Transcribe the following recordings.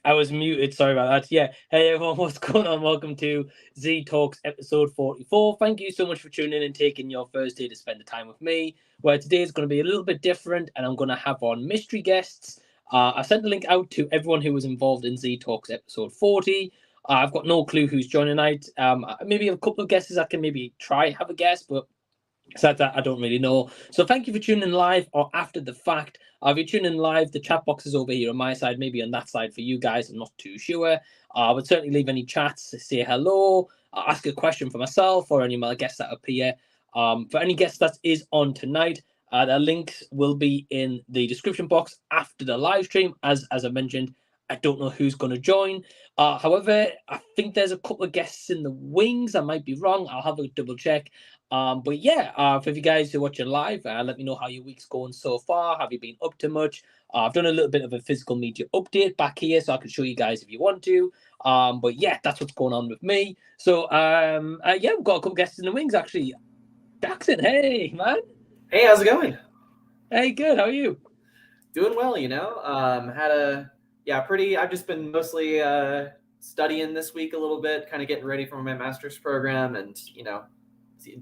I was muted. Sorry about that. Yeah. Hey everyone, what's going on? Welcome to Z Talks episode 44. Thank you so much for tuning in and taking your Thursday to spend the time with me. Where today is going to be a little bit different, and I'm going to have on mystery guests. I sent the link out to everyone who was involved in Z Talks episode 40. I've got no clue who's joining tonight. Maybe a couple of guesses I can maybe try have a guess, but besides that, I don't really know. So thank you for tuning in live or after the fact. If you're tuning in live, the chat box is over here on my side, maybe on that side for you guys. I'm not too sure. I would certainly leave any chats, say hello, ask a question for myself or any of my guests that appear. For any guest that is on tonight, the links will be in the description box after the live stream. As I mentioned, I don't know who's going to join. However, I think there's a couple of guests in the wings. I might be wrong. I'll have a double check. But yeah, for you guys who are watching live, let me know how your week's going so far. Have you been up to much? I've done a little bit of a physical media update back here, so I can show you guys if you want to. But yeah, that's what's going on with me. So yeah, we've got a couple guests in the wings actually. Jackson, hey man. Hey, how's it going? Hey, good. How are you? Doing well, you know. I've just been mostly studying this week a little bit, kind of getting ready for my master's program, and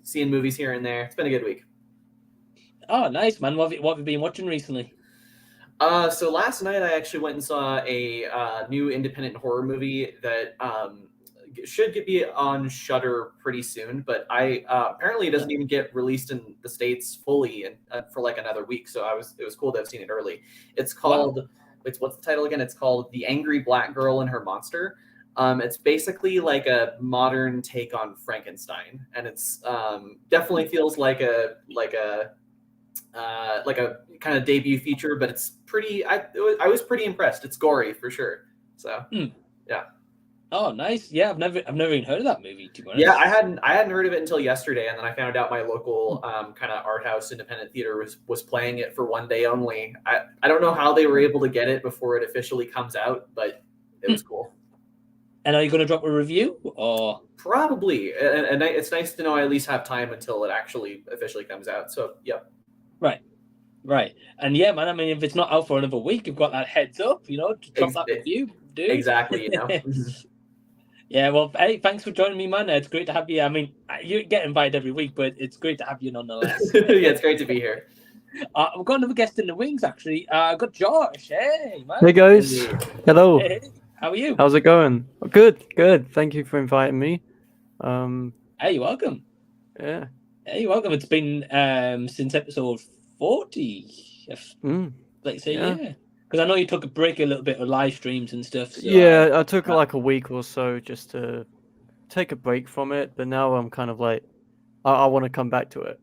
seeing movies here and there. It's been a good week. Oh, nice, man. What have you been watching recently? So last night I actually went and saw a new independent horror movie that should be on Shudder pretty soon, but apparently it doesn't even get released in the States fully for like another week. So it was cool to have seen it early. It's called what's the title again? It's called The Angry Black Girl and Her Monster. It's basically like a modern take on Frankenstein, and it's definitely feels like a kind of debut feature, but it's pretty. I was pretty impressed. It's gory for sure. So yeah. Oh, nice. Yeah, I've never even heard of that movie, to be honest. Yeah, I hadn't heard of it until yesterday, and then I found out my local kind of art house independent theater was playing it for one day only. I don't know how they were able to get it before it officially comes out, but it was cool. And are you going to drop a review? Or probably, and it's nice to know I at least have time until it actually officially comes out. So yeah. Right. And yeah, man, I mean, if it's not out for another week, you've got that heads up, to drop that review, dude. Exactly, Yeah, well, hey, thanks for joining me, man. It's great to have you. I mean, you get invited every week, but it's great to have you nonetheless. Yeah, it's great to be here. We've got another guest in the wings, actually. I've got Josh. Hey, man. Hey, guys. Hello. Hey, how are you? How's it going? Good. Thank you for inviting me. Hey, you're welcome. Yeah. Hey, you're welcome. It's been since episode 40. Yeah. Because I know you took a break a little bit of live streams and stuff. So yeah, I took like a week or so just to take a break from it, but now I'm kind of like, I want to come back to it,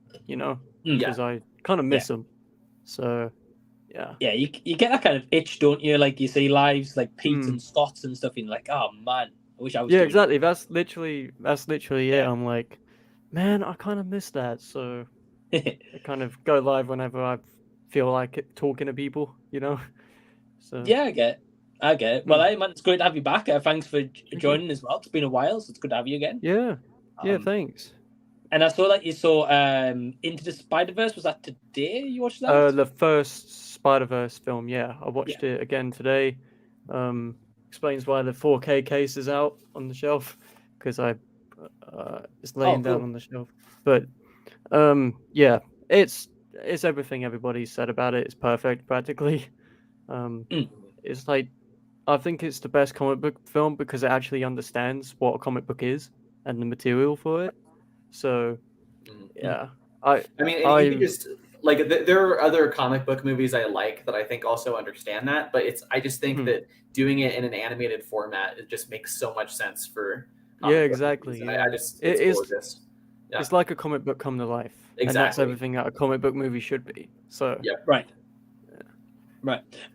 because I kind of miss them. So, yeah. Yeah, you get that kind of itch, don't you? Like you see lives like Pete and Scott's and stuff, and you're like, oh man, I wish I was. Yeah, exactly. That's literally it. I'm like, man, I kind of miss that. So I kind of go live whenever I feel like it, talking to people, So yeah, I get it. Well, hey man, it's great to have you back. Thanks for joining as well. It's been a while, so it's good to have you again. Yeah, thanks. And I saw that you saw Into the Spider-Verse. Was that today you watched that? The first Spider-Verse film. Yeah, I watched it again today. Explains why the 4K case is out on the shelf because it's laying down on the shelf. But yeah, it's everything everybody said about it. It's perfect, practically. It's like, I think it's the best comic book film because it actually understands what a comic book is and the material for it. So, yeah. I mean, you can just like there are other comic book movies I like that I think also understand that, but I just think that doing it in an animated format, it just makes so much sense for. Exactly. Yeah. It's gorgeous. Yeah. It's like a comic book come to life. Exactly. And that's everything that a comic book movie should be. So yeah. Right.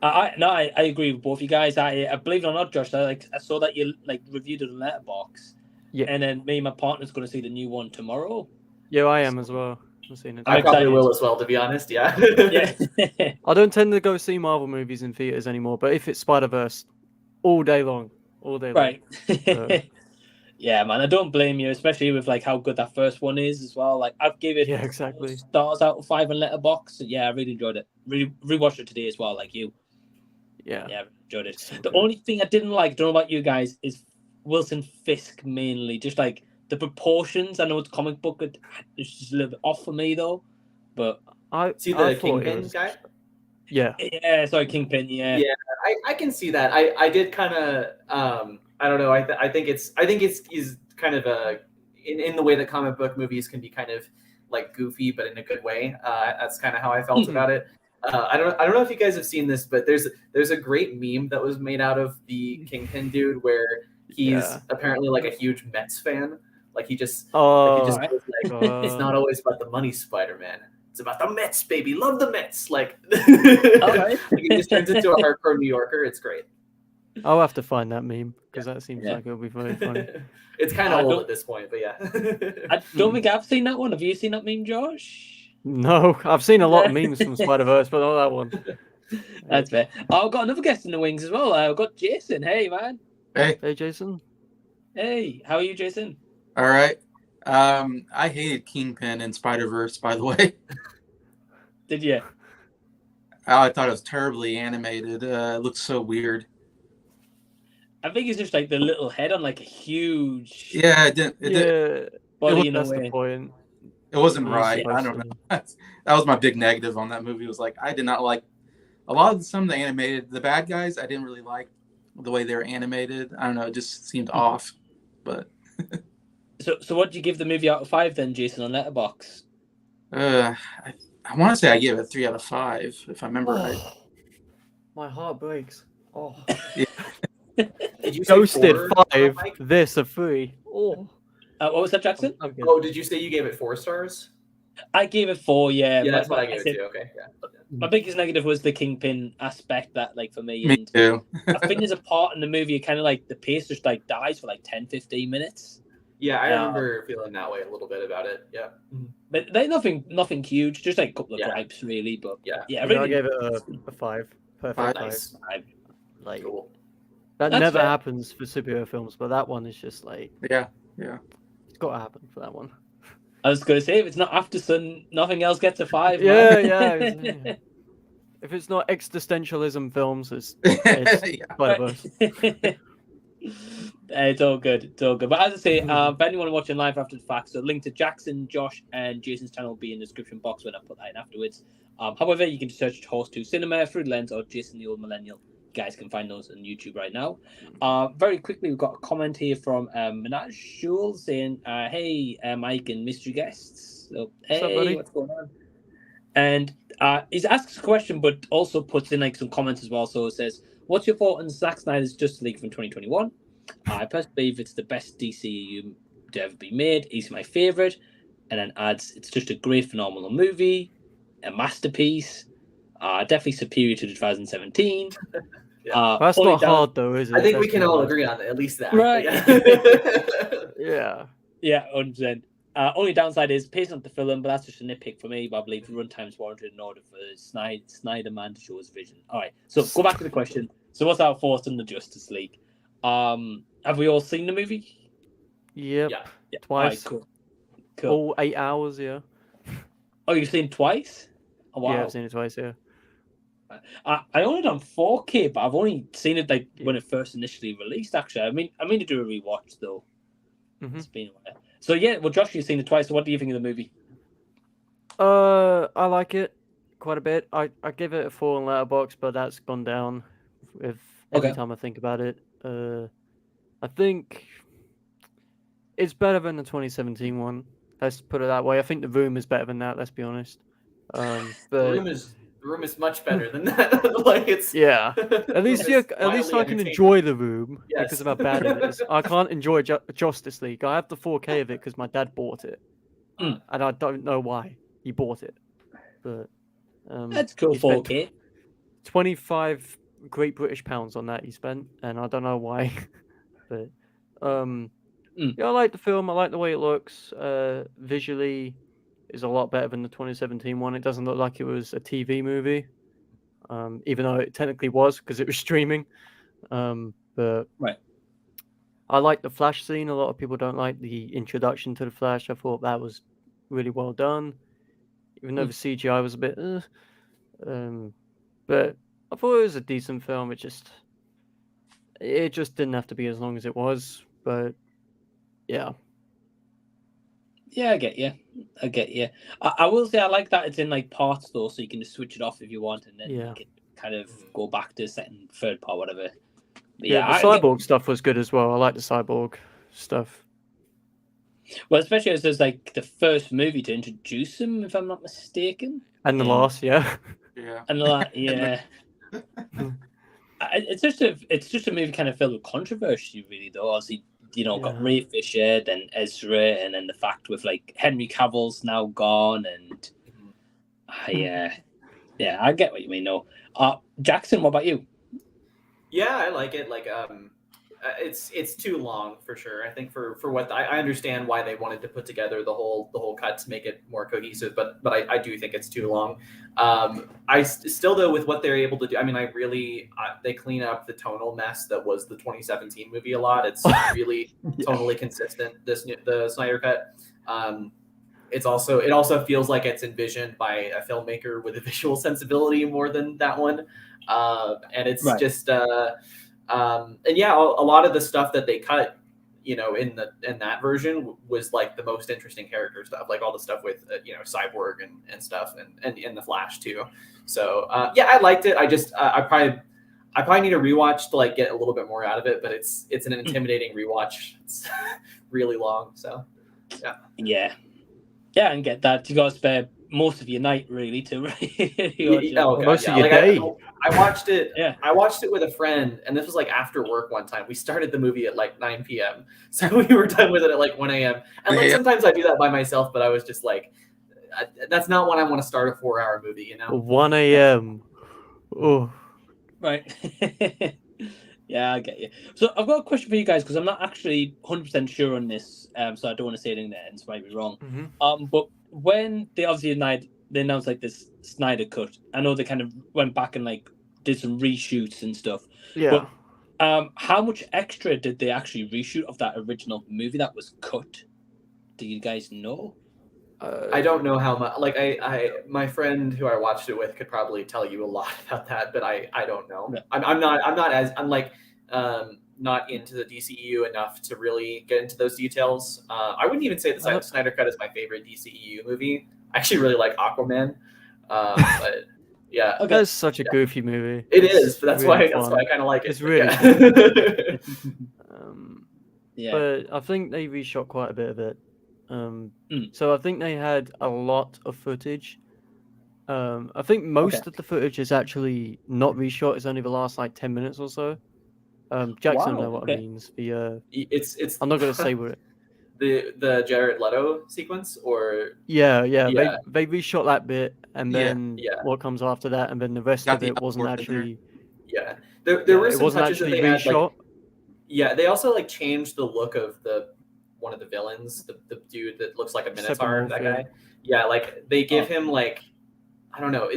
I agree with both you guys. I believe it or not, Josh, I saw that you reviewed it on Letterboxd. Yeah. And then me and my partner's going to see the new one tomorrow. Yeah, I am as well. I'm seeing it. I probably will as well, to be honest. Yeah. I don't tend to go see Marvel movies in theaters anymore, but if it's Spider-Verse, all day long. Right. Yeah, man, I don't blame you, especially with how good that first one is as well. I've given it exactly stars out of 5 on Letterboxd. Yeah, I really enjoyed it. Rewatched it today as well, like you. Yeah. Yeah, enjoyed it. So The good. only thing I didn't like, don't know about you guys, is Wilson Fisk mainly. Just like the proportions. I know it's comic book, it's just a little bit off for me though. But See I the thought it Kingpin was guy? yeah. yeah, sorry, Kingpin. Yeah, Yeah, I can see that. I did kind of I don't know. I think it's is kind of a in the way that comic book movies can be kind of like goofy, but in a good way. That's kind of how I felt about it. I don't know if you guys have seen this, but there's a great meme that was made out of the Kingpin dude where he's Yeah. apparently like a huge Mets fan. Like he just Oh, goes like, it's God. not always about the money, Spider-Man. It's about the Mets, baby. Love the Mets. Like, right. he just turns into a hardcore New Yorker. It's great. I'll have to find that meme because that seems like it'll be very funny. It's kind I of old don't- at this point, but yeah. I don't think I've seen that one. Have you seen that meme, Josh? No, I've seen a lot of memes from Spider-Verse, but not that one. That's fair. I've got another guest in the wings as well. I've got Jason. Hey, man. Hey, Hey, Jason. Hey, how are you, Jason? all right. I hated Kingpin in Spider-Verse, by the way. Did you? I thought it was terribly animated. It looked so weird. I think it's just like the little head on like a huge Yeah, it didn't. body in a That's the way. point. It wasn't It's right. I supposed don't to know. That was my big negative on that movie. Was like I did not like a lot of some of the animated. The bad guys, I didn't really like the way they were animated. I don't know. It just seemed off. But So what do you give the movie out of 5 then, Jason, on Letterboxd? I want to say I gave it 3 out of 5, if I remember right. My heart breaks. Oh. Did you say Ghosted 4, 5, Mike? this a 3. Oh. What was that, Jackson? I'm good. Oh, did you say you gave it 4 stars? I gave it 4. Yeah, Yeah, that's what I I gave said it too. Okay, yeah. my biggest negative was the Kingpin aspect. That like for me, Me and too. I think there's a part in the movie it kind of like the pace just like dies for like 10-15 minutes. Yeah, I remember feeling that way a little bit about it. Yeah. But like nothing huge, just like a couple of Yeah. gripes really. But Yeah. yeah, I really gave it a 5. Perfect 5. Nice. Like Cool. that That's never fair. happens for superhero films, but that one is just like Yeah. it's got to happen for that one. I was going to say if it's not After Sun, nothing else gets a 5. Yeah, man. yeah. If it's not existentialism films, it's Yeah. Spider-Verse. It's all good. It's all good. But as I say, for anyone watching live after the fact, so link to Jackson, Josh, and Jason's channel will be in the description box when I put that in afterwards. However, you can search Horsetooth Cinema, Through the Lens, or Jason the Old Millennial. You guys can find those on YouTube right now. Very quickly, we've got a comment here from Minaj Shul saying, hey, Mike and mystery guests. So, What's up, hey, buddy? what's going on? And he's asked a question, but also puts in like some comments as well. So it says, what's your thought on Zack Snyder's Justice League from 2021? I personally believe it's the best DCU to ever be made. He's my favorite. And then adds, it's just a great, phenomenal movie, a masterpiece, definitely superior to 2017. That's not hard though, is it? I think we Let's can be all honest. agree on at least that. Right. Yeah. Yeah. Yeah, 100%. Only downside is pacing up the film, but that's just a nitpick for me. But I believe the runtime's warranted in order for Snyder Man to show his vision. All right, so go back to the question. So what's our thoughts on the Justice League? Have we all seen the movie? Yep. Yeah. Twice. All right, cool. All 8 hours, yeah. Oh, you've seen it twice? Oh, wow. Yeah, I've seen it twice, yeah. I own it on 4K, but I've only seen it like when it first initially released. Actually, I mean to do a rewatch though. Mm-hmm. It's been a while. So yeah, well, Josh, you've seen it twice. So what do you think of the movie? I like it quite a bit. I give it a 4 on Letterboxd, but that's gone down with every time I think about it. I think it's better than the 2017 one. Let's put it that way. I think The Room is better than that. Let's be honest. But The room is much better than that. Like it's yeah. At least I can entertaining. enjoy The Room Yes. because of how bad it is. I can't enjoy Justice League. I have the 4K of it because my dad bought it, and I don't know why he bought it. But That's cool. he spent 4K. 25 Great British pounds on that he spent, and I don't know why. But yeah, I like the film. I like the way it looks. Visually, is a lot better than the 2017 one. It doesn't look like it was a TV movie, even though it technically was because it was streaming. But right. I like the Flash scene. A lot of people don't like the introduction to the Flash. I thought that was really well done, even though the CGI was a bit. But I thought it was a decent film. It just didn't have to be as long as it was. But yeah. Yeah, I get you. I will say I like that it's in like parts though, so you can just switch it off if you want, and then you can kind of go back to second, third part, whatever. But the cyborg stuff was good as well. I like the cyborg stuff. Well, especially as there's like the first movie to introduce him, if I'm not mistaken. And the last, yeah. And the last, yeah. It's just a movie kind of filled with controversy, really. Though, obviously, got Ray Fisher, then Ezra, and then the fact with like Henry Cavill's now gone, and yeah, I get what you mean. No, Jackson, what about you? Yeah, I like it. Like, it's too long for sure. I think for what I understand why they wanted to put together the whole cut to make it more cohesive, but I do think it's too long. I still though with what they're able to do. I mean, they clean up the tonal mess that was the 2017 movie a lot. It's really tonally consistent. The Snyder cut. It also feels like it's envisioned by a filmmaker with a visual sensibility more than that one, and it's just. And yeah, a lot of the stuff that they cut, in that version was like the most interesting character stuff, like all the stuff with Cyborg and stuff, and in the Flash too. So yeah, I liked it. I probably need a rewatch to like get a little bit more out of it, but it's an intimidating rewatch. It's really long, so yeah, and get that. You got to spare most of your night really to most of your day. I watched it. I watched it with a friend, and this was like after work one time. We started the movie at like 9 p.m., so we were done with it at like 1 a.m. And like sometimes I do that by myself, but I was just like, that's not when I want to start a 4-hour movie, 1 a.m. Oh, right. Yeah, I get you. So I've got a question for you guys because I'm not actually 100% sure on this, so I don't want to say anything that ends might be wrong. But when they obviously announced like this Snyder cut, I know they kind of went back and like did some reshoots and stuff. Yeah. But how much extra did they actually reshoot of that original movie that was cut? Do you guys know? I don't know how much. Like my friend who I watched it with could probably tell you a lot about that, but I don't know. No. I'm not into the DCEU enough to really get into those details. I wouldn't even say the Snyder Cut is my favorite DCEU movie. I actually really like Aquaman, but yeah, that's such a goofy movie. It is, but that's why I kind of like it. It's really yeah. But I think they reshot quite a bit of it. So I think they had a lot of footage. I think most of the footage is actually not reshot. It's only the last like 10 minutes or so. Jackson know what it means. It's I'm not going to say what the Jared Leto sequence or yeah. They reshot that bit and then what comes after that, and then the rest of it wasn't actually there were some touches that they reshot. Had, they also like changed the look of one of the villains, the dude that looks like a Minotaur, that guy. Yeah, like they give him like, I don't know.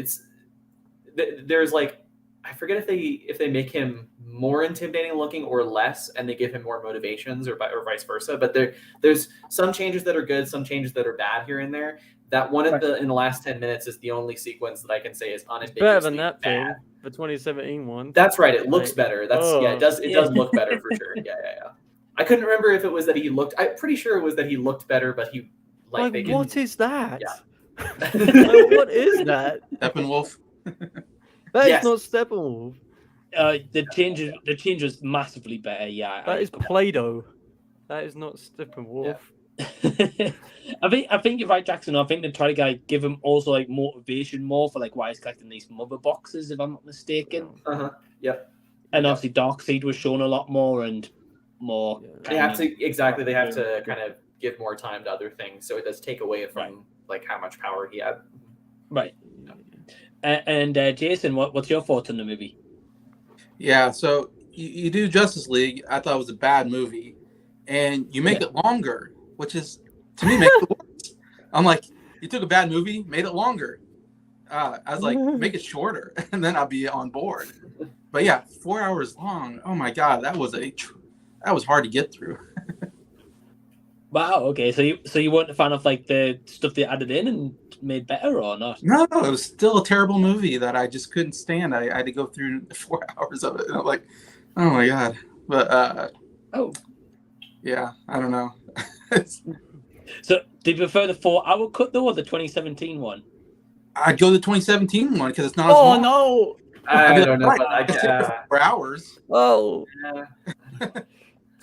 There's like, I forget if they make him more intimidating looking or less, and they give him more motivations, or vice versa. But there's some changes that are good, some changes that are bad here and there. That one in the last 10 minutes is the only sequence that I can say is unambiguously better than that bad. film, the 2017 one. That's right. It looks better. It does look better for sure. Yeah. I couldn't remember if it was that he looked. I'm pretty sure it was that he looked better, but he like they what is that? Yeah. What is that? Steppenwolf. That is not Steppenwolf. The change was massively better. Yeah, that is Play-Doh. That is not Steppenwolf. Yeah. I think you're right, Jackson. I think they try to give him also like motivation more for like why he's collecting these mother boxes, if I'm not mistaken. Yep. And obviously Darkseid was shown a lot more and more. They have to kind of give more time to other things, so it does take away from like how much power he had. Right. And Jason, what's your thoughts on the movie? Yeah, so you do Justice League. I thought it was a bad movie, and you make it longer, which is to me makes it worse. I'm like, you took a bad movie, made it longer. I was like, make it shorter, and then I'll be on board. But yeah, 4 hours long. Oh my god, that was hard to get through. Wow. Okay. So you weren't a fan of like the stuff they added in and made better, or not? No, it was still a terrible movie that I just couldn't stand. I had to go through 4 hours of it, and I'm like, oh my god. But Oh. yeah, I don't know. So do you prefer the 4-hour cut though, or the 2017 one? I'd go the 2017 one because it's not as Oh long. no! I don't know, right, but I sit for 4 hours. Oh, yeah.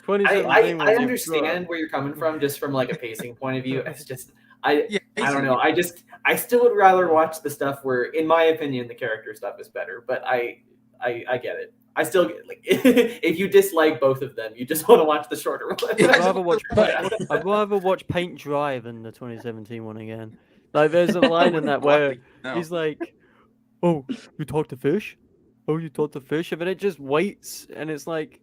2017 I understand where you're coming from, just from like a pacing point of view. It's just I don't know. I still would rather watch the stuff where, in my opinion, the character stuff is better. But I get it. I still get, like, if you dislike both of them, you just want to watch the shorter one. I'd rather watch Paint Dry than the 2017 one again. Like, there's a line in that where he's like, "Oh, you talk to fish? Oh, you talk to fish?" And then it just waits, and it's like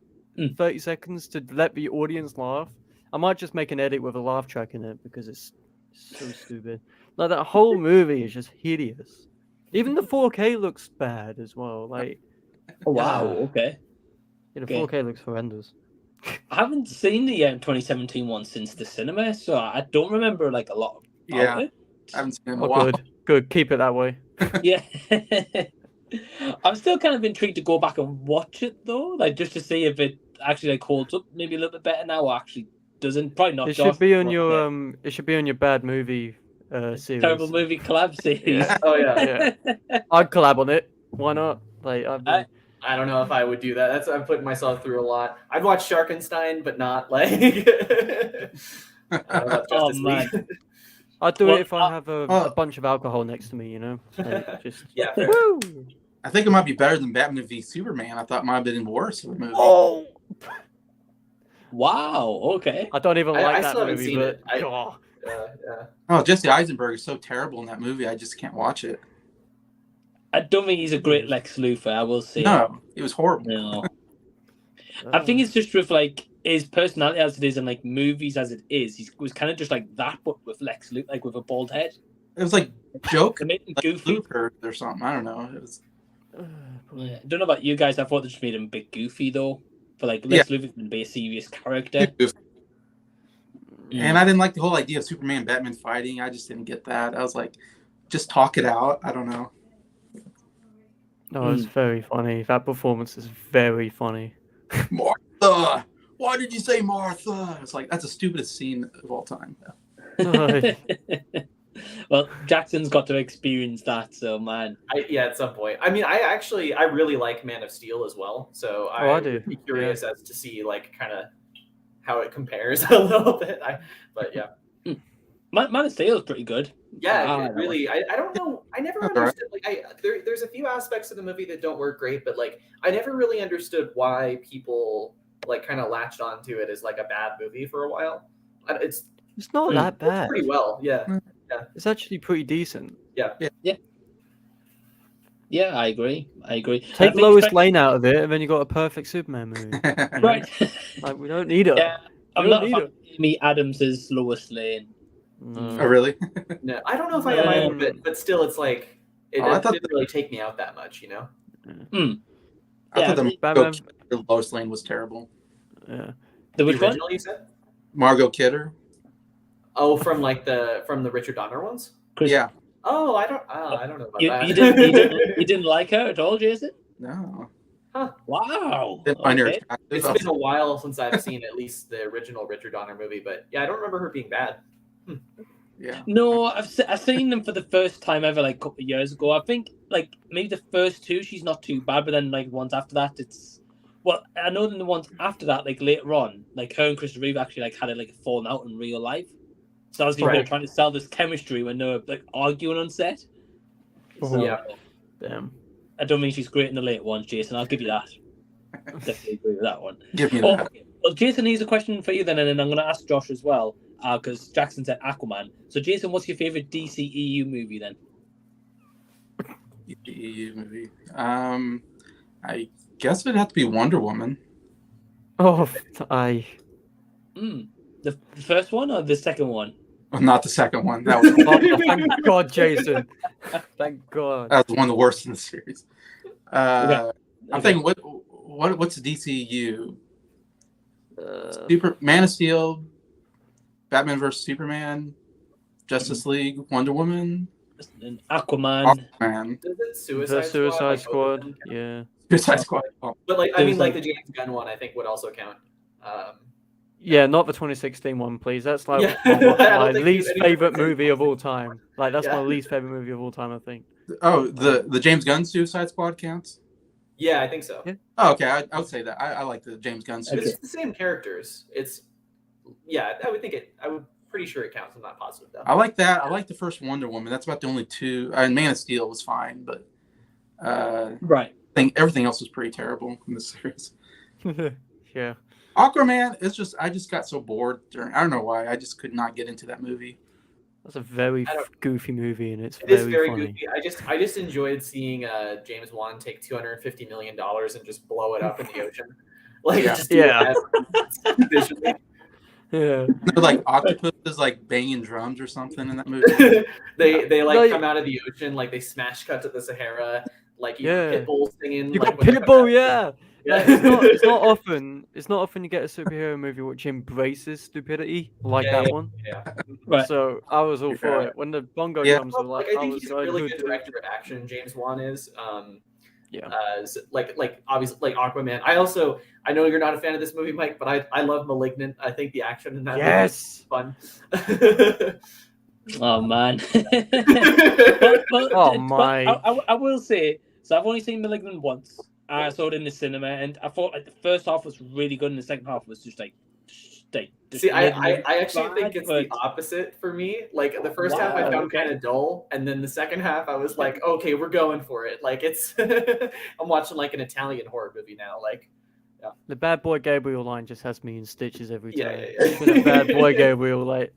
30 seconds to let the audience laugh. I might just make an edit with a laugh track in it because it's so stupid. Like, that whole movie is just hideous. Even the 4K looks bad as well. Like, Oh, wow. Okay. yeah, the 4K looks horrendous. I haven't seen the 2017 one since the cinema, so I don't remember like a lot about it. I haven't seen it in a while. Good. Keep it that way. Yeah. I'm still kind of intrigued to go back and watch it though, like just to see if it actually like holds up maybe a little bit better now, or actually doesn't. Probably not. It should be on your It should be on your bad movie series. Terrible movie collab series. Yeah. Oh yeah. I'd collab on it. Why not? Like, I don't know if I would do that. I'm putting myself through a lot. I'd watch Sharkenstein, but not like. Oh man. I'd do it if I have a bunch of alcohol next to me, you know. Like, just yeah. woo! I think it might be better than Batman v Superman. I thought it might have been worse of a movie. Oh, wow. Okay. I don't even like I that still haven't movie. seen But it. yeah. Oh, Jesse Eisenberg is so terrible in that movie. I just can't watch it. I don't think he's a great Lex Luthor, I will say. No, it was horrible. No. I think it's just with like his personality as it is and like movies as it is. He was kind of just like that, but with Lex Luthor, like with a bald head. It was like joke, It made him like goofy. Luthor or something. I don't know. It was. Yeah. I don't know about you guys. I thought they just made him a bit goofy though. But like Lex Luthor's going to be a serious character. And I didn't like the whole idea of Superman and Batman fighting. I just didn't get that. I was like, just talk it out. I don't know. No, it's very funny. That performance is very funny. Martha, why did you say Martha? It's like, that's the stupidest scene of all time. Well, Jackson's got to experience that, so man. At some point. I mean, I really like Man of Steel as well, so I do. Would be curious as to see like kind of how it compares a little bit. But yeah. Man of Steel is pretty good. Yeah, really. I don't know. I never understood. Like, there's a few aspects of the movie that don't work great, but like I never really understood why people like kind of latched onto it as like a bad movie for a while. It's not that bad. Pretty well, yeah. It's actually pretty decent. Yeah, I agree. Take Lois Lane out of it, and then you got a perfect Superman movie. Right. Like, we don't need her. Yeah, I'm not a fan of Amy Adams' Lois Lane. Oh, really? No, I don't know if I am either, but still, it's like it didn't really take me out that much, you know. I thought the Lois Lane was terrible. Yeah. The original, you said? Margot Kidder. Oh, from the Richard Donner ones? Yeah. Oh, I don't know about that. You didn't like her at all, Jason? No. Huh. Wow. It's been a while since I've seen at least the original Richard Donner movie, but yeah, I don't remember her being bad. Yeah. No, I've seen them for the first time ever, like a couple of years ago. I think like maybe the first two, she's not too bad, but then like ones after that, it's I know the ones after that, like later on, like her and Christopher Reeve actually like had a falling out in real life. So I was trying to sell this chemistry when they were like arguing on set. So, yeah. Damn. I don't mean she's great in the late ones, Jason. I'll give you that. Definitely agree with that one. Give me that. Okay. Well, Jason, here's a question for you then, and then I'm going to ask Josh as well, because Jackson said Aquaman. So, Jason, what's your favorite DCEU movie then? DCEU movie. I guess it'd have to be Wonder Woman. Oh, The first one or the second one? Well, not the second one. That was thank God, Jason. Thank God. That was one of the worst in the series. I'm thinking, what's DCU? Man of Steel, Batman vs Superman, Justice League, Wonder Woman, And Aquaman. Aquaman, Is it The Suicide Suicide Squad? Like, both of Squad. them count? Yeah. Suicide Squad. Oh, But like, I There's mean, like like- the James Gunn one, I think would also count. Yeah, not the 2016 one, please. That's like Yeah. my, I don't my think least anyone favorite would say movie of all time. Like that's Yeah. my least favorite movie of all time, I think. oh, the James Gunn Suicide Squad counts. Yeah, I think so. Yeah. Oh, okay, I would say that. I like the James Gunn But Suicide. it's the same characters. It's I would think it. I would pretty sure it counts. I'm not positive though. I like that. I like the first Wonder Woman. That's about the only two. And Man of Steel was fine, but Right. I think everything else was pretty terrible in this series. Yeah. Aquaman, I just got so bored during. I don't know why. I just could not get into that movie. That's a very I don't- goofy movie, and it's It is very very funny. goofy. I just enjoyed seeing James Wan take $250 million and just blow it up in the ocean. Like Yeah. just do Yeah. it visually. Yeah. They're like octopuses like banging drums or something in that movie. they like No, come out of the ocean, like they smash cut to the Sahara, like you Yeah. Pitbull singing. You like, got when they come Pitbull, out. yeah. Yeah. Like, it's not often you get a superhero movie which embraces stupidity like Yeah, that one. Yeah. Right. So I was all for Yeah. it when the bongo Yeah. drums were like, I I think was he's a like, really "Who good did-" director of action. James Wan is. Yeah. Like obviously like Aquaman. I know you're not a fan of this movie, Mike, but I love *Malignant*. I think the action in that movie Yes. is fun. Oh man. Oh, but my. I will say, so I've only seen *Malignant* once. I saw it in the cinema, and I thought like the first half was really good, and the second half was just like. See, I Malignant actually bad, think it's but- the opposite for me. Like the first half I Wow, found okay. kind of dull, and then the second half I was like, okay, we're going for it. Like it's I'm watching like an Italian horror movie now. Like The bad boy Gabriel line just has me in stitches every Yeah, time. yeah, yeah. It's been a bad boy Gabriel, like,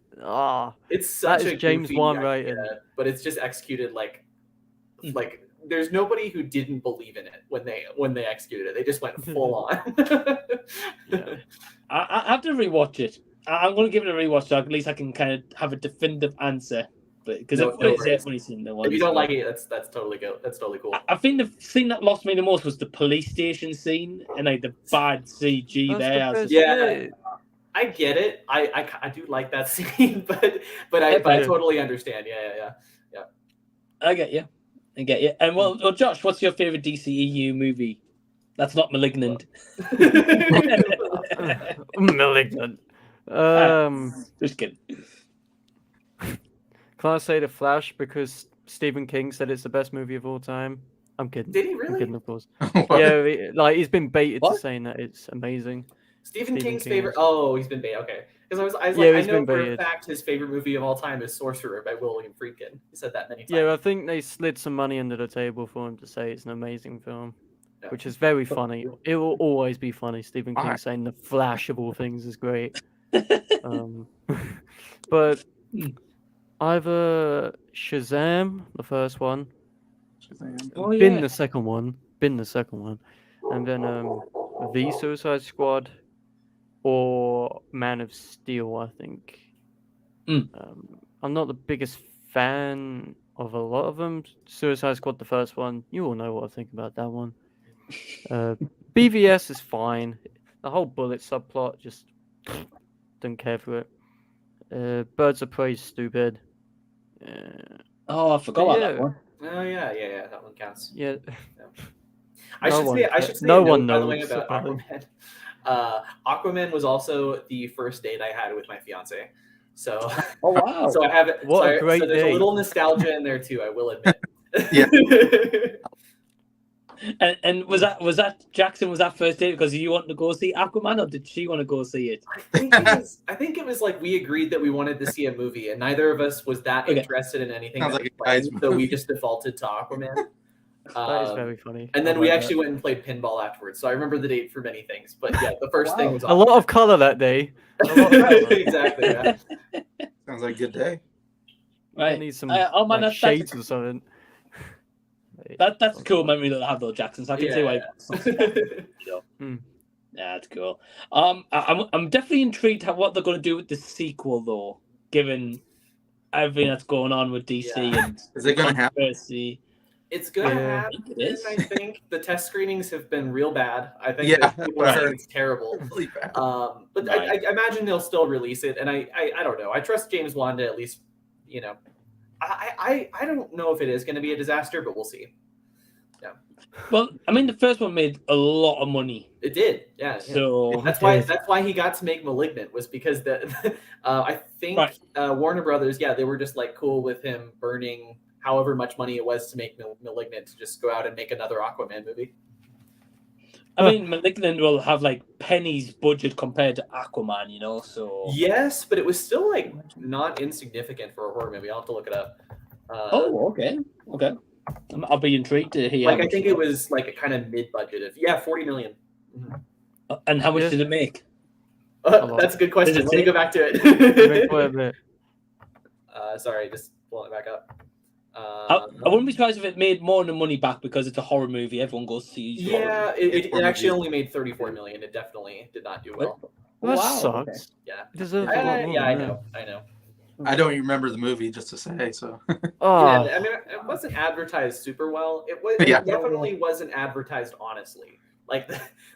it's such is a James goofy Wan idea, writing. but it's just executed like Mm. like there's nobody who didn't believe in it when they executed it. They just went full on. yeah. I have to rewatch it. I'm going to give it a rewatch, so at least I can kind of have a definitive answer. But because No I've worries. definitely seen the one. If you don't like it, that's totally good. That's totally cool. I think the thing that lost me the most was the police station scene and like the bad CG That's there. the I was best just- Yeah. bit. I get it. I do like that scene, but I Yeah. totally understand. Yeah. I get you. And well, Josh, what's your favorite DCEU movie? That's not *Malignant*. Malignant. Just kidding. Can I say The Flash because Stephen King said it's the best movie of all time? I'm kidding. Did he I'm really? kidding, of course. What? Yeah, like he's been baited What? to saying that it's amazing. Stephen Stephen King's King favorite. is- Oh, he's been baited. Okay, because I was Yeah, like, I he's know been for a baited. fact his favorite movie of all time is *Sorcerer* by William Friedkin. He said that many times. Yeah, I think they slid some money under the table for him to say it's an amazing film, Yeah. which is very funny. It will always be funny. Stephen King Alright. saying The Flash of all things is great. But either Shazam, the first one, Oh, been yeah. the second one, and then The Suicide Squad or Man of Steel, I think. Mm. I'm not the biggest fan of a lot of them. Suicide Squad, the first one, you all know what I think about that one. BVS is fine. The whole bullet subplot, just don't care for it. Birds of Prey is stupid. Oh, I forgot about that Yeah. one. Oh yeah. That one counts. Yeah. I No should one say. I cares. should say. No a note, one by the way, knows about about him. Aquaman. Aquaman was also the first date I had with my fiance. So, Oh wow. so I have it. What a so great there's date. a little nostalgia in there too. I will admit. Yeah. And was that Jackson? Was that first date because you wanted to go see Aquaman, or did she want to go see it? I think it was like we agreed that we wanted to see a movie, and neither of us was that Okay. interested in anything. Sounds that like we a guy's played, so we movie. just defaulted to Aquaman. That is Um, very funny. And then I we like actually that. went and played pinball afterwards. So I remember the date for many things. But yeah, the first Wow. thing was A lot of color that day. A lot of colour. exactly. Yeah. Sounds like a good day. I Right. need some Oh man, like, that's shades or something. that's a cool memory that I have though, Jackson. So I can see why. Yeah. Mm. Yeah, that's cool. I'm definitely intrigued at what they're going to do with the sequel though, given everything that's going on with DC Yeah. and Is it gonna happen? controversy. It's gonna Yeah. happen. It is. I think the test screenings have been real bad. I think Yeah, that people are right. saying it's terrible. Really bad. But Right. I imagine they'll still release it, and I don't know. I trust James Wan to at least, you know, I don't know if it is going to be a disaster, but we'll see. Well, I mean, the first one made a lot of money, It did, yeah. so That's why he got to make *Malignant*, was because I think Right. Warner Brothers, they were just like cool with him burning however much money it was to make *Malignant* to just go out and make another Aquaman movie. I mean, *Malignant* will have like pennies budget compared to Aquaman, you know. So Yes, but it was still like not insignificant for a horror movie. I'll have to look it up. okay. I'll be intrigued to hear. Like I think it was like a kind of mid-budget of $40 million. And how much did it make? That's a good question. Did it Let me say- go back to Make it. quite a bit. Sorry, just pulling it back up. I wouldn't be surprised if it made more than money back because it's a horror movie. Everyone goes to see. Yeah, it actually only made $34 million. It definitely did not do well. That Wow, sucks. okay. Yeah, It deserves a lot more. I know. I don't even remember the movie, just to say. So Oh, Yeah, I mean, it wasn't advertised super well. It was. Yeah. It definitely wasn't advertised honestly. Like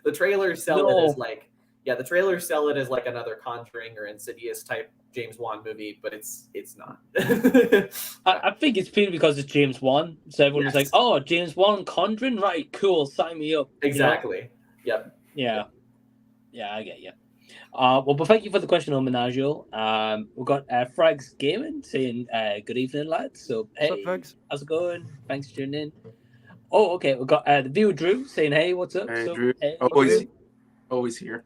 the trailers sell it as like, the trailers sell it as like another Conjuring or Insidious type James Wan movie, but it's not. I think it's purely because it's James Wan. So everyone was like, Yes. "Oh, James Wan Conjuring, right? Cool, sign me up." You know? Exactly. Yep. Yeah, I get you. Well, but thank you for the question, Omenagio. We've got Frags Gaming saying, "Good evening, lads." So hey, what's up, Frags? how's it going? Thanks for tuning in. Oh, okay. We've got the viewer Drew saying, "Hey, what's up?" Hey, So, Drew. hey, Always here.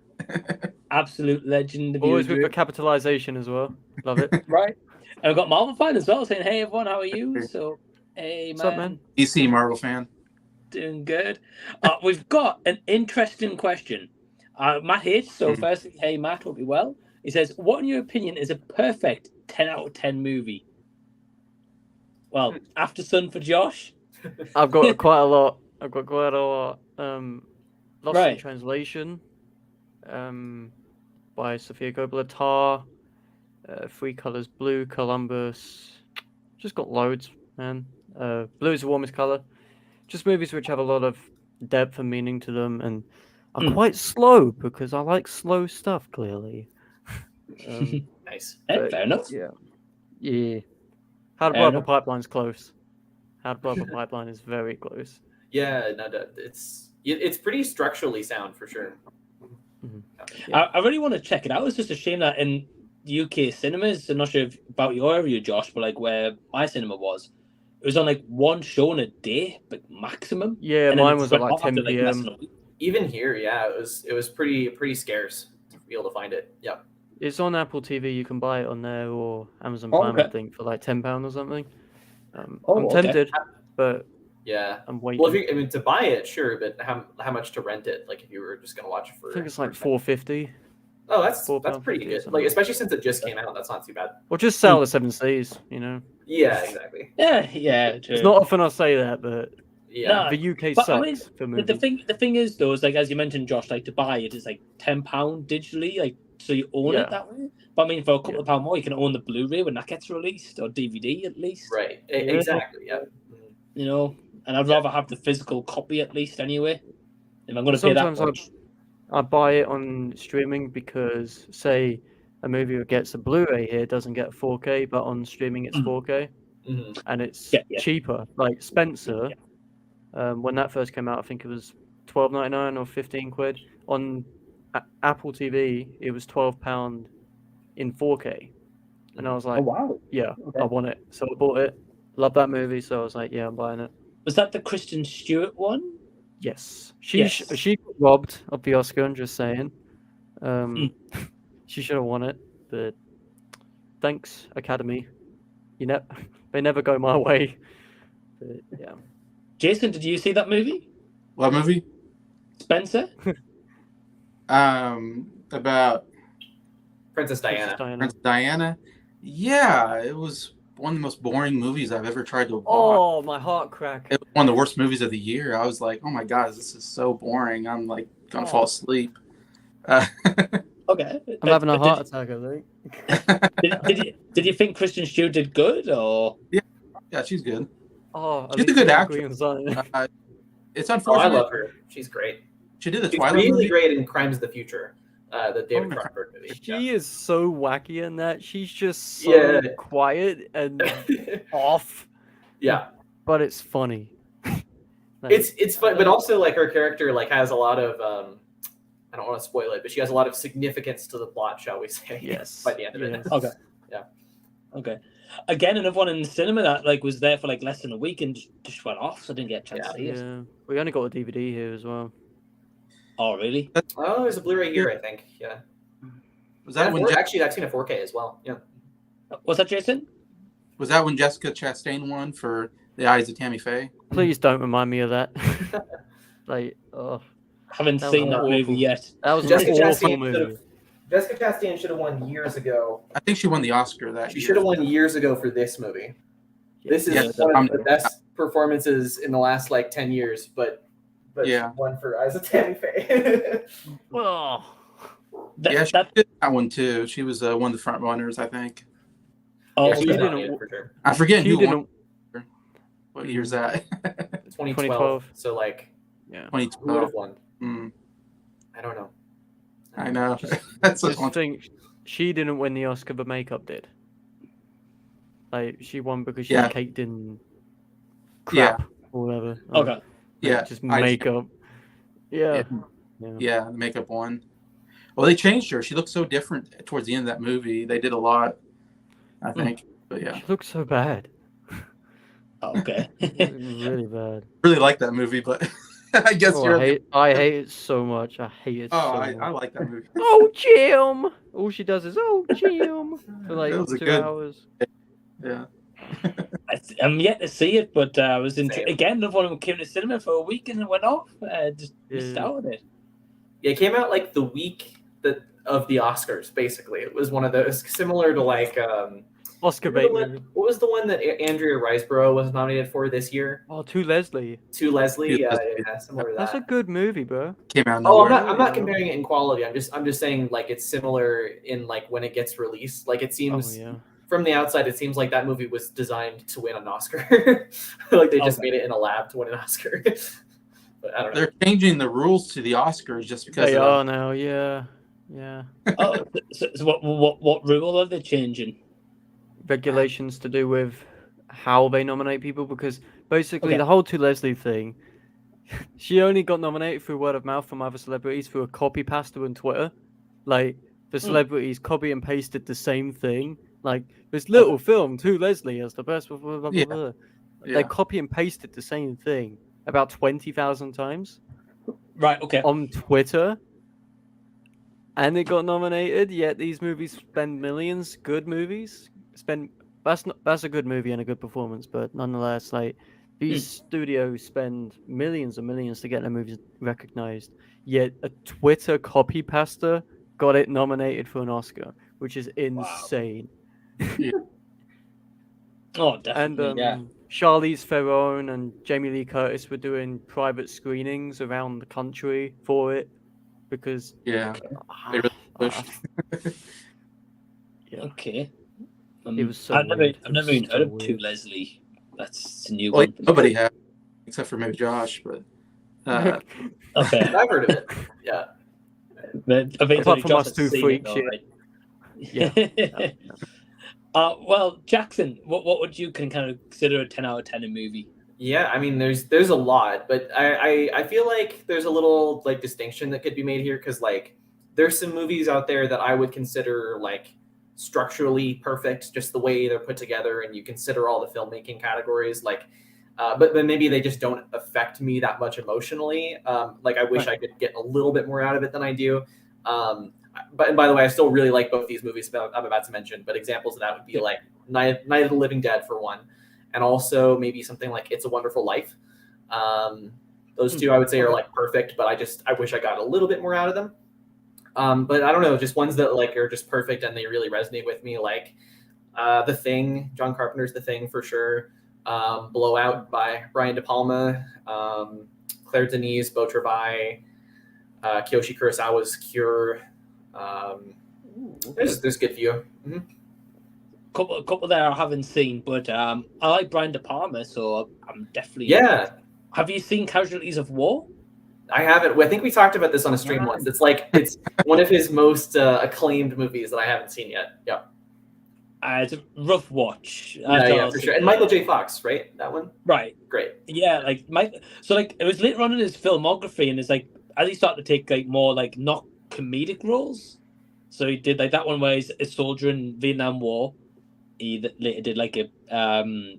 absolute legend. The viewer Always with Drew. the capitalization as well. Love it. Right. And we've got Marvel fan as well saying, "Hey, everyone, how are you?" So, hey, What's up, man? DC Marvel fan. Doing good. We've got an interesting question. Matt H. So, firstly, hey, Matt, hope you're well. He says, "What, in your opinion, is a perfect 10 out of 10 movie?" Well, After Sun for Josh. I've got quite a lot. Lost in Right. Translation, by Sofia Coppola. Tar, Three Colors Blue, Columbus. Just got loads, man. Blue is the warmest color. Just movies which have a lot of depth and meaning to them, and are quite slow because I like slow stuff. Clearly. Nice. But, Fair enough. Yeah. How to Fair Blow Up a enough. Pipeline's close. How to Blow Up a Pipeline is very close. Yeah, no, it's pretty structurally sound for sure. I really want to check it out. It's just a shame that in UK cinemas, I'm not sure about your area, Josh, but like where my cinema was, it was on like one show in a day, but maximum. Yeah, And then mine it was went at like off 10 after, like, less than p.m. a week. Even here, it was pretty scarce to be able to find it. Yeah. It's on Apple TV. You can buy it on there or Amazon Oh, Prime, I okay. think, for like £10 or something. Oh, I'm okay. tempted, but Yeah. I'm waiting. Well, to buy it, sure, but how much to rent it? Like if you were just gonna watch it for, I think it's like £4.50. Oh, that's £4.50 pretty or good. something. Like especially since it just came out, that's not too bad. Or just sell the 7 Seas, you know. Yeah, exactly. Yeah, true. It's not often I say that, but Yeah. No, the UK but sucks I mean, for movies. the thing is though, is like as you mentioned, Josh, like to buy it is like £10 digitally, like so you own Yeah. it that way. But I mean, for a couple of pound more, you can own the Blu-ray when that gets released or DVD at least. Right. Yeah. Exactly. Yeah. You know, and I'd rather have the physical copy at least anyway. If I'm going to pay that Sometimes much. I buy it on streaming because, say, a movie that gets a Blu-ray here doesn't get 4K, but on streaming it's 4K, Mhm. and it's Yeah. cheaper. Like Spencer, when that first came out, I think it was £12.99 or £15. On Apple TV, it was £12 in 4K, and I was like, wow! yeah, Okay. I want it. So I bought it. Love that movie, so I was like, yeah, I'm buying it. Was that the Kristen Stewart one? Yes, she Yes. she got robbed of the Oscar. I'm just saying, she should have won it, but thanks Academy, they never go my way. But yeah, Jason, did you see that movie? What movie? Spencer? About Princess Diana. Princess Diana. Yeah, it was one of the most boring movies I've ever tried to watch. Oh, my heart crack. It was one of the worst movies of the year. I was like, oh my god, this is so boring. I'm like gonna fall asleep. Okay. I'm having a heart attack, I think. Did you think Kristen Stewart did good or? Yeah, she's good. Oh, She's a good actress. actor. It's Oh, I unfortunate. love her. She's great. She did the She's Twilight really movie. great in Crimes of the Future, the David Cronenberg movie. She is so wacky in that. She's just so Yeah. quiet and off. Yeah. But it's funny. It's fun, but also like her character like has a lot of I don't want to spoil it, but she has a lot of significance to the plot, shall we say? Yes. By the end of it. Okay. Yeah. Okay. Again, another one in the cinema that like was there for like less than a week and just went off, so I didn't get a chance to see it. Yeah, we only got a DVD here as well. Oh, really? Oh, there's a Blu-ray here, I think. Yeah. Was that when actually I've seen a 4K as well. Yeah. Was that Jason? Was that when Jessica Chastain won for The Eyes of Tammy Faye? Please don't remind me of that. Like, oh, Haven't That seen was that awful. movie yet. that was Jessica an awful Chastain movie. Jessica Chastain should have won years ago. I think she won the Oscar that She year. should have won years ago for this movie. This is one of the best performances in the last like 10 years, but Yeah. she won for Eyes of Tammy Faye. Oh, Yeah, she did that one too. She was one of the front runners, I think. Oh, Yeah, she was okay. nominated for sure. I forget she who didn't. won. What year's that? 2012. 2012. So like, Yeah. who would 2012. have won? Mm, I don't know. I know. Just- That's a Just think, she didn't win the Oscar, but makeup did. Like, she won because she Yeah. was caked in crap or whatever. Okay. Like, Yeah, just I- makeup. Yeah. Yeah, the makeup one. Well, they changed her. She looked so different towards the end of that movie. They did a lot, I think. But yeah, She looks so bad. Okay. Really bad. really like that movie, but I guess Oh, you're. I hate it so much. I hate it so I much. like that movie. Oh, Jim! All she does is, oh, Jim! For like That was a 2 good- hours. Yeah. I'm yet to see it, but I was Same. again. Another one came to cinema for a week and it went off. Just missed Yeah. out on it. Yeah, it came out like the week of the Oscars. Basically, it was one of those similar to like Oscar remember bait the movie. one- what was the one that Andrea Riseborough was nominated for this year? Oh, To Leslie. To Leslie. To Yeah, Leslie. yeah, similar to That's a that. good movie, bro. Came out. of Oh, nowhere. I'm not comparing it in quality. I'm just saying like it's similar in like when it gets released. Like it Oh, seems yeah. from the outside, it seems like that movie was designed to win an Oscar. Like they just Okay. made it in a lab to win an Oscar. But I don't know. They're changing the rules to the Oscars just because They of are now, yeah. Yeah. Oh, so what rule are they changing? Regulations to do with how they nominate people, because basically Okay. the whole To Leslie thing, she only got nominated through word of mouth from other celebrities through a copy pasta on Twitter. Like, the celebrities copy and pasted the same thing. Like, this little film, To Leslie as the best, blah, blah, blah, Yeah. blah. Yeah. They copy and pasted the same thing about 20,000 times Right. Okay. on Twitter. And it got nominated, yet these movies spend millions, good movies. That's a good movie and a good performance, but nonetheless, like, these studios spend millions and millions to get their movies recognized, yet a Twitter copy pasta got it nominated for an Oscar, which is insane. Oh, And definitely. Yeah. Charlize Theron and Jamie Lee Curtis were doing private screenings around the country for it because Yeah. They really push. yeah, Okay. it was so I've never weird. even It was heard so of To weird. Leslie. That's a new Well, one. nobody has, except for maybe Josh. But Okay. I've heard of it. Yeah. But eventually Apart from Josh us has two seen freaks, it, yeah. though, right? Well, Jackson, what would you kind of consider a 10 out of 10 a movie? Yeah, I mean, there's a lot, but I feel like there's a little like distinction that could be made here because like there's some movies out there that I would consider like structurally perfect, just the way they're put together, and you consider all the filmmaking categories, like, but then maybe they just don't affect me that much emotionally. Like I wish I could get a little bit more out of it than I do. But and by the way, I still really like both these movies I'm about to mention. But examples of that would be like Night of the Living Dead for one. And also maybe something like It's a Wonderful Life. Those two I would say are like perfect, but I wish I got a little bit more out of them. But I don't know, just ones that like are just perfect and they really resonate with me, like The Thing, John Carpenter's The Thing for sure. Blowout by Brian De Palma, Claire Denis, Beau Travail, Kiyoshi Kurosawa's Cure. There's a good few. Mm-hmm. couple there I haven't seen, but I like Brian De Palma, so I'm definitely. Yeah. Have you seen Casualties of War? I haven't. I think we talked about this on a stream once. It's one of his most acclaimed movies that I haven't seen yet. Yeah. It's a rough watch. Yeah, for sure. And Michael J. Fox, right? That one? Right. Great. Yeah, like it was later on in his filmography, and it's like as he started to take like more like not comedic roles. So he did like that one where he's a soldier in Vietnam War. He later did like a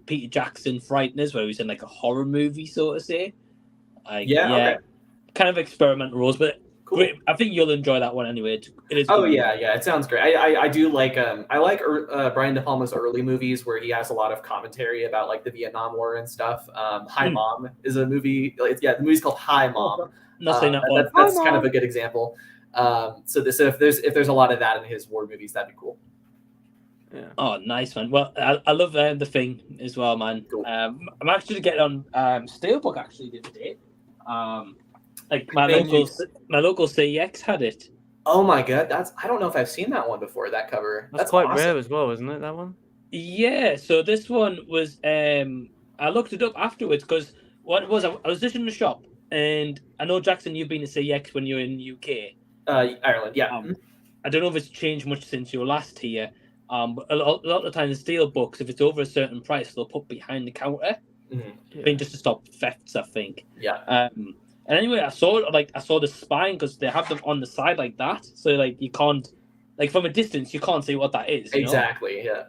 Peter Jackson Frighteners, where he was in like a horror movie, so to say. Like, okay. Kind of experimental roles, but cool. Great. I think you'll enjoy that one anyway. It is. Oh yeah, it sounds great. I do like I like Brian De Palma's early movies where he has a lot of commentary about like the Vietnam War and stuff. Hi Mom is a movie. The movie's called Hi Mom. That's kind of a good example. So if there's a lot of that in his war movies, that'd be cool. Yeah. Oh, nice, man. Well, I love The Thing as well, man. Cool. I'm actually getting on Steelbook actually the other day. Like my local CEX had it. Oh my god, I don't know if I've seen that one before. That cover. That's quite awesome. Rare as well, isn't it? That one. Yeah. So this one was. I looked it up afterwards because what it was, I was just in the shop, and I know Jackson, you've been to CEX when you're in the UK. Ireland, yeah. I don't know if it's changed much since you were last here. But a lot of the time, the steel books, if it's over a certain price, they'll put behind the counter. I mean, just to stop thefts, I think. Yeah. And anyway, I saw the spine because they have them on the side like that, so like you can't, like from a distance, you can't see what that is. Exactly. Yeah.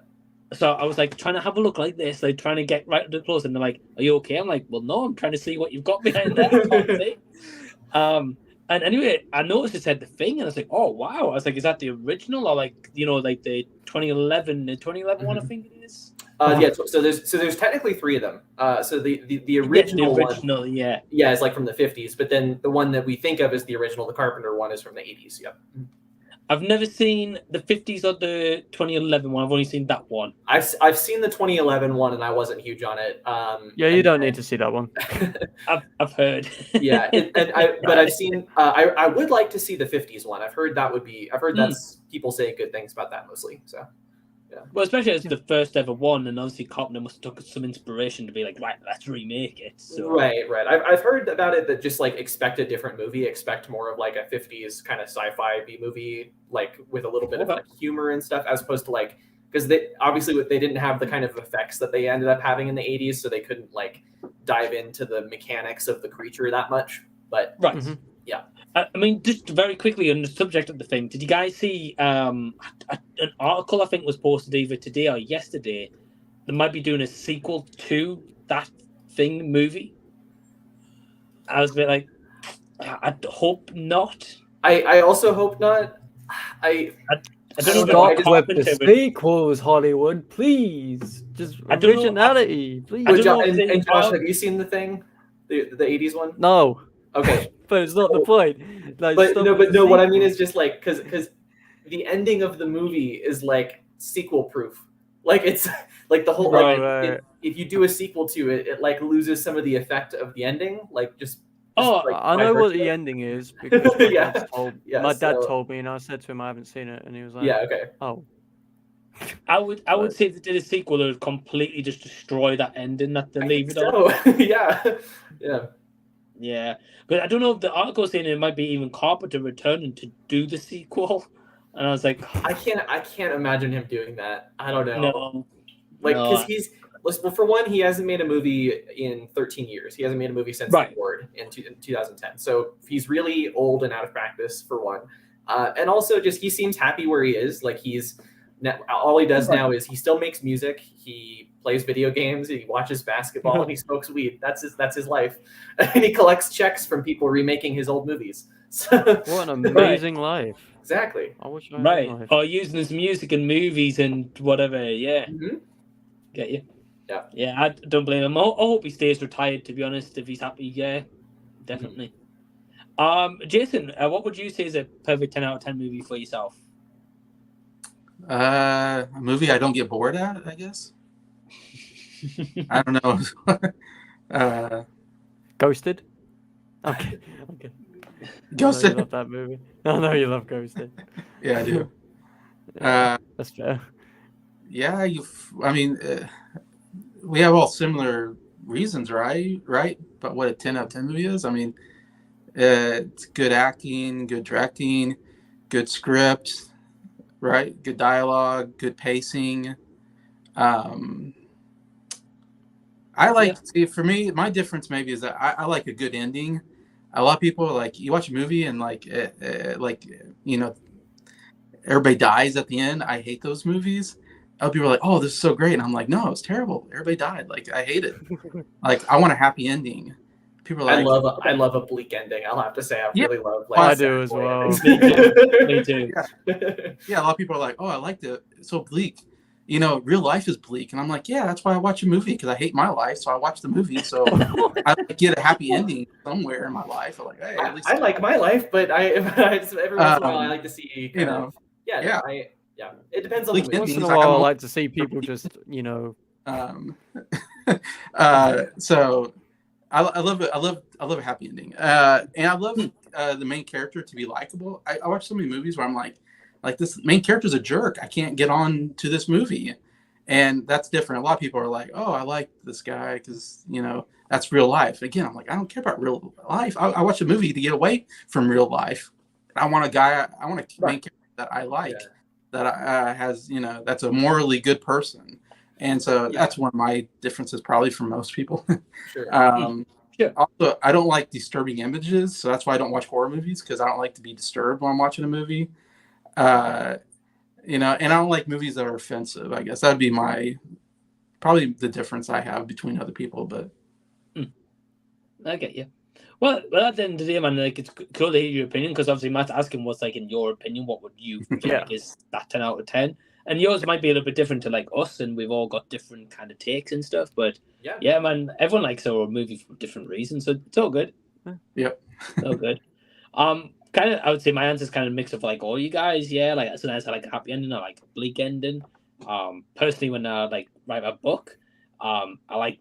So I was like trying to have a look like this, like trying to get right up close, and they're like, "Are you okay?" I'm like, "Well, no, I'm trying to see what you've got behind there." I can't see. And anyway, I noticed it said The Thing, and I was like, "Oh wow!" I was like, "Is that the original or like like the 2011 one? I think it is." Yeah. So there's technically three of them. So the original one, yeah, is like from the 50s, but then the one that we think of as the original, the Carpenter one, is from the 80s. Yep. I've never seen the 50s or the 2011 one. I've only seen that one. I've seen the 2011 one, and I wasn't huge on it. Yeah, you don't need to see that one. I've heard. Yeah, but I've seen. I would like to see the 50s one. I've heard that's people say good things about that mostly. So. Yeah. Well, especially as the first ever one, and obviously Carpenter must have took some inspiration to be like, right, let's remake it. So. Right. I've heard about it that just like expect a different movie, expect more of like a 50s kind of sci-fi B movie, like with a little bit of like humor and stuff, as opposed to like because they didn't have the kind of effects that they ended up having in the 80s, so they couldn't like dive into the mechanics of the creature that much. But right. Yeah. I mean, just very quickly on the subject of The Thing, did you guys see an article I think was posted either today or yesterday that might be doing a sequel to that Thing movie? I was a bit like, I hope not. I also hope not. I don't know. Stop with the sequels, Hollywood, please. Just originality, please. And Josh, have you seen The Thing, the 80s one? No. Okay. But it's not the point. Like, what I mean is just like because the ending of the movie is like sequel proof. Like it's like the whole if you do a sequel to it, it like loses some of the effect of the ending. Like just I know what the ending is because my dad so, told me, and I said to him I haven't seen it, and he was like, "Yeah, okay." Oh. I would say if they did a sequel, they would completely just destroy that ending that they leave it on. Yeah. Yeah, but I don't know if the article is saying it might be even Carpenter returning to do the sequel, and I was like, I can't imagine him doing that. I don't know. No, because for one, he hasn't made a movie in 13 years. He hasn't made a movie since The Ward in 2010. So he's really old and out of practice for one, and also just he seems happy where he is. Like all he does now is he still makes music. He plays video games. He watches basketball and he smokes weed. That's his life. And he collects checks from people remaking his old movies. So, what an amazing life! Exactly. I wish I had life. Or using his music in movies and whatever. Yeah. Mm-hmm. Get you. Yeah. Yeah. I don't blame him. I hope he stays retired. To be honest, if he's happy, yeah, definitely. Mm-hmm. Jason, what would you say is a perfect 10 out of 10 movie for yourself? A movie I don't get bored at, I guess. I don't know. Ghosted? Okay. Ghosted? I love that movie. I know you love Ghosted. Yeah, I do. That's fair. Yeah, I mean, we have all similar reasons, right? Right? But what a 10 out of 10 movie is, I mean, it's good acting, good directing, good script, right? Good dialogue, good pacing. Um, I like, see, for me, my difference maybe is that I like a good ending. A lot of people like, you watch a movie and like, you know, everybody dies at the end. I hate those movies. Other people are like, "Oh, this is so great," and I'm like, "No, it's terrible. Everybody died. Like, I hate it. Like, I want a happy ending." People are I like, love a bleak ending. I'll have to say, I "Yeah, really love I sad do as boy well. endings. Me too. yeah." A lot of people are like, "Oh, I liked it. It's so bleak." You know, real life is bleak, and I'm like, "Yeah, that's why I watch a movie because I hate my life, so I watch the movie. So I get a happy ending somewhere in my life. I'm like, hey, at least I like my life, but every once in a while I like to see you know, yeah. It depends on the bleak movie. Once in endings. a while, I I'm like to see people just, you know, um, so I love it. I love a happy ending. And I love the main character to be likable. I watch so many movies where I'm like this main character's a jerk. I can't get on to this movie, and that's different. A lot of people are like, oh, I like this guy because you know that's real life. Again, I'm like, I don't care about real life. I watch a movie to get away from real life. I want a guy. I want a main character that I like, that has that's a morally good person. And so that's one of my differences probably from most people. Sure. Sure. Also, I don't like disturbing images, so that's why I don't watch horror movies because I don't like to be disturbed when I'm watching a movie. And I don't like movies that are offensive. I guess that'd be probably the difference I have between other people. But I get you. Well, at the end of the day, man, like it's cool to hear your opinion because obviously Matt's asking what's like in your opinion, what would you feel like is that 10 out of 10? And yours might be a little bit different to like us, and we've all got different kind of takes and stuff. But yeah, man, everyone likes our movie for different reasons, so it's all good. Yep, all good. Kind of, I would say my answer is kind of a mix of like all you guys. Yeah, like sometimes I like a happy ending, I like a bleak ending. Personally, when I like write a book, I like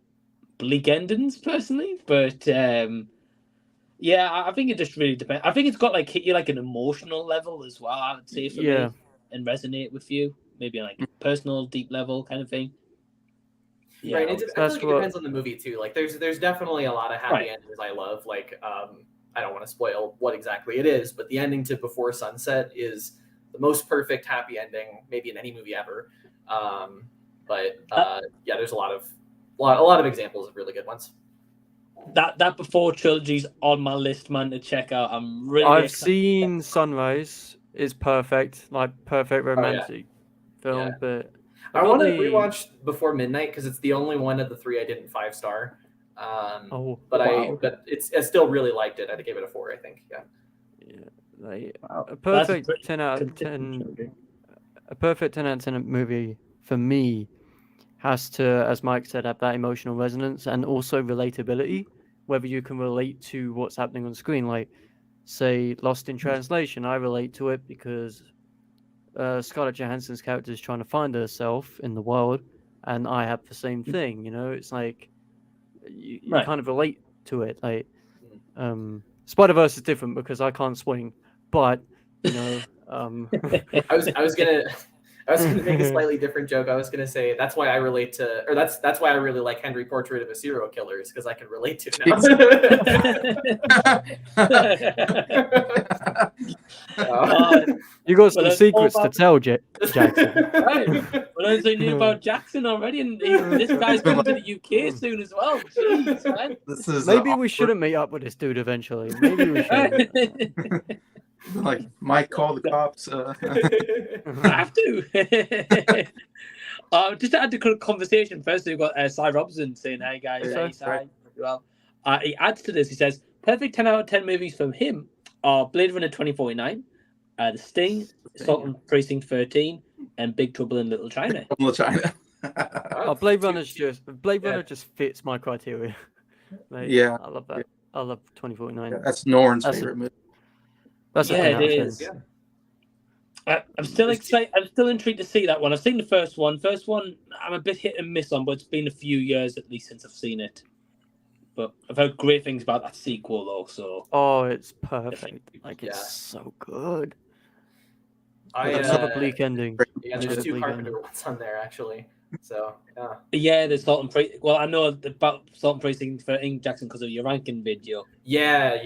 bleak endings personally, but yeah, I think it just really depends. I think it's got like hit you like an emotional level as well, I would say for me, and resonate with you, maybe on like a personal, deep level kind of thing. Yeah, right. It depends on the movie too. Like there's definitely a lot of happy endings I love. Like I don't want to spoil what exactly it is, but the ending to Before Sunset is the most perfect happy ending maybe in any movie ever. But there's a lot of examples of really good ones. That Before trilogy's on my list, man, to check out. I've seen Sunrise. Is perfect, like perfect romantic film, but I want to rewatch Before Midnight because it's the only one of the three I didn't 5-star. But I still really liked it. I gave it a 4, I think. A perfect 10 out of 10. A perfect 10 out of 10 movie for me has to, as Mike said, have that emotional resonance and also relatability. Whether you can relate to what's happening on screen, like say Lost in Translation, I relate to it because Scarlett Johansson's character is trying to find herself in the world, and I have the same thing. You know, it's like you kind of relate to it. Like Spider-Verse is different because I can't swing, but you know, I was gonna make a slightly different joke. I was gonna say that's why I relate to, or that's why I really like Henry Portrait of a Serial Killer, is because I can relate to now. You got some secrets to tell, Jackson. Right. Well, I knew about Jackson already, and this guy's coming to the UK soon as well. Jeez, man. Maybe we shouldn't meet up with this dude eventually. Maybe we should. Like, Mike, call the cops. I have to. Just to add to the conversation, first we've got Cy Robson saying, "Hey guys, hey Cy." Well, he adds to this. He says, "Perfect 10 out of 10 movies from him are Blade Runner 2049, The Sting, Assault Precinct 13, and Big Trouble in Little China." Blade Runner just fits my criteria. Like, I love that. I love 2049. Yeah, that's Norton's favorite movie. That's it is. Yeah. I'm still excited. I'm still intrigued to see that one. I've seen the first one. I'm a bit hit and miss on, but it's been a few years at least since I've seen it. But I've heard great things about that sequel, though. So it's perfect. Like it's so good. That's not a bleak ending. Yeah, there's 2 Carpenter ones on there actually. So yeah. Yeah, there's Salt and Precinct. Well, I know about Salt and Precinct for Ink Jackson because of your ranking video. Yeah.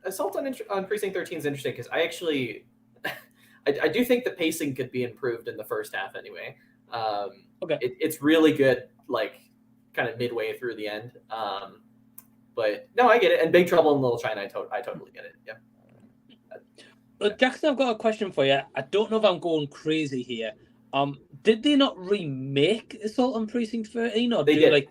Assault on Precinct 13 is interesting because I actually, I do think the pacing could be improved in the first half anyway. Okay. It's really good, like kind of midway through the end. But no, I get it. And Big Trouble in Little China, I totally get it. Yeah. Well, Jackson, I've got a question for you. I don't know if I'm going crazy here. Did they not remake Assault on Precinct 13, or they did? Like,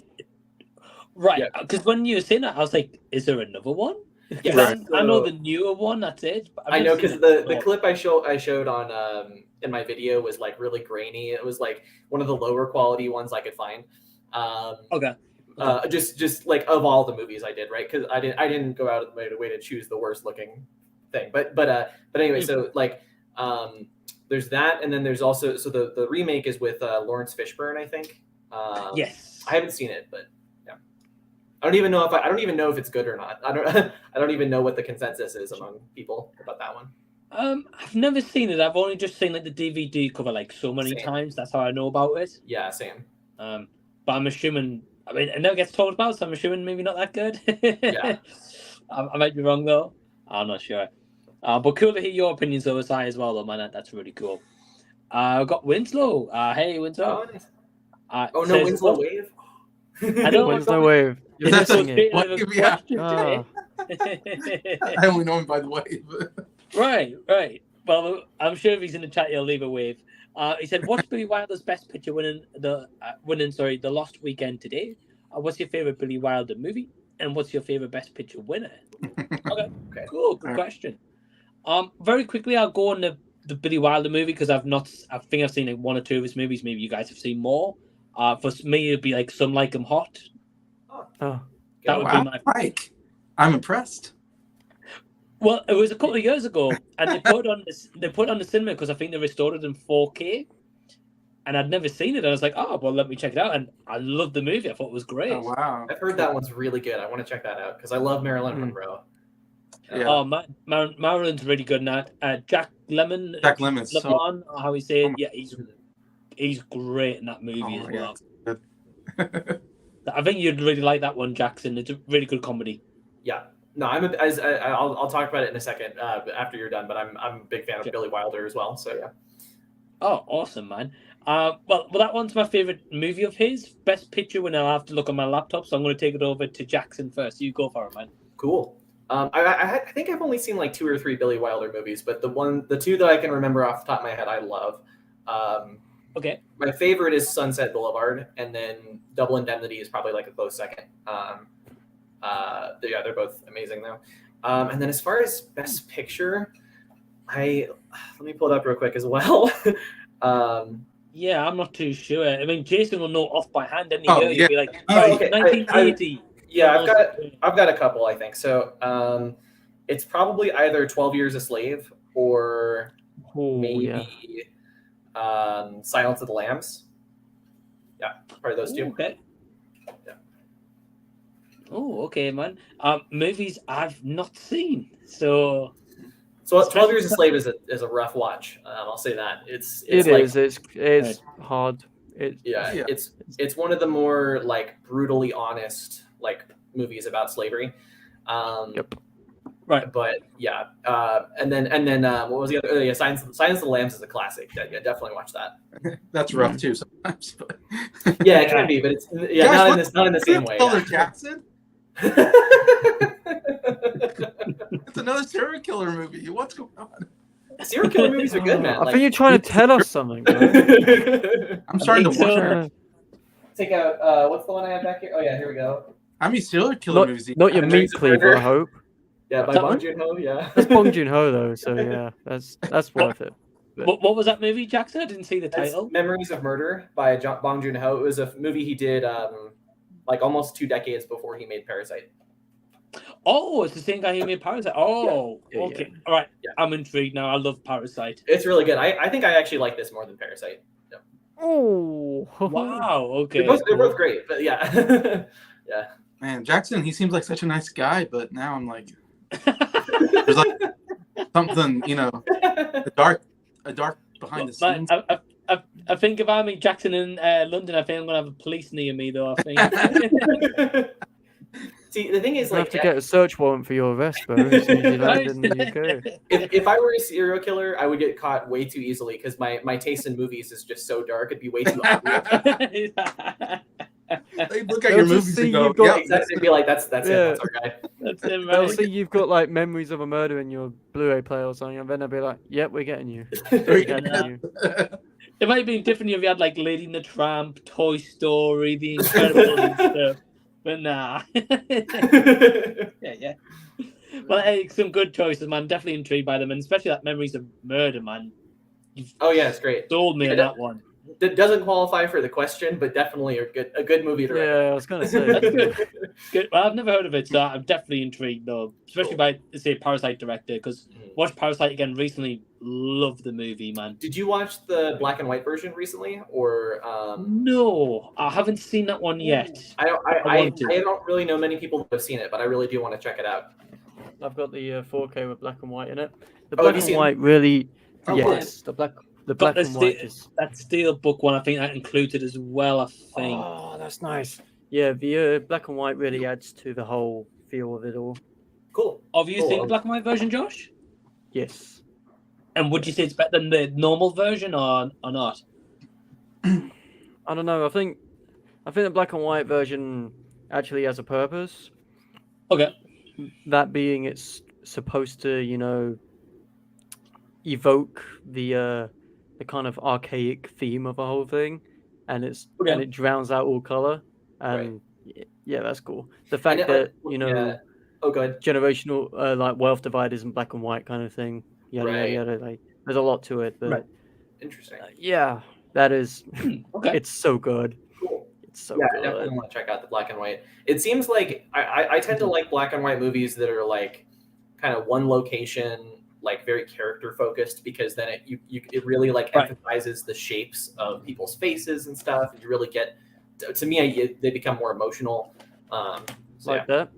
right? Because when you were saying that, I was like, "Is there another one?" Yeah, right. I know the newer one. That's it. I know because the clip I showed on in my video was like really grainy. It was like one of the lower quality ones I could find. Okay. Just like of all the movies I did, right? Because I didn't go out of my way to choose the worst looking thing. But anyway, so like there's that, and then there's also the remake is with Lawrence Fishburne, I think. Yes. I haven't seen it, but yeah, I don't even know if it's good or not. I don't even know what the consensus is among people about that one. I've never seen it. I've only just seen like the DVD cover like so many times. That's how I know about it. Yeah, same. But I'm assuming. I mean, it never gets talked about, so I'm assuming maybe not that good. Yeah. I might be wrong though. I'm not sure. But cool to hear your opinions over side as well, though, man. That's really cool. I've got Winslow. Hey, Winslow. Oh, nice. No, Winslow Wave. I know Winslow Wave. You're missing it. I only know him by the wave. Right. Well, I'm sure if he's in the chat, he'll leave a wave. He said, "What's Billy Wilder's best picture winning the Lost Weekend today? What's your favorite Billy Wilder movie? And what's your favorite best picture winner?" Okay. Cool. Good question. Very quickly, I'll go on the Billy Wilder movie because I think I've seen like 1 or 2 of his movies. Maybe you guys have seen more. For me, it'd be like Some Like 'Em Hot. Oh, that would be my. Mike, I'm impressed. Well, it was a couple of years ago, and they put it on the cinema because I think they restored it in 4K, and I'd never seen it. I was like, oh, well, let me check it out, and I loved the movie. I thought it was great. Oh, wow. I've heard that one's really good. I want to check that out because I love Marilyn Monroe. Yeah. Oh, Marilyn's really good in that. Jack Lemmon. So, how he said, yeah, he's great in that movie as well. I think you'd really like that one, Jackson. It's a really good comedy. Yeah. No, I'll talk about it in a second after you're done. But I'm a big fan of Billy Wilder as well. So yeah. Oh, awesome, man. Well, that one's my favorite movie of his. Best picture when I'll have to look on my laptop. So I'm going to take it over to Jackson first. You go for it, man. Cool. I think I've only seen like 2 or 3 Billy Wilder movies, but the 2 that I can remember off the top of my head, I love. Okay. My favorite is Sunset Boulevard, and then Double Indemnity is probably like a close second. They're both amazing though. And then as far as best picture, let me pull it up real quick as well. Yeah, I'm not too sure. I mean, Jason will know off by hand any Oh, year. yeah. He'll be like, Okay. 1980. I've got a couple, I think. So it's probably either 12 Years a Slave or maybe Silence of the Lambs. Yeah, probably those 2. Okay. Yeah. Oh, okay, man. Movies I've not seen. So 12 Years a Slave is a rough watch. I'll say that. It's hard. It's one of the more like brutally honest like movies about slavery. Yep. Right. But yeah, and then what was the other? Oh, yeah, Silence of the Lambs is a classic. Yeah, definitely watch that. That's rough too sometimes. But... Yeah, it can be, but it's not in the same way. Killer Jackson. It's another serial killer movie. What's going on? Serial killer movies are good, man. I think you're trying to tell us something. I'm starting to watch. Take out what's the one I have back here? Oh yeah, here we go. I mean, serial killer movies. Not your meat cleaver, I hope. Yeah, by Bong Joon-ho. Yeah, that's Bong Joon-ho though. So yeah, that's worth it. What was that movie, Jackson? I didn't see the title. Memories of Murder by Bong Joon-ho. It was a movie he did like almost 2 decades before he made Parasite. Oh, it's the same guy who made Parasite. Oh, yeah. Okay. Yeah. All right. Yeah. I'm intrigued now. I love Parasite. It's really good. I think I actually like this more than Parasite. Yeah. Oh. Wow. Okay. They're both great, but yeah. Yeah. Man, Jackson, he seems like such a nice guy, but now I'm like, there's like something, a dark behind the scenes. I think if I meet Jackson in London, I think I'm gonna have a police near me though. I think. See, the thing is, You like, have to get a search warrant for your arrest, bro, as soon as you land in the UK. if I were a serial killer, I would get caught way too easily because my taste in movies is just so dark. It'd be way too obvious. They look at your movies and go, yeah, exactly. They'd be like, that's it, that's our guy. That's it, They'll right? see you've got like memories of a murder in your Blu-ray player or something, and then they'll be like, "Yep, we're getting you." We're getting you. It might have been different if you had like Lady and the Tramp, Toy Story, The Incredibles and stuff. But nah. yeah. Well, hey, some good choices, man. Definitely intrigued by them, and especially that Memories of Murder, man. Oh yeah, it's great. Sold me on that one. That doesn't qualify for the question, but definitely a good movie to recommend. Yeah, I was gonna say. Good. Well, I've never heard of it, so I'm definitely intrigued though, especially by say Parasite director. Because watched Parasite again recently. Love the movie, man. Did you watch the black and white version recently, or? No, I haven't seen that one yet. I don't really know many people that have seen it, but I really do want to check it out. I've got the 4K with black and white in it. The Oh, black have you and white really, Oh, yes, the black and white is. That Steelbook one, I think that included as well. I think. Oh, that's nice. Yeah, the black and white really adds to the whole feel of it all. Cool. Have you seen the black and white version, Josh? Yes. And would you say it's better than the normal version or not? I don't know. I think the black and white version actually has a purpose. Okay. That being, it's supposed to, evoke the kind of archaic theme of the whole thing, and and it drowns out all color. And yeah, that's cool. The fact that oh, go ahead. Generational like wealth divide isn't black and white kind of thing. Yada. Like, there's a lot to it, but Interesting. Yeah, that is. Okay. It's so good. Cool. It's so I good. definitely want to check out the black and white. It seems like I tend to like black and white movies that are like kind of one location, like very character focused, because then it really like emphasizes the shapes of people's faces and stuff, and you really get to me they become more emotional. That.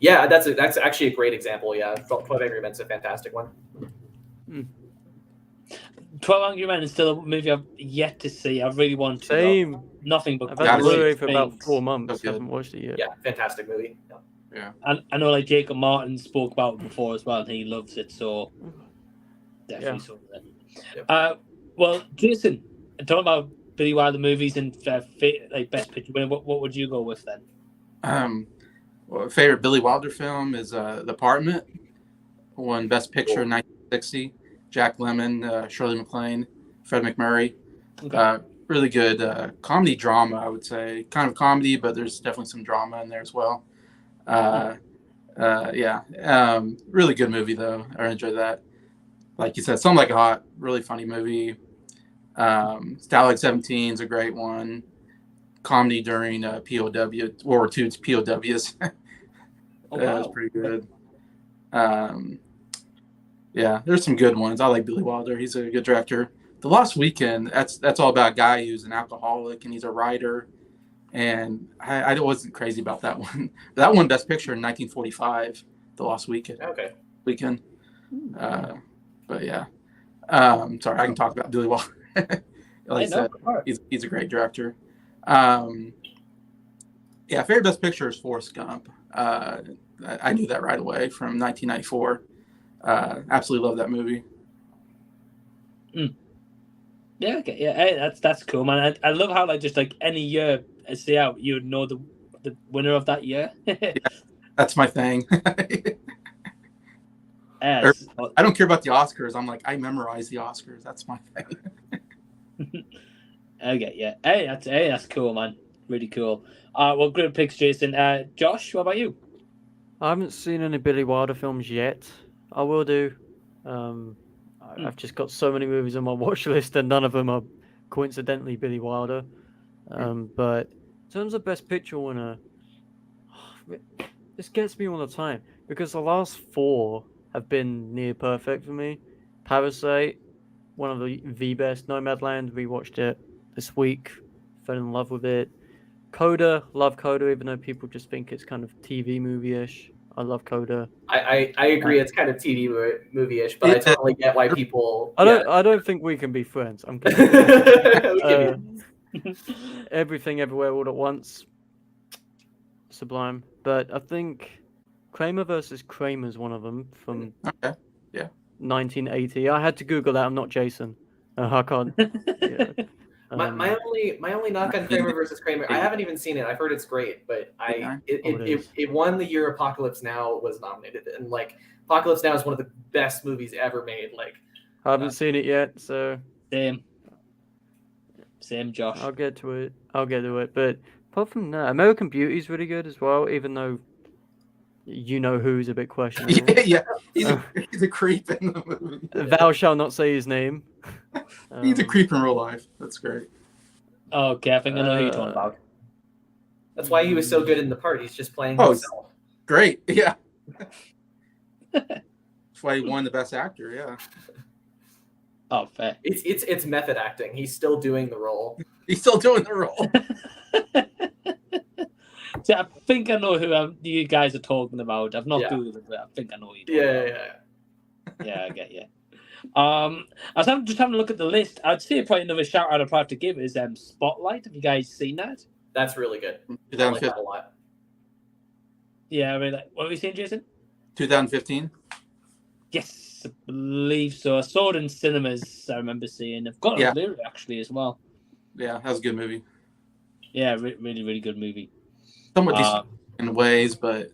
Yeah, that's actually a great example. Yeah, 12 Angry Men's a fantastic one. 12 Angry Men is still a movie I've yet to see. I really want to. Same. Nothing but I've had great Blu-ray for about things. 4 months. Haven't watched it yet. Yeah, fantastic movie. Yeah. And I know like Jacob Martin spoke about it before as well, and he loves it. So definitely something. Yep. Well, Jason, talking about Billy Wilder movies and like best picture winner, what would you go with then? Well, favorite Billy Wilder film is The Apartment. Won Best Picture in 1960. Jack Lemmon, Shirley MacLaine, Fred MacMurray. Okay. Really good comedy drama, I would say. Kind of comedy, but there's definitely some drama in there as well. Really good movie though. I enjoyed that. Like you said, Something Like It Hot, really funny movie. Stalag 17 is a great one. Comedy during POW, World War II's POWs. That was pretty good. There's some good ones. I like Billy Wilder. He's a good director. The Lost Weekend, that's all about a guy who's an alcoholic and he's a writer. And I wasn't crazy about that one. That won Best Picture in 1945, The Lost Weekend. Okay. But yeah. Sorry, I can talk about Billy Wilder. Like I said, he's a great director. Favorite Best Picture is Forrest Gump. I knew that right away from 1994. Absolutely love that movie. Yeah, okay, yeah, hey, that's cool, man. I love how like just like any year stay out, you would know the winner of that year. That's my thing. I don't care about the Oscars. I'm like, I memorize the Oscars. That's my thing. Okay, yeah. Hey, that's cool, man. Really cool. Well, great picks, Jason. Josh, what about you? I haven't seen any Billy Wilder films yet. I will do. I've just got so many movies on my watch list, and none of them are coincidentally Billy Wilder. But in terms of Best Picture winner, this gets me all the time because the last 4 have been near perfect for me. Parasite, one of the best. Nomadland, we watched it this week, fell in love with it. Coda, love Coda, even though people just think it's kind of TV movie-ish. I love Coda. I agree. It's kind of TV movie-ish, but I totally get why people. I don't think we can be friends. I'm kidding. Everything Everywhere All at Once. Sublime. But I think Kramer versus Kramer is one of them from 1980. I had to Google that. I'm not Jason. I can't. Yeah. My only knock on Kramer versus Kramer. I haven't even seen it. I've heard it's great, but it won the year Apocalypse Now was nominated, and like Apocalypse Now is one of the best movies ever made. Like, I haven't seen it yet, so same, Josh. I'll get to it. But apart from that, American Beauty is really good as well, even though you know who's a bit questionable. Yeah. He's a creep in the movie. Thou shall not say his name. He's a creep in real life. That's great. Okay, I think I know who you're talking about. That's why he was so good in the part. He's just playing himself. Great, yeah. That's why he won the Best Actor. Yeah. Oh, fair. It's method acting. He's still doing the role. He's still doing the role. See, I think I know who you guys are talking about. I've not Googled it, but I think I know who you're talking about. Yeah, I get you. I was just having a look at the list. I'd say probably another shout out I'd have to give is Spotlight. Have you guys seen that? That's really good. I like that a lot. Yeah, I mean, what were you saying, Jason? 2015. Yes, I believe so. I saw it in cinemas. I remember seeing. I've got it on Blu-ray actually as well. Yeah, that was a good movie. Yeah, really, really good movie. Somewhat decent in ways, but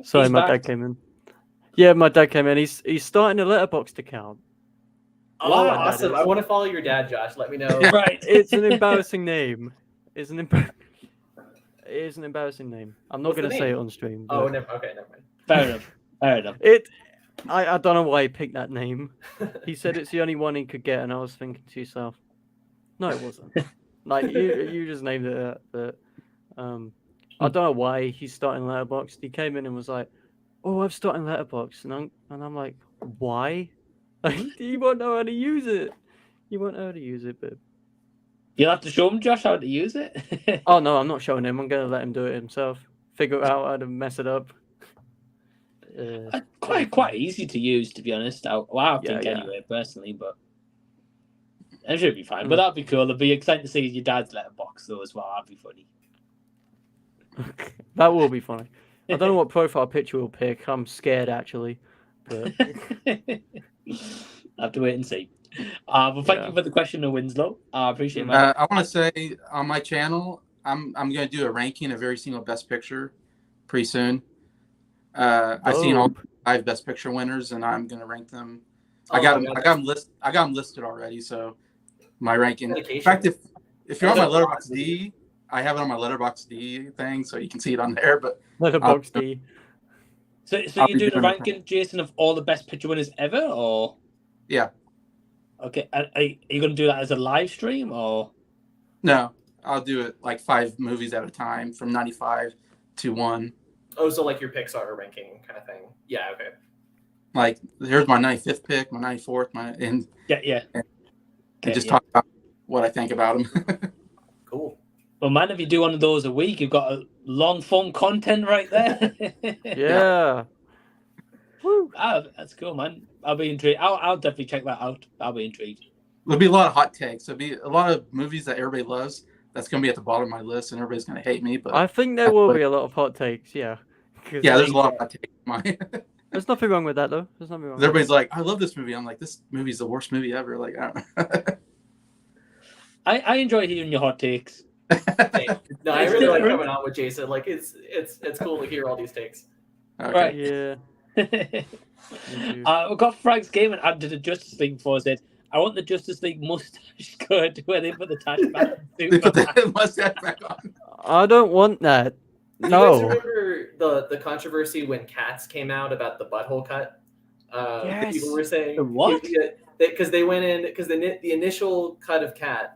sorry, my dad came in. Yeah, my dad came in. He's starting a Letterboxd account. Oh, awesome! I want to follow your dad, Josh. Let me know. Right, it's an embarrassing name. It is an embarrassing name. I'm not going to say it on stream. Oh, never mind. Fair enough. I don't know why he picked that name. He said it's the only one he could get, and I was thinking to yourself, no, it wasn't. Like you just named it that, but I don't know why he's starting Letterboxd. He came in and was like, "Oh, I'm starting Letterboxd," and I'm like, "Why? Like, you won't know how to use it. You won't know how to use it, but you'll have to show him, Josh, how to use it." Oh no, I'm not showing him. I'm gonna let him do it himself. Figure out how to mess it up. Quite easy to use, to be honest. I think anyway, personally, but it should be fine. But that'd be cool. It'd be exciting to see your dad's Letterboxd though as well. That'd be funny. That will be funny. I don't know what profile picture we'll pick. I'm scared actually. But I have to wait and see. Well, thank you for the question, Winslow. I appreciate that. I want to say on my channel, I'm going to do a ranking of every single Best Picture pretty soon. I've seen all 5 Best Picture winners, and I'm going to rank them. I got them listed already, so my ranking. In fact, if you're on my Letterboxd D, I have it on my Letterboxd D thing, so you can see it on there. But Letterboxd D. So you're doing a ranking, Jason, of all the Best Picture winners ever, or? Yeah. Okay, are you going to do that as a live stream, or? No, I'll do it like 5 movies at a time from 95 to 1. Oh, so like your Pixar ranking kind of thing. Yeah, okay. Like, here's my 95th pick, my 94th, and just talk about what I think about them. Cool. Well, man, if you do one of those a week, you've got a long form content right there. Yeah. Woo. That's cool, man. I'll be intrigued. I'll definitely check that out. I'll be intrigued. There'll be a lot of hot takes. There'll be a lot of movies that everybody loves. That's going to be at the bottom of my list, and everybody's going to hate me. But I think there will be a lot of hot takes, yeah. Yeah, there's a lot of hot takes. There's nothing wrong with that, though. There's nothing wrong. Everybody's like, I love this movie. I'm like, this movie's the worst movie ever. Like, I don't know. I enjoy hearing your hot takes. No, I really like coming on with Jason. Like, it's cool to hear all these takes. Okay. Right. Yeah. We've got Frank's game and added a Justice League before. Said, I want the Justice League mustache cut where they put the tash back on. They put the mustache back on. I don't want that. No. You guys remember the controversy when Cats came out about the butthole cut? Yes. People were saying what? Because they went in because the initial cut of Cats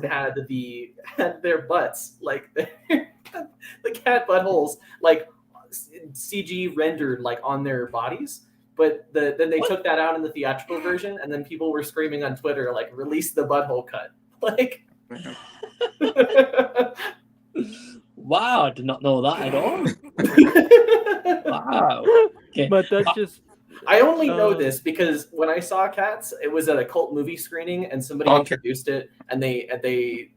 had their butts like the cat buttholes like CG rendered like on their bodies, but then they took that out in the theatrical version, and then people were screaming on Twitter like, release the butthole cut. Like, wow, I did not know that at all. Wow. Okay. But that's just. I only know this because when I saw Cats, it was at a cult movie screening, and somebody introduced it, and they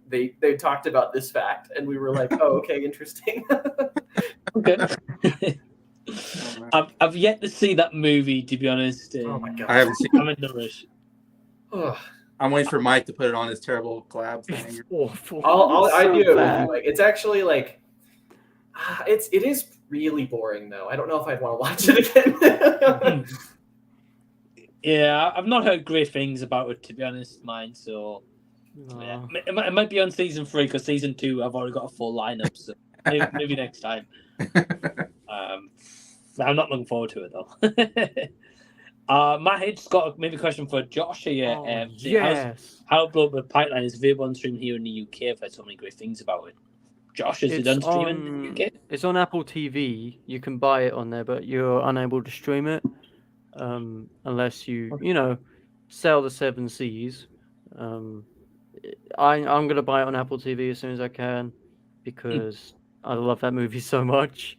talked about this fact, and we were like, "Oh, okay, interesting." Okay. I've yet to see that movie, to be honest. Oh my god, I haven't seen. I'm in no rush. I'm waiting for Mike to put it on his terrible collab thing. It's awful. I so do it with bad. you. Like, it's actually like, it is really boring though. I don't know if I'd want to watch it again. Yeah, I've not heard great things about it, to be honest, mine. So yeah. It might be on season 3 because season 2 I've already got a full lineup. So maybe next time. I'm not looking forward to it though. Matt Hitch's got maybe a question for Josh here. Yes. How Blow the Pipeline is available on stream here in the UK? I've heard so many great things about it. Josh, is it on streaming in the UK? It's on Apple TV. You can buy it on there, but you're unable to stream it unless you sail the 7 seas. I'm gonna buy it on Apple TV as soon as I can because I love that movie so much.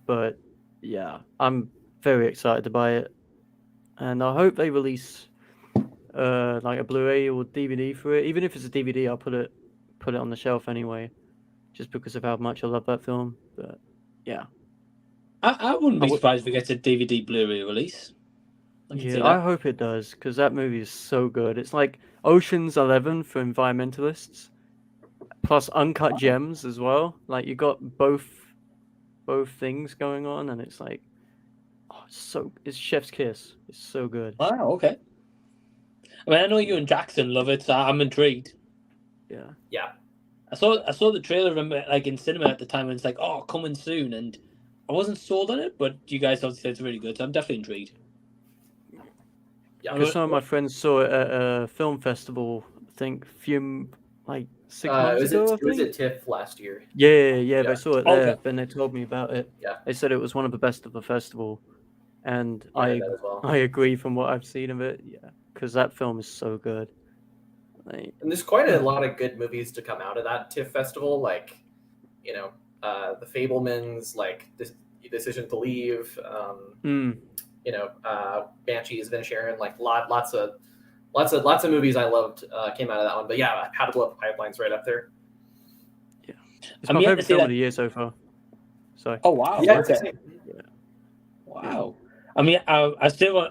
But yeah, I'm very excited to buy it, and I hope they release like a Blu-ray or DVD for it. Even if it's a DVD, I'll put it on the shelf anyway, just because of how much I love that film. But yeah, I wouldn't be surprised if it gets a DVD Blu-ray release. I hope it does because that movie is so good. It's like Ocean's 11 for environmentalists, plus uncut gems as well. Like you got both things going on, and it's like, it's chef's kiss. It's so good. Wow, okay. I mean, I know you and Jackson love it, so I'm intrigued. Yeah. I saw the trailer in cinema at the time, and it's like, oh, coming soon, and I wasn't sold on it, but you guys obviously said it's really good, so I'm definitely intrigued. Yeah, because some of my friends saw it at a film festival. I think 6 months ago. It was at TIFF last year. Yeah, they saw it there, Okay. and they told me about it. Yeah. They said it was one of the best of the festival, and I heard that as well. I agree from what I've seen of it. Yeah, because that film is so good. And there's quite a lot of good movies to come out of that TIFF festival, like The Fabelmans, like Decision to Leave, Banshees of Inisherin, like lots of movies I loved came out of that one. But yeah, How to Blow Up a Pipeline's right up there. Yeah, it's my favorite film of the year so far. So. Oh wow! Yeah. Okay. Wow. I mean, I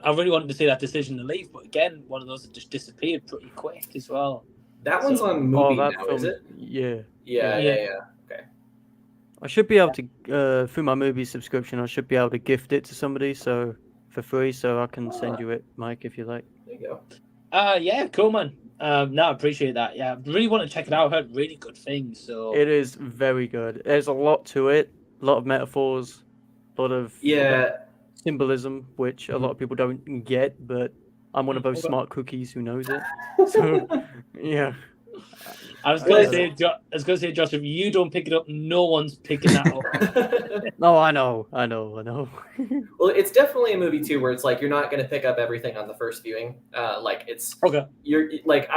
really wanted to see that Decision to Leave, but again, one of those that just disappeared pretty quick as well. That one's on movie now, film, is it? Yeah. Okay. I should be able to through my movie subscription. I should be able to gift it to somebody for free, so I can send you it, Mike, if you like. There you go. Yeah, cool, man. No, I appreciate that. Yeah, I really want to check it out. I've heard really good things. So it is very good. There's a lot to it, a lot of metaphors, a lot of symbolism, which a lot of people don't get, but I'm one of those smart cookies who knows it. So yeah. I was gonna say, Josh, if you don't pick it up, no one's picking that up. No, I know. Well, it's definitely a movie too, where it's like you're not gonna pick up everything on the first viewing. Like it's You're like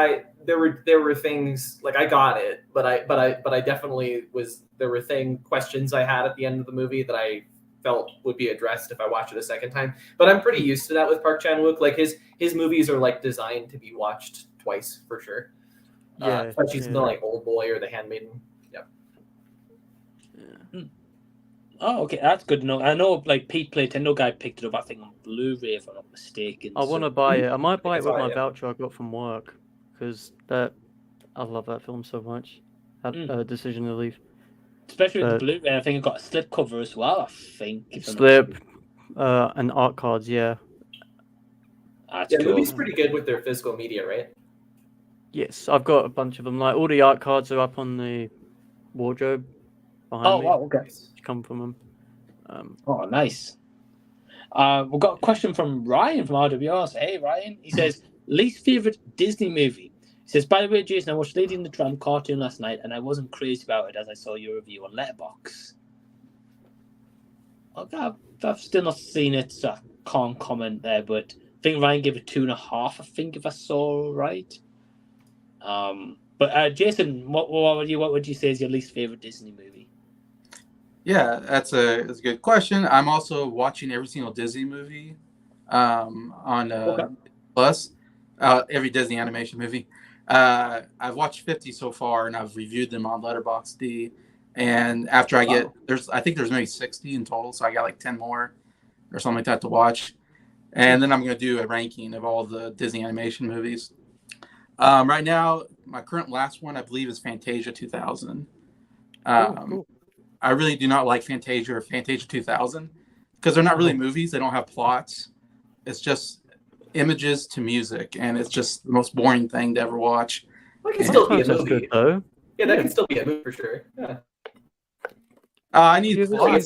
there were things like I got it, but I definitely there were questions I had at the end of the movie that I felt would be addressed if I watched it a second time. But I'm pretty used to that with Park Chan-wook. Like his movies are like designed to be watched twice for sure. Especially something like Old Boy or The Handmaiden. Yeah. Oh, okay, that's good to know. I know, like PLAYTENDOGUY picked it up, I think on Blu-ray, if I'm not mistaken. I want to buy it. I might buy it with my voucher I got from work because I love that film so much. That Decision to Leave. Especially with the Blu-ray, I think it got a slip cover as well. I think and art cards. Yeah. That's cool. The movie's pretty good with their physical media, right? Yes, I've got a bunch of them. Like all the art cards are up on the wardrobe behind me. Oh, wow, okay. Which come from them. Oh, nice. We've got a question from Ryan from RWR. So, hey, Ryan. He says, least favorite Disney movie. He says, by the way, Jason, I watched Lady and the Tramp cartoon last night, and I wasn't crazy about it as I saw your review on Letterboxd. Okay, I've still not seen it, so I can't comment there, but I think Ryan gave it 2.5, I think, if I saw right. But Jason, what would you say is your least favorite Disney movie? Yeah, that's a good question. I'm also watching every single Disney movie on Okay. Plus, every Disney animation movie. I've watched 50 so far, and I've reviewed them on Letterboxd. And after I get I think there's maybe 60 in total, so I got like 10 more or something like that to watch. And then I'm going to do a ranking of all the Disney animation movies. Right now, my current last one, I believe, is Fantasia 2000. Cool. I really do not like Fantasia or Fantasia 2000 because they're not really movies. They don't have plots. It's just images to music, and it's just the most boring thing to ever watch. That can still be a Sounds movie. good, though. Yeah, that can still be a movie for sure. Yeah. I need Yeah, plot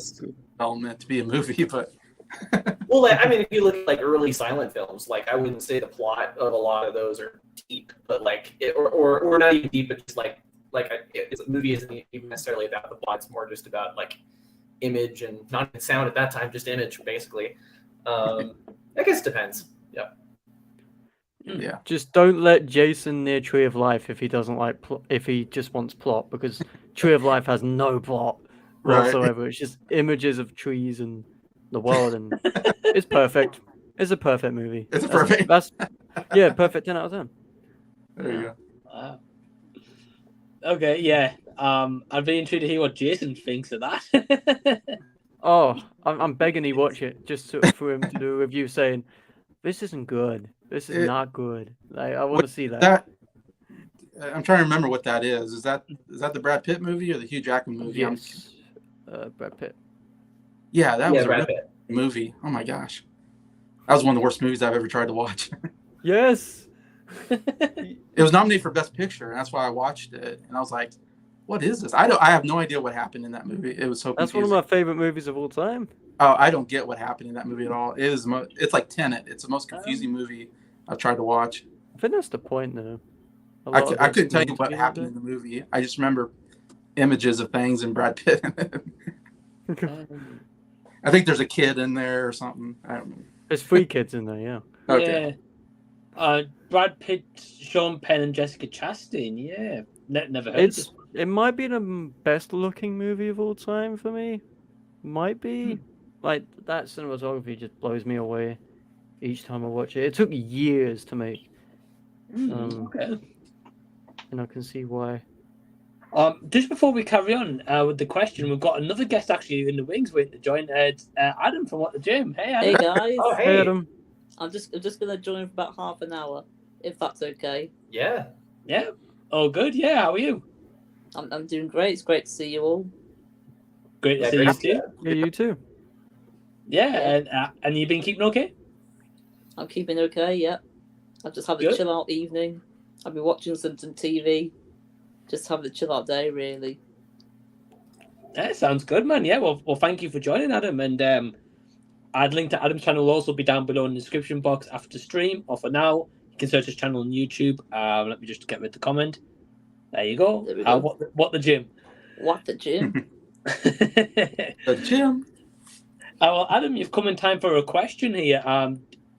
element to be a movie, but Well, like, I mean, if you look at like early silent films, like I wouldn't say the plot of a lot of those are deep, but like, or not even deep, but just like a movie isn't even necessarily about the plot. It's more just about like image and not even sound at that time, just image basically. I guess it depends. Yeah. yeah. Just don't let Jason near Tree of Life if he doesn't like if he just wants plot, because Tree of Life has no plot whatsoever. It's just images of trees and the world, and it's perfect. It's a perfect movie. It's perfect. Yeah, perfect 10 out of 10. There you go. Wow. Okay, yeah. I'd be intrigued to hear what Jason thinks of that. Oh, I'm begging he watch it just for him to do a review saying, "This isn't good. This is not good." I want to see that. I'm trying to remember what that is. Is that the Brad Pitt movie or the Hugh Jackman movie? Yes, Brad Pitt. Yeah, that was a Brad really Pitt. good movie. Oh my gosh, that was one of the worst movies I've ever tried to watch. Yes. It was nominated for Best Picture, and that's why I watched it. And I was like, "What is this? I have no idea what happened in that movie. It was so confusing." That's one of my favorite movies of all time. Oh, I don't get what happened in that movie at all. It's like Tenet. It's the most confusing movie I've tried to watch. I think that's the point, though. I couldn't tell you what happened in the movie. I just remember images of things and Brad Pitt. I think there's a kid in there or something. I don't know. There's 3 kids in there, yeah. Okay. Yeah. Brad Pitt, Sean Penn, and Jessica Chastain. Yeah. Never heard of this. It might be the best looking movie of all time for me. Might be. Like, that cinematography just blows me away each time I watch it. It took years to make. Okay. And I can see why. Just before we carry on with the question, we've got another guest actually in the wings waiting to join. Adam from What the Gym. Hey, Adam. Hey guys. Oh, Hey, hey. Adam. I'm just gonna join for about half an hour, if that's okay. Yeah. Yeah. Oh, good. Yeah. How are you? I'm doing great. It's great to see you all. Great to Yeah, see great you to see too. Yeah, you too. Yeah. And you've been keeping okay? I'm keeping okay. Yep. I've just had a Good. chill out evening. I've been watching some TV. Just having a chill out day, really. Yeah, sounds good, man. Yeah. Well, thank you for joining, Adam. And I'd link to Adam's channel will also be down below in the description box after the stream. Or for now, you can search his channel on YouTube. Let me just get rid of the comment. There you go. There we go. What the gym? What the gym? The gym. Well, Adam, you've come in time for a question here.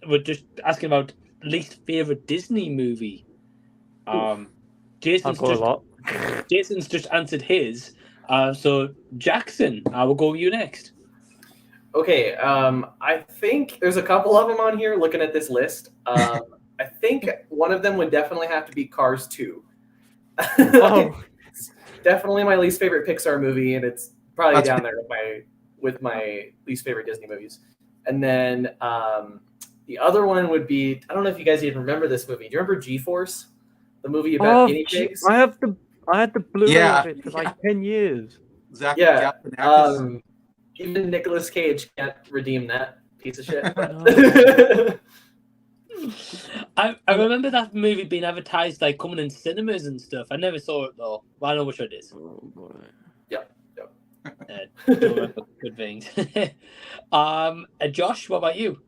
We're just asking about least favorite Disney movie. I've got a lot. Jason's just answered his. So Jackson, we'll go with you next. Okay. I think there's a couple of them on here. Looking at this list, I think one of them would definitely have to be Cars 2. Oh. It's definitely my least favorite Pixar movie, and it's probably down there with my least favorite Disney movies. And then the other one would be, I don't know if you guys even remember this movie. Do you remember G-Force? The movie about guinea pigs? I had the Blu-ray of it for like 10 years. Zach Yeah. Galifianakis. Even Nicolas Cage can't redeem that piece of shit. I remember that movie being advertised like coming in cinemas and stuff. I never saw it though, but I know which one it is. Oh boy. Don't remember good things. Josh, what about you?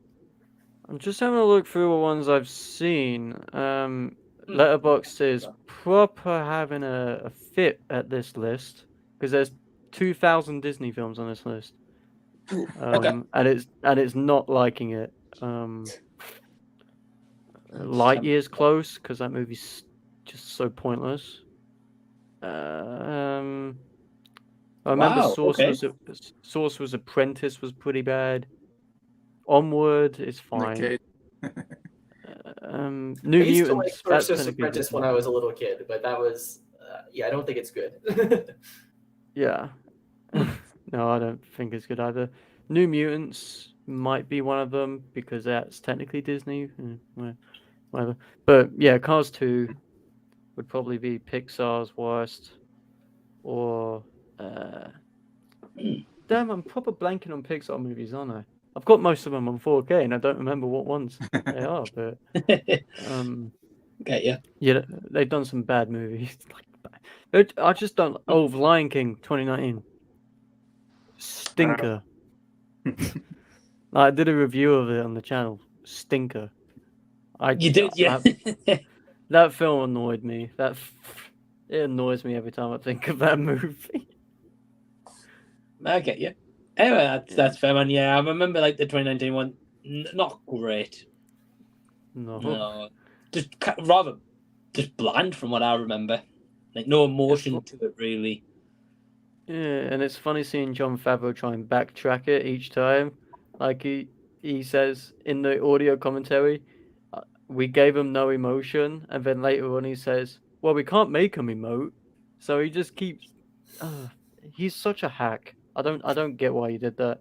I'm just having a look through the ones I've seen. Letterboxd says proper having a fit at this list because there's 2,000 Disney films on this list. Okay. And it's not liking it. Lightyear's close because that movie's just so pointless. I remember Wow, okay. Sorcerer's Apprentice was pretty bad. Onward is fine. Okay. New I used to like Mutants. That's Sorcerer's technically Apprentice Disney. when I was a little kid, but that was I don't think it's good. Yeah. No, I don't think it's good either. New Mutants might be one of them because that's technically Disney. Whatever. But yeah, Cars 2 would probably be Pixar's worst. Or damn, I'm proper blanking on Pixar movies, aren't I? I've got most of them on 4K and I don't remember what ones they are, but Get you. yeah, they've done some bad movies. I just don't. Oh, Lion King 2019. Stinker. I did a review of it on the channel. Stinker. You did, yeah. That film annoyed me. It annoys me every time I think of that movie. I get you. Anyway, that's fair, man. Yeah, I remember like the 2019 one. Not great. No, just rather just bland from what I remember. Like no emotion to it really. Yeah, and it's funny seeing Jon Favreau try and backtrack it each time. Like he says in the audio commentary, we gave him no emotion, and then later on he says, "Well, we can't make him emote," so he just keeps. He's such a hack. I don't get why he did that.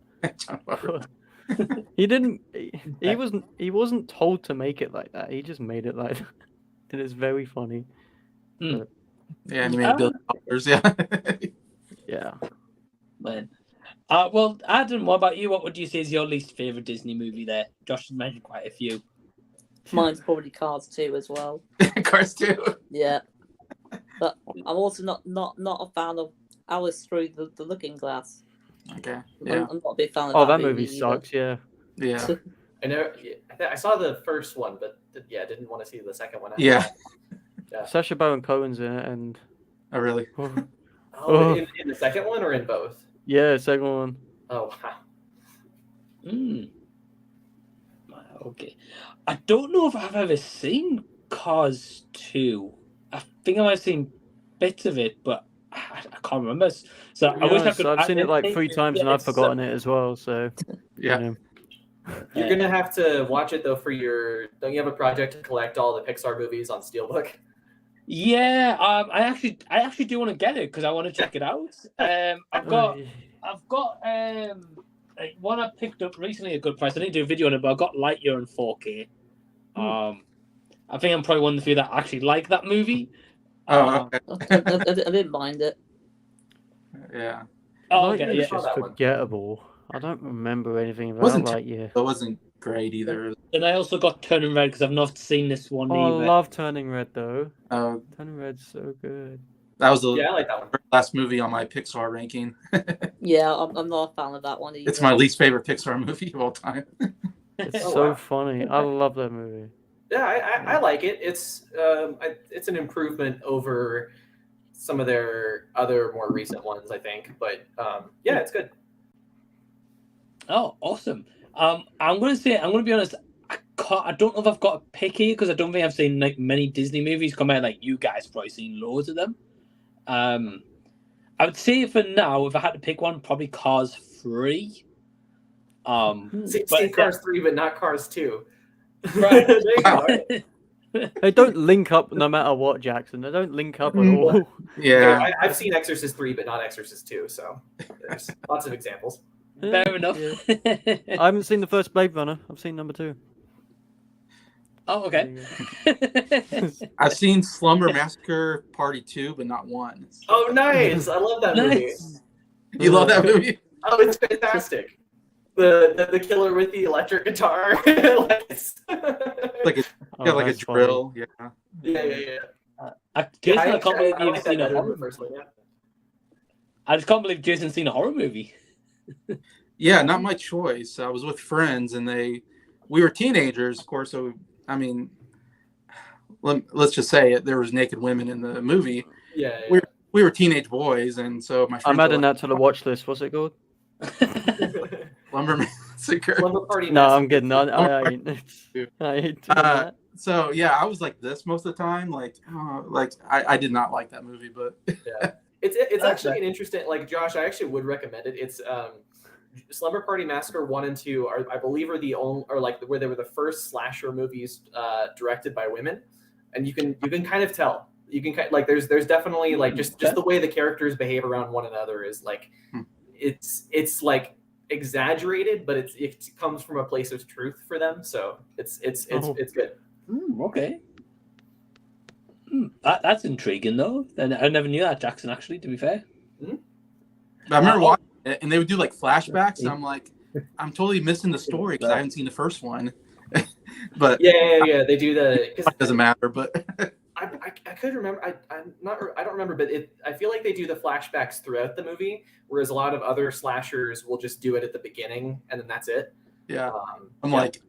He didn't. He wasn't told to make it like that. He just made it like that. And it's very funny. But, yeah, and he made $1 billion. Yeah. yeah. Man. Well, Adam, what about you? What would you say is your least favorite Disney movie? There, Josh has mentioned quite a few. Mine's probably Cars 2 as well. Cars 2. Yeah, but I'm also not a fan of Alice Through the Looking Glass. Okay. Yeah. I'm not a big fan of that movie sucks. either. Yeah. Yeah. I saw the first one, but didn't want to see the second one. Yeah. Sacha Baron Cohen's in it, and Oh, really? In the second one or in both? Yeah, second one. Oh, wow. Okay. I don't know if I've ever seen Cars 2. I think I might have seen bits of it, but I can't remember. So I wish I could. I've seen it like 3 times and I've forgotten it as well. So yeah. You know. You're gonna have to watch it though for your. Don't you have a project to collect all the Pixar movies on Steelbook? Yeah, I actually do want to get it because I want to check it out. I've got like one I picked up recently at a good price. I didn't do a video on it, but I got Lightyear in 4K. I think I'm probably one of the few that actually like that movie. Okay. I didn't mind it. Yeah. Oh, okay, Lightyear's yeah. just forgettable. I don't remember anything about Wasn't Lightyear. It wasn't great either. And I also got Turning Red because I've not seen this one Oh, either. I love Turning Red though. Oh, Turning Red's so good. that was the Yeah, I like that one. last movie on my Pixar ranking. Yeah, I'm not a fan of that one either. It's my least favorite Pixar movie of all time. It's Oh, so wow. funny. I love that movie. Yeah, I like it. It's an improvement over some of their other more recent ones, I think. But yeah, it's good. Oh, awesome. I'm gonna be honest. I don't know if I've got a pick here because I don't think I've seen like many Disney movies come out. Like you guys probably seen loads of them. I would say for now, if I had to pick one, probably Cars 3. See Cars 3, but not Cars 2. Right. There you go. They don't link up no matter what, Jackson. They don't link up at all. Yeah. I've seen Exorcist 3, but not Exorcist 2, so there's lots of examples. Fair enough. I haven't seen the first Blade Runner. I've seen number 2. Oh, okay. I've seen Slumber Massacre Party 2, but not 1. Oh, nice! I love that movie. Nice. You love that movie? Oh, it's fantastic. The killer with the electric guitar. Like a That's drill. funny. Yeah. Jason, I I can't believe I you've like seen that a better than horror the first movie. one, yeah. I just can't believe Jason's seen a horror movie. Yeah, not my choice. I was with friends, and we were teenagers, of course. So I mean, let's just say it. There was naked women in the movie. Yeah. We were teenage boys, and so my friends. I'm adding that to the watch list. What's it called? Slumber Massacre. Slumber Party. No, Massacre. I'm kidding. I ain't doing that. So yeah, I was like this most of the time. Like I did not like that movie, but Yeah. It's actually an interesting, like, Josh, I actually would recommend it. It's Slumber Party Massacre 1 and 2 are, I believe, are the only, or like where they were the first slasher movies directed by women, and you can kind of tell. You can like there's definitely like just the way the characters behave around one another is like it's like exaggerated, but it comes from a place of truth for them. So it's good. Okay. That's intriguing though. And I never knew that, Jackson. Actually, to be fair. I remember watching it, and they would do like flashbacks, and I'm like, I'm totally missing the story because I haven't seen the first one. But yeah, they do the. It doesn't matter, but I could remember. I don't remember, but I feel like they do the flashbacks throughout the movie, whereas a lot of other slashers will just do it at the beginning and then that's it. Yeah, I'm like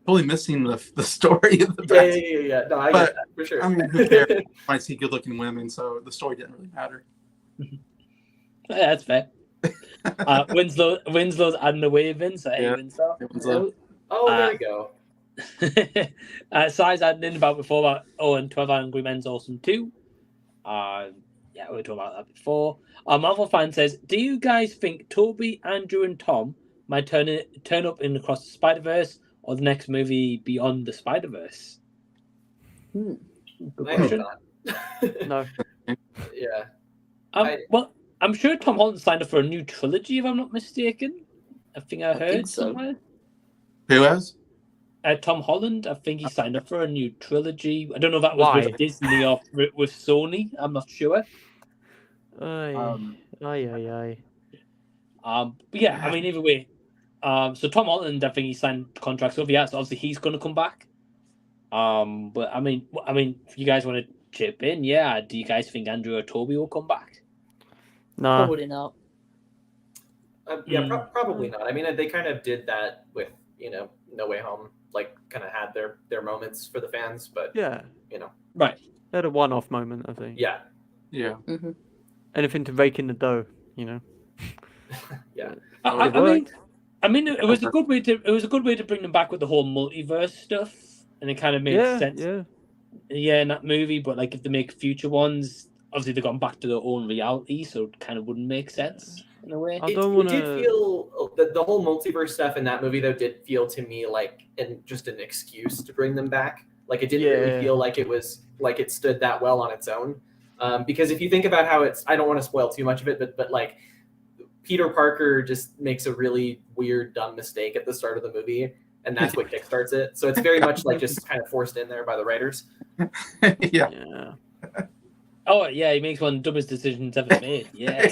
totally missing the story of the best. Yeah. No, I get that for sure. I mean, who cares? I see good-looking women, so the story didn't really matter. Yeah, that's fair. Winslow's adding away, Vince. Winslow. Oh, there you go. Size adding in about 12 Angry Men's Awesome 2. Yeah, we were talking about that before. Marvel fan says, do you guys think Toby, Andrew, and Tom might turn up in Across the Spider-Verse or the next movie Beyond the Spider-Verse? Good question. No. Yeah. Well, I'm sure Tom Holland signed up for a new trilogy, if I'm not mistaken. I think I heard somewhere. Who has? Tom Holland, I think he signed up for a new trilogy. I don't know if that was with Disney or with Sony. I'm not sure. Aye. But yeah, I mean, either way. So Tom Holland, I think he signed contracts over. Yeah, so obviously he's going to come back. But I mean, if you guys want to chip in, yeah, do you guys think Andrew or Toby will come back? No, probably not. Probably not. I mean, they kind of did that with No Way Home. Like, kind of had their moments for the fans, but right. They had a one-off moment, I think. Yeah. Mm-hmm. Anything to rake in the dough, Yeah. I mean, it was a good way to bring them back with the whole multiverse stuff, and it kind of made sense. Yeah, in that movie. But like, if they make future ones, obviously they've gone back to their own reality, so it kind of wouldn't make sense in a way. It did feel the whole multiverse stuff in that movie though did feel to me like just an excuse to bring them back. Like, it didn't really feel like it was like it stood that well on its own. Because if you think about how I don't want to spoil too much of it, but like Peter Parker just makes a really weird, dumb mistake at the start of the movie, and that's what kickstarts it. So it's very much like just kind of forced in there by the writers. Yeah. Oh yeah, he makes one of the dumbest decisions ever made. Yeah,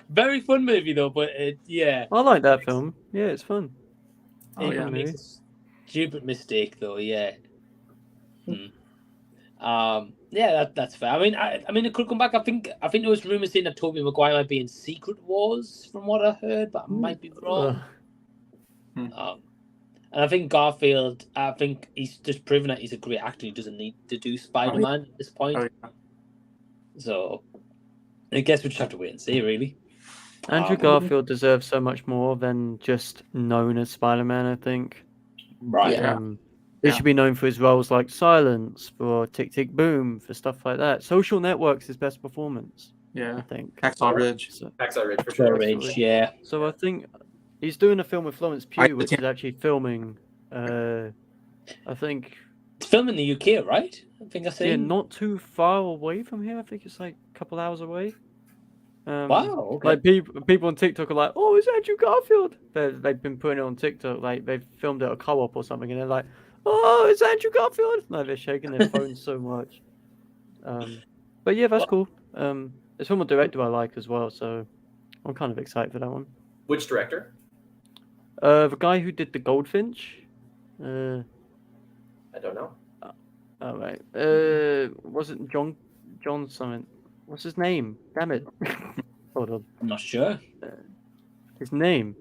very fun movie though. But I like that film. Yeah, it's fun. It makes a stupid mistake though. Yeah. Yeah, that's fair. I mean, it could come back. I think there was rumors saying that Tobey Maguire might be in Secret Wars, from what I heard, but I might be wrong. And I think Garfield, I think he's just proven that he's a great actor. He doesn't need to do Spider-Man at this point. So I guess we just have to wait and see, really. Andrew Garfield deserves so much more than just known as Spider-Man, I think. Right. He should be known for his roles like Silence, for Tick Tick Boom, for stuff like that. Social Network's his best performance. Yeah. I think. Hacksaw Ridge. Hacksaw Ridge, for sure. Ridge, yeah. So I think he's doing a film with Florence Pugh, which is actually filming. I think it's filming in the UK, right? I think I said. Yeah, not too far away from here. I think it's like a couple hours away. Wow. Okay. Like people on TikTok are like, "Oh, it's Andrew Garfield." They've been putting it on TikTok. Like they've filmed it at a co-op or something, and they're like, "Oh, it's Andrew Garfield." No, they're shaking their phones so much. But yeah, that's cool. It's from a director I like as well, so I'm kind of excited for that one. Which director? The guy who did The Goldfinch. I don't know. Oh right. Was it John something? What's his name? Damn it. Hold on. I'm not sure. His name?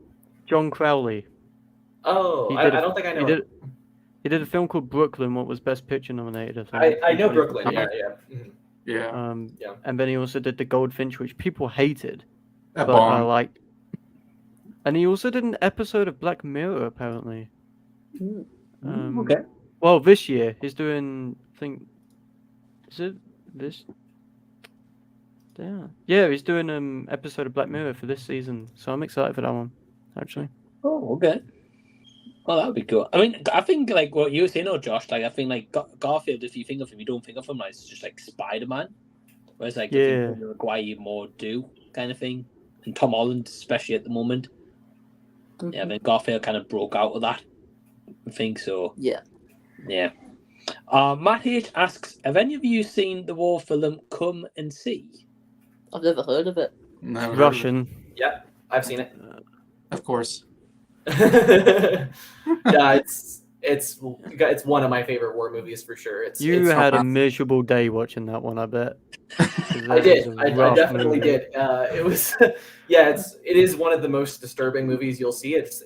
John Crowley. Oh, I don't think I know. He did a film called Brooklyn, what was Best Picture nominated. I know Brooklyn, yeah. Yeah. And then he also did The Goldfinch, which people hated. That but I liked. And he also did an episode of Black Mirror, apparently. Okay. Well, this year he's doing. Is it this? Yeah, he's doing episode of Black Mirror for this season, so I'm excited for that one. Actually. Oh, okay. Well, that would be cool. I mean, I think like what you were saying, Josh. Like, I think like Garfield. If you think of him, you don't think of him like it's just like Spider-Man. Whereas like I think Tobey Maguire more do kind of thing, and Tom Holland especially at the moment. Mhm. Yeah, I mean Garfield kind of broke out of that. I think so. Yeah. Yeah. Matt H asks, have any of you seen the war film Come and See? I've never heard of it. Never heard of it. Russian. Yeah, I've seen it. Of course. Yeah, it's one of my favorite war movies for sure. It's had a miserable day watching that one, I bet. I did. I definitely did. It was, yeah. It is one of the most disturbing movies you'll see. It's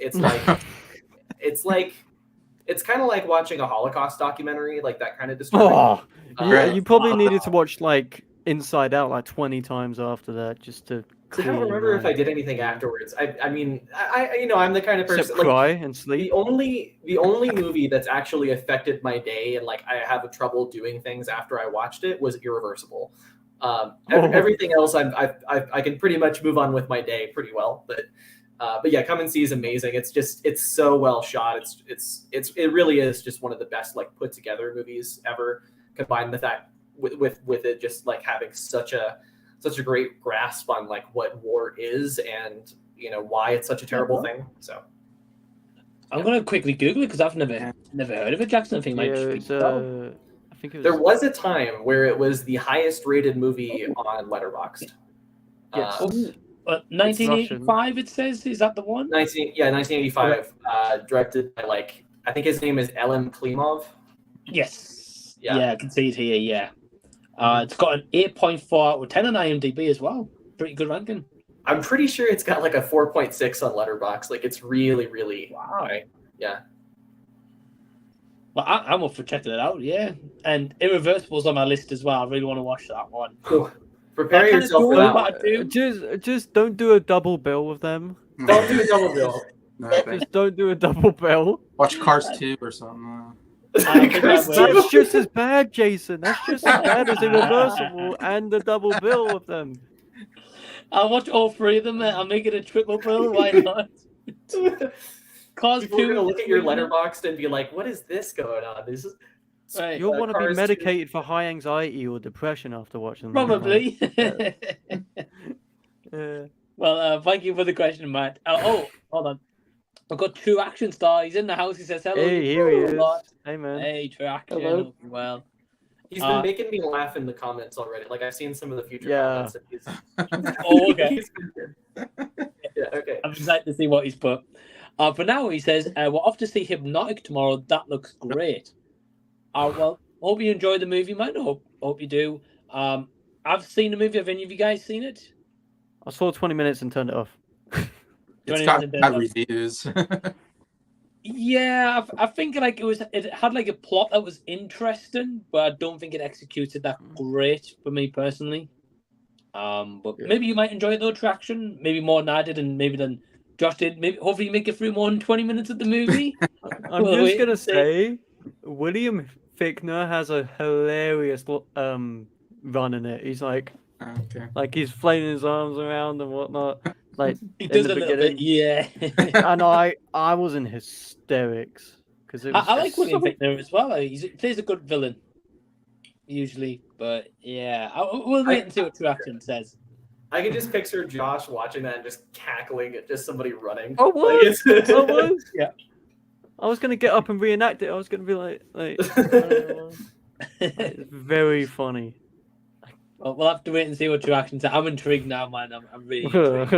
kind of like watching a Holocaust documentary, like that kind of disturbing. Oh, Right. you probably needed to watch like Inside Out like 20 times after that just to. I don't remember if I did anything afterwards. I mean, I'm the kind of person Except like cry and sleep. the only movie that's actually affected my day and like I have trouble doing things after I watched it was Irreversible. Everything else I can pretty much move on with my day pretty well, but yeah, Come and See is amazing. It's so well shot. It really is just one of the best like put together movies ever, combined with that with it just like having such a great grasp on like what war is and why it's such a terrible thing. So I'm gonna quickly Google it because I've never heard of it. Jackson, I think might just be I think it was. there was a time where it was the highest rated movie on Letterboxd. Yes. 1985 it says, is that the one? 1985, directed by like I think his name is Elem Klimov. Yes. Yeah. Yeah, I can see it here. Yeah. It's got an 8.4 out of 10 on IMDb as well. Pretty good ranking. I'm pretty sure it's got like a 4.6 on Letterboxd. Like it's really high. Yeah. Well, I'm up for checking it out. Yeah, and Irreversible's on my list as well. I really want to watch that one. Cool. Prepare yourself for that one. Just don't do a double bill with them. Don't do a double bill. No, thank you. Just don't do a double bill. Watch Cars 2 or something. That's just as bad, Jason. That's just as bad as Irreversible and the double bill with them. I'll watch all three of them, mate. I'll make it a triple bill. Why not? Cars People are 2. gonna look at your Letterboxd and be like, "What is this going on? This is." Right. You'll want to be Cars 2. medicated for high anxiety or depression after watching that. Probably. Yeah. Well, thank you for the question, Matt. Hold on. I've got True Action Star. He's in the house. He says hello. Hey, here he is. Lot. Hey, man. Hey, True Action. Hello. Hope you're well. He's been making me laugh in the comments already. Like I've seen some of the future Yeah. comments. And he's... Oh, okay. he's been good. Yeah. Okay. I'm excited to see what he's put. For now, he says, we're off to see Hypnotic tomorrow. That looks great. Well, hope you enjoy the movie, man. Hope you do. I've seen the movie. Have any of you guys seen it? I saw 20 minutes and turned it off. It's got bad reviews. Yeah, I think like it had like a plot that was interesting, but I don't think it executed that great for me personally. But maybe you might enjoy it though, Traction. Maybe more than I did, and maybe than Josh did. Maybe hopefully you make it through more than 20 minutes of the movie. I'm just gonna say, William Fichtner has a hilarious run in it. He's like he's flailing his arms around and whatnot. Like he does a little bit, yeah. And I was in hysterics because I like William Fichtner as well. He plays a good villain usually, but yeah, we'll wait and see what True Action says. I can just picture Josh watching that and just cackling at just somebody running. I was. Yeah. I was gonna get up and reenact it. I was gonna be like it's very funny. Well, we'll have to wait and see what True Action says. I'm intrigued now, man. I'm really intrigued.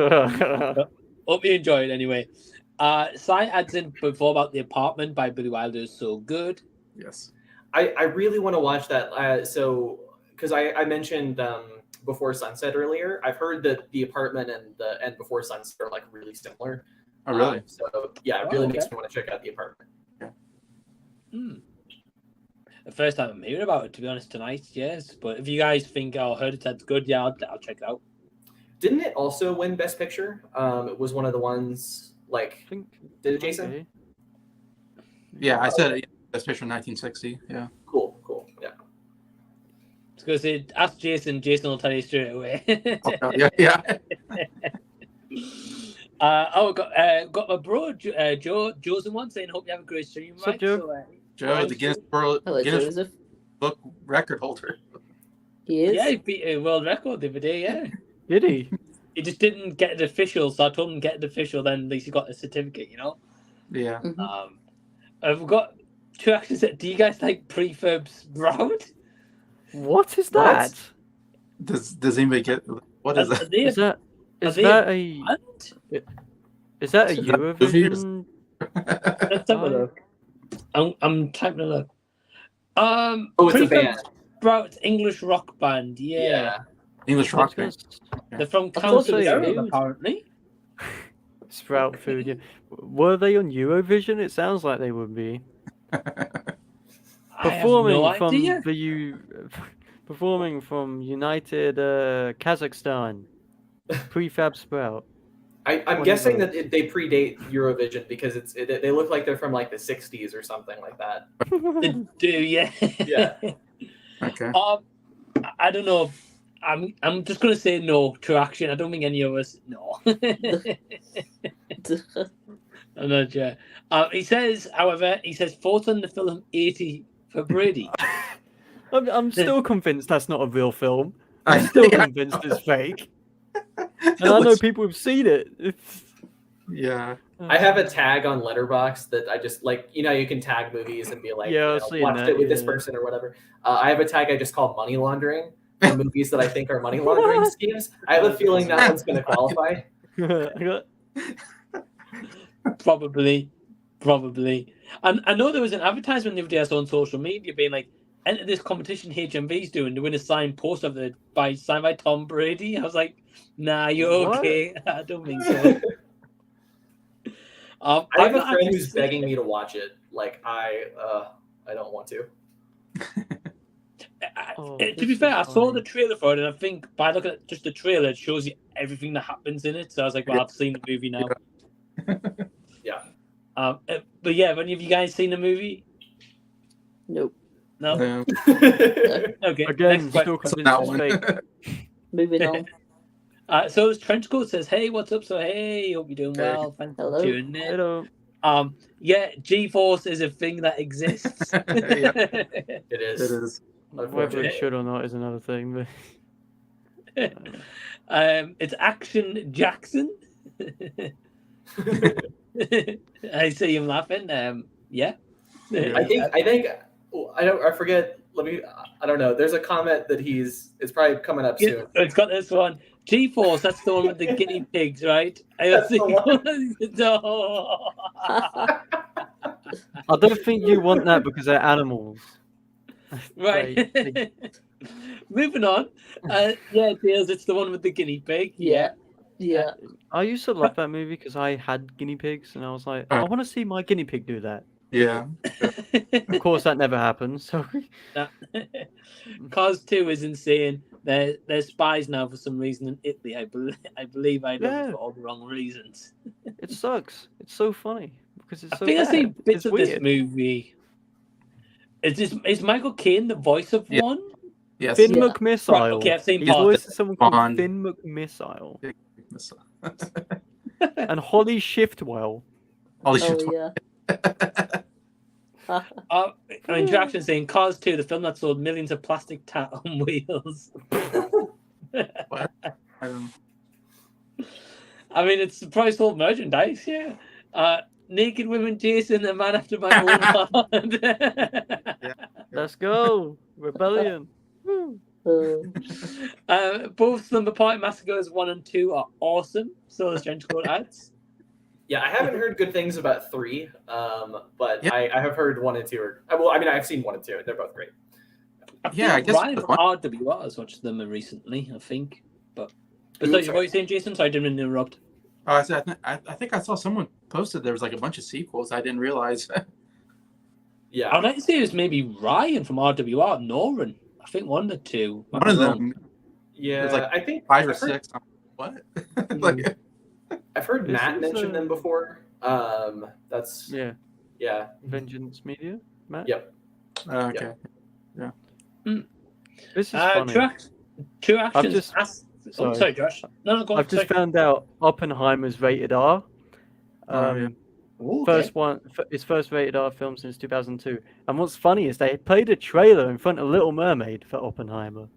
Hope you enjoy it anyway. Sai adds in before about The Apartment by Billy Wilder is so good. Yes. I really want to watch that. So, because I mentioned Before Sunset earlier, I've heard that The Apartment and Before Sunset are like really similar. Oh, really? So yeah, it really makes me want to check out The Apartment. Yeah. The first time I'm hearing about it, to be honest, tonight, yes. But if you guys think heard it said good, yeah, I'll check it out. Didn't it also win Best Picture? It was one of the ones like. Did it, Jason? Okay. Yeah, I said Best Picture 1960. Yeah. Cool. Yeah. Because ask Jason. Jason will tell you straight away. Yeah. Got my bro Joe's in one saying, "Hope you have a great stream, What's up, Mike." Joe? So, Joe, the Guinness Hello, Guinness Joseph. Book record holder. He is. yeah, he beat a world record the other day. Yeah, Did he? he just didn't get it official, so I told him get it official. Then at least he got the certificate, you know. Yeah. Mhm. I've got two actions. Do you guys like prefab sprout? What is What? that? Does anybody get what is that? Is that they a band? is that a Is that a movie? Eurovision? Let's have a look. I'm typing it up. Oh, it's a Prefab band. Sprout English rock band. Yeah. English rock band. They're from I thought County it was Durham, food. apparently. Sprout food. Yeah. Were they on Eurovision? It sounds like they would be. I have Performing no from idea. performing from United Kazakhstan. Prefab Sprout. I'm guessing that they predate Eurovision because they look like they're from like the 60s or something like that. They do, yeah. Yeah. Okay. I don't know. I'm just gonna say no to action. I don't think any of us no. I'm not sure. He says, however, thoughts on the film 80 for Brady. I'm still convinced that's not a real film. I'm still convinced it's fake. And I know people have seen it. Yeah. I have a tag on Letterboxd that I just like. You know, you can tag movies and be like, Yeah, I've you know, seen watched that, it with this yeah. person or whatever. I have a tag I just call money laundering for movies that I think are money laundering schemes. I have a feeling that one's going to qualify. Probably. And I know there was an advertisement the other day I saw on social media being like, enter this competition HMV's doing to win a signed poster signed by Tom Brady. I was like, nah, you're What? okay. I don't think so. I have a not friend actually who's seen begging it. me to watch it. Like I don't want to. Oh, To this be fair, I is saw funny. the trailer for it, and I think by looking at just the trailer, it shows you everything that happens in it. So I was like, well, I've seen the movie now. Yeah. But yeah, have any of you guys seen the movie? Nope. No? No. Okay. Again, next still question. convinced That it's one. fake. Moving on. So this Trenchcoat says, hey, what's up? So, hey, hope you're doing Hey. well. Thanks Hello. for tuning in. Hello. Yeah, G-Force is a thing that exists. Yeah. It is. It is. Whether Unfortunately. it should or not is another thing. But It's Action Jackson. I see him laughing. Yeah. I think I forget. I don't know. There's a comment that it's probably coming up Yeah, soon. it's got this one. G-Force, that's the one with the guinea pigs, right? That's the No. I don't think you want that because they're animals. Right. Moving on. Yeah, Dales, it's the one with the guinea pig. Yeah. Yeah. I used to love that movie because I had guinea pigs, and I was like, I want to see my guinea pig do that. Yeah. Of course, that never happened. So Cars 2 is insane. They're spies now for some reason in Italy. I believe I love it Yeah. for all the wrong reasons. it sucks. It's so funny because it's I so think bad. I've seen bits It's of this weird. movie. Is Michael Caine the voice of Yeah. one? Yes. Finn Yeah. McMissile. Right, okay, I've seen He's part of voiced it. someone called Bond. Finn McMissile and Holly Shiftwell. Holy Oh shit. yeah. Interaction saying Cars 2, the film that sold millions of plastic tat on wheels. What? I mean, it's probably sold merchandise, yeah. Naked women chasing a man after my own heart. Let's go. Rebellion. Woo. Both Slumber Party Massacres 1 and 2 are awesome. So is Trenchcoat ads. Yeah, I haven't heard good things about 3, but Yeah. I have heard 1 and 2 are. Well, I mean, I've seen 1 and 2. They're both great. Yeah, I guess Ryan the from one- RWR has watched them recently, I think. But Ooh, sorry, sorry. what are you saying, Jason? Sorry, I didn't interrupt. Oh, I think I saw someone posted there was like a bunch of sequels. I didn't realize. Yeah. I'd like to say it was maybe Ryan from RWR, Noran. I think one of the two. One of them, Yeah, There's like I think 5 or I've heard- 6. I'm like, what? Like, I've heard This Matt is, mention them before. That's Yeah. yeah. Vengeance Media. Matt. Yep. okay. This is funny. Two actions. just- sorry, Josh. No, go on. I've just found out Oppenheimer's rated R. Yeah. Ooh, okay. His first rated R film since 2002. And what's funny is they played a trailer in front of Little Mermaid for Oppenheimer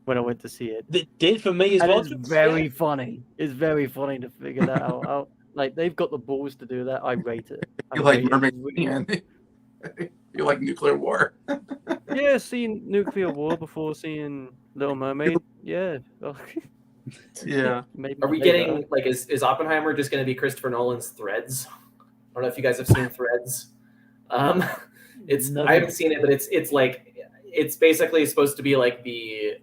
when I went to see it. They did for me as And well. it's very funny. It's very funny to figure that out. Like, they've got the balls to do that. I rate it. You like mermaid? You like nuclear war? Yeah, seeing Nuclear War before seeing Little Mermaid. Yeah. Yeah. Are we getting like is Oppenheimer just going to be Christopher Nolan's Threads? I don't know if you guys have seen Threads. It's I haven't seen it, but it's like it's basically supposed to be like the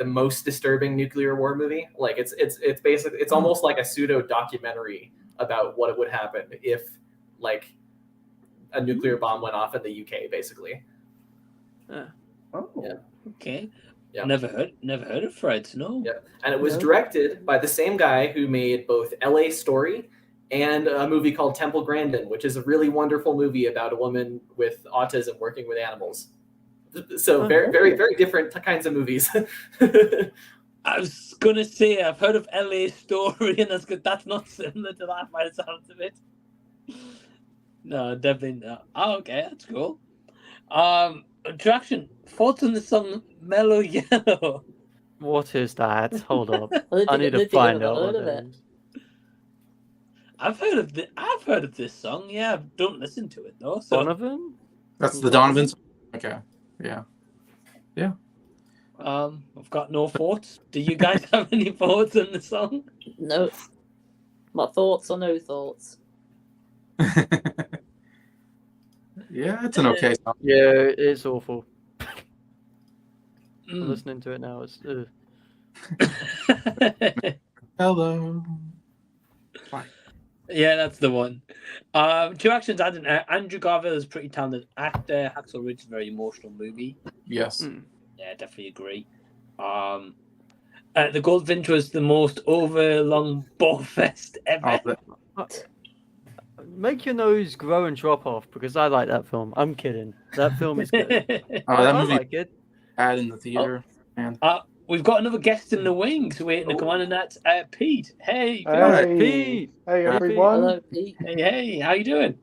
most disturbing nuclear war movie. Like it's basically it's almost like a pseudo documentary about what would happen if like a nuclear bomb went off in the UK, basically. Oh, Yeah. Okay. Yeah. Never heard of Fred's. No. Yeah, and it was directed by the same guy who made both L.A. Story and a movie called Temple Grandin, which is a really wonderful movie about a woman with autism working with animals. So very, very, very different kinds of movies. I was gonna say I've heard of L.A. Story, and that's good. That's not similar to that by the sounds of it. No, definitely not. Oh, okay, that's cool. Attraction. Thoughts on the song "Mellow Yellow"? What is that? Hold up. I I need to find out what of that it. is. I've heard of this song. Yeah, I don't listen to it though. So Donovan? That's the Donovan song? Okay. Yeah. I've got no thoughts. Do you guys have any thoughts on the song? No. My thoughts or no thoughts? Yeah, it's an okay song. Yeah, it's awful. I'm listening to it now. It's Hello. Fine. Yeah, that's the one. Two actions. Andrew Garfield is a pretty talented actor. Hacksaw Ridge is a very emotional movie. Yes. Yeah, definitely agree. The Goldfinch was the most overlong ball fest ever. Make your nose grow and drop off because I like that film. I'm kidding. That film is good. That I movie like it. had in the theater. Man. We've got another guest in the wings waiting to come on, and that's Pete. Hey, Hey, Pete. hey everyone. Hello, Pete. hey, how you doing?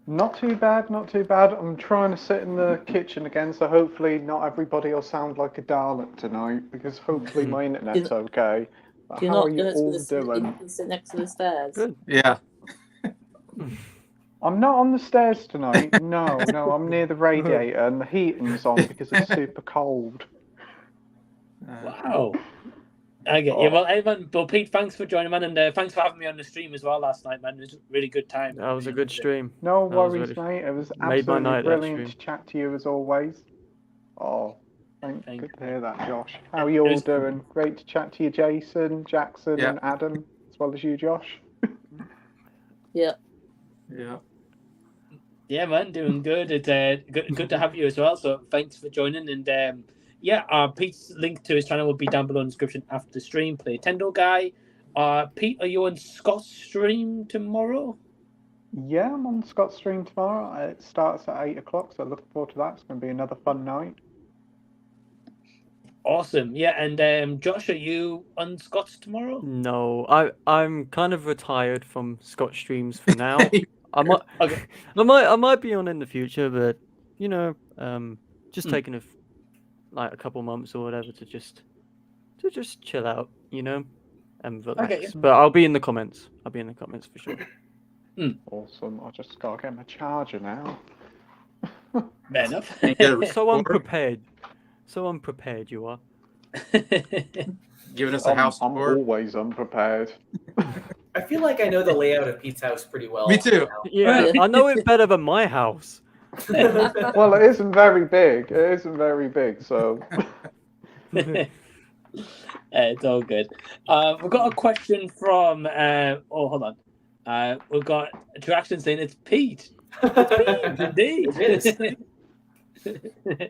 Not too bad, not too bad. I'm trying to sit in the kitchen again, so hopefully not everybody will sound like a Dalek tonight, because hopefully my internet's okay. But You're how not are you going all to doing? sit next to the stairs. Good. Yeah. I'm not on the stairs tonight. No, I'm near the radiator and the heating's on because it's super cold. Wow. I get you. Well, Evan, Pete, thanks for joining, man, and thanks for having me on the stream as well last night, man. It was a really good time. That was a good stream. No That was worries, really- mate. It was made my absolutely night, that brilliant stream. to chat to you as always. Oh, Thank good to hear that, Josh. How are you all doing? Great to chat to you, Jason, Jackson, Yeah. and Adam, as well as you, Josh. Yeah. Yeah. Yeah, man, doing good. It's good to have you as well. So thanks for joining. And Pete's link to his channel will be down below in the description after the stream. PlayTendoGuy. Pete, are you on Scott's stream tomorrow? Yeah, I'm on Scott's stream tomorrow. It starts at 8 o'clock, so looking forward to that. It's going to be another fun night. Awesome. Yeah, and Josh, are you on Scott's tomorrow? No, I'm kind of retired from Scott streams for now. I might, Okay. I might be on in the future, but just taking a couple months or whatever to just chill out, and relax. Okay. But I'll be in the comments. I'll be in the comments for sure. Awesome. I just got to get my charger now. Fair enough. So unprepared. So unprepared you are. Giving us a house I'm tour. always unprepared. I feel like I know the layout of Pete's house pretty well. Me too. Yeah, I know it better than my house. Well, it isn't very big. It isn't very big, so... It's all good. We've got a question from... hold on. We've got Attraction saying it's Pete. It's Pete, indeed.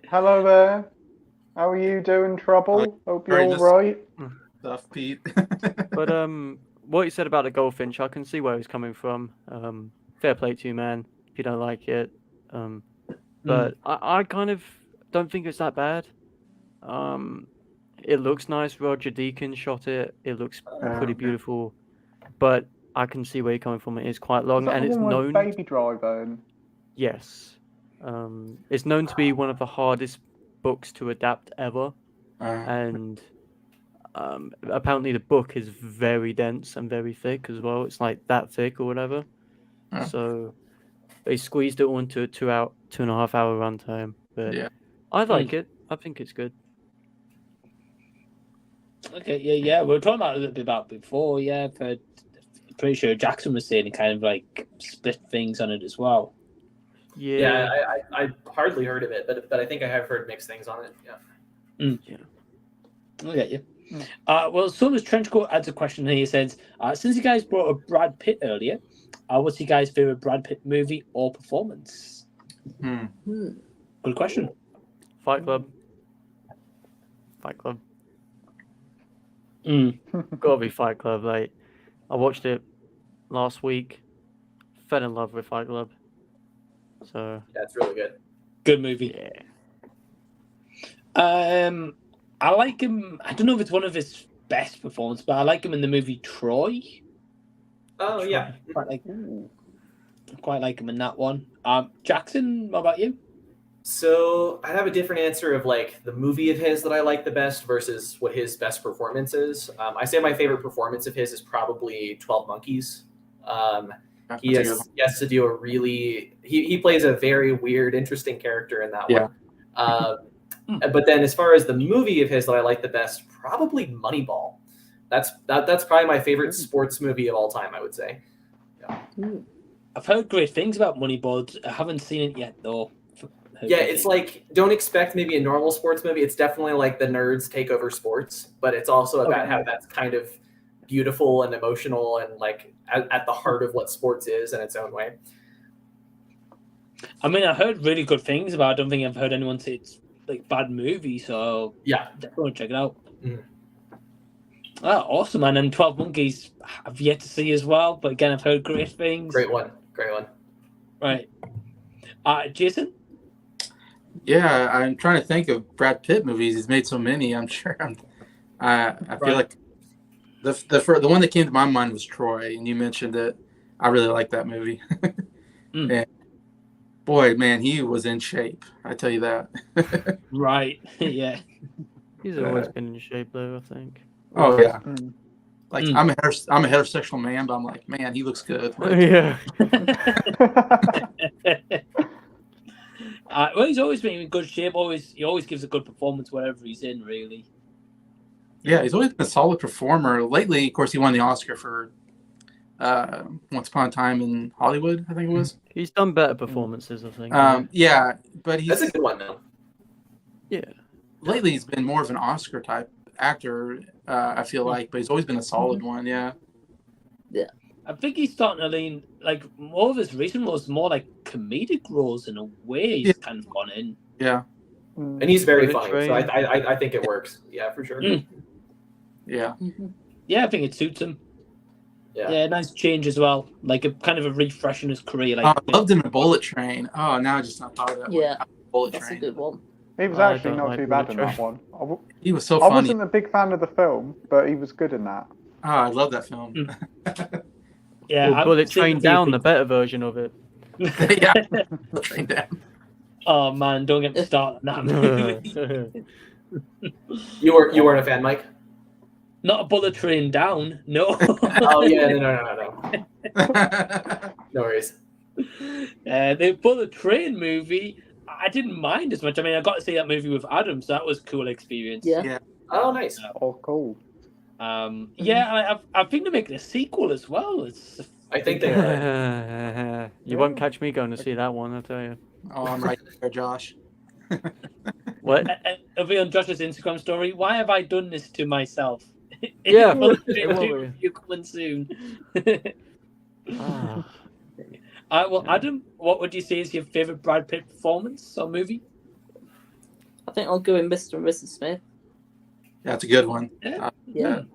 Hello there. How are you doing, Trouble? Hope you're Sorry, all just- right. Stuff, Pete. But what you said about the goldfinch, I can see where he's coming from. Fair play to you, man. If you don't like it, but I kind of don't think it's that bad. It looks nice. Roger Deakins shot it. It looks pretty Yeah. beautiful, but I can see where you're coming from. It is quite long, Is that and the it's one with known. Baby Driver? And... Yes, it's known to be one of the hardest books to adapt ever, and apparently the book is very dense and very thick as well. It's like that thick or whatever. So they squeezed it onto a 2.5 hour runtime. But Yeah. I like it. I think it's good. Okay, yeah. We were talking about it a little bit about before. Yeah, but pretty sure Jackson was saying it kind of like split things on it as well. Yeah. I hardly heard of it, but I think I have heard mixed things on it. Yeah. I get you. Well, Soulless Trenchcoat adds a question here. He says, since you guys brought up Brad Pitt earlier, what's your guys' favorite Brad Pitt movie or performance? Good question. Fight Club. Fight Club. Gotta be Fight Club. Like, I watched it last week. Fell in love with Fight Club. So Yeah, it's really good. Good movie. Yeah. I like him. I don't know if it's one of his best performances, but I like him in the movie Troy. Oh, yeah. Quite like him in that one. Jackson, what about you? So I have a different answer of like the movie of his that I like the best versus what his best performance is. I say my favorite performance of his is probably 12 Monkeys. He has to do a really he plays a very weird, interesting character in that one. But then as far as the movie of his that I like the best, probably Moneyball. That's probably my favorite sports movie of all time, I would say. I've heard great things about Moneyball. I haven't seen it yet though. Yeah, it's like, don't expect maybe a normal sports movie. It's definitely like the nerds take over sports, but it's also about how that's kind of beautiful and emotional and like at the heart of what sports is in its own way. I mean, I heard really good things about it. I don't think I've heard anyone say it's like bad movie, so yeah, definitely check it out. Awesome, man. And 12 Monkeys I've yet to see as well, but again, I've heard great things. Great one. Right. Jason? Yeah, I'm trying to think of Brad Pitt movies. He's made so many. I'm sure. I feel like the one that came to my mind was Troy, and you mentioned it. I really like that movie. And boy, man, he was in shape. I tell you that. Right. Yeah. He's always been in shape, though, I think. Oh yeah. Like I'm a heterosexual man, but I'm like, man, he looks good. Like, yeah. Well, he's always been in good shape. He always gives a good performance wherever he's in, really. Yeah, he's always been a solid performer. Lately, of course, he won the Oscar for Once Upon a Time in Hollywood, I think it was. He's done better performances, I think. Yeah, but that's a good one, though. Yeah. Lately, he's been more of an Oscar type actor, I feel like, but he's always been a solid one. Yeah. I think he's starting to lean like more of his recent roles, more like comedic roles in a way. He's kind of gone in. Yeah. And he's very funny, so I think it works. Yeah, for sure. Yeah. Yeah, I think it suits him. Yeah, nice change as well. Like a kind of a refresh in his career. Like I loved him in Bullet Train. Oh, now I just not thought of that. Yeah, Bullet that's Train. a good one. He was actually not too bad in that one. He was so I funny. wasn't a big fan of the film, but he was good in that. Oh, I love that film. Yeah, well, Bullet Train Down, the better version of it. Yeah, Bullet Train Down. Oh man, don't get me started on that movie. You weren't a fan, Mike? Not a Bullet Train Down, no. Oh yeah, no. No worries. The Bullet Train movie, I didn't mind as much. I mean, I got to see that movie with Adam, so that was a cool experience. Yeah. Oh, nice. Oh, cool. Yeah, I think they're making a sequel as well. I think they are. You won't catch me going to see that one, I'll tell you. Oh, I'm right there, Josh. What? It'll be on Josh's Instagram story. Why have I done this to myself? Yeah, you're coming soon. Well, Adam, what would you say is your favorite Brad Pitt performance or movie? I think I'll go with Mr. and Mrs. Smith. That's a good one. Yeah. I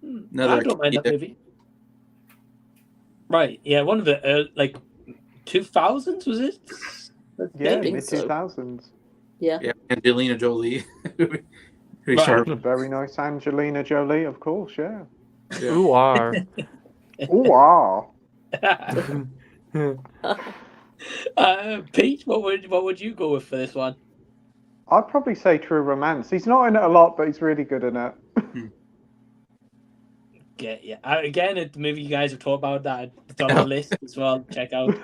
don't mind that movie. Right, yeah, one of the like 2000s was it? Yeah, think mid so. 2000s. Yeah. Yeah, Angelina Jolie. Who Right. sharp. Very nice Angelina Jolie, of course, yeah. Yeah. Who are? Ooh, ah. Pete, what would you go with for this one? I'd probably say True Romance. He's not in it a lot, but he's really good in it. Yeah. Again, it's the movie you guys have talked about that. It's on the list as well. Check out.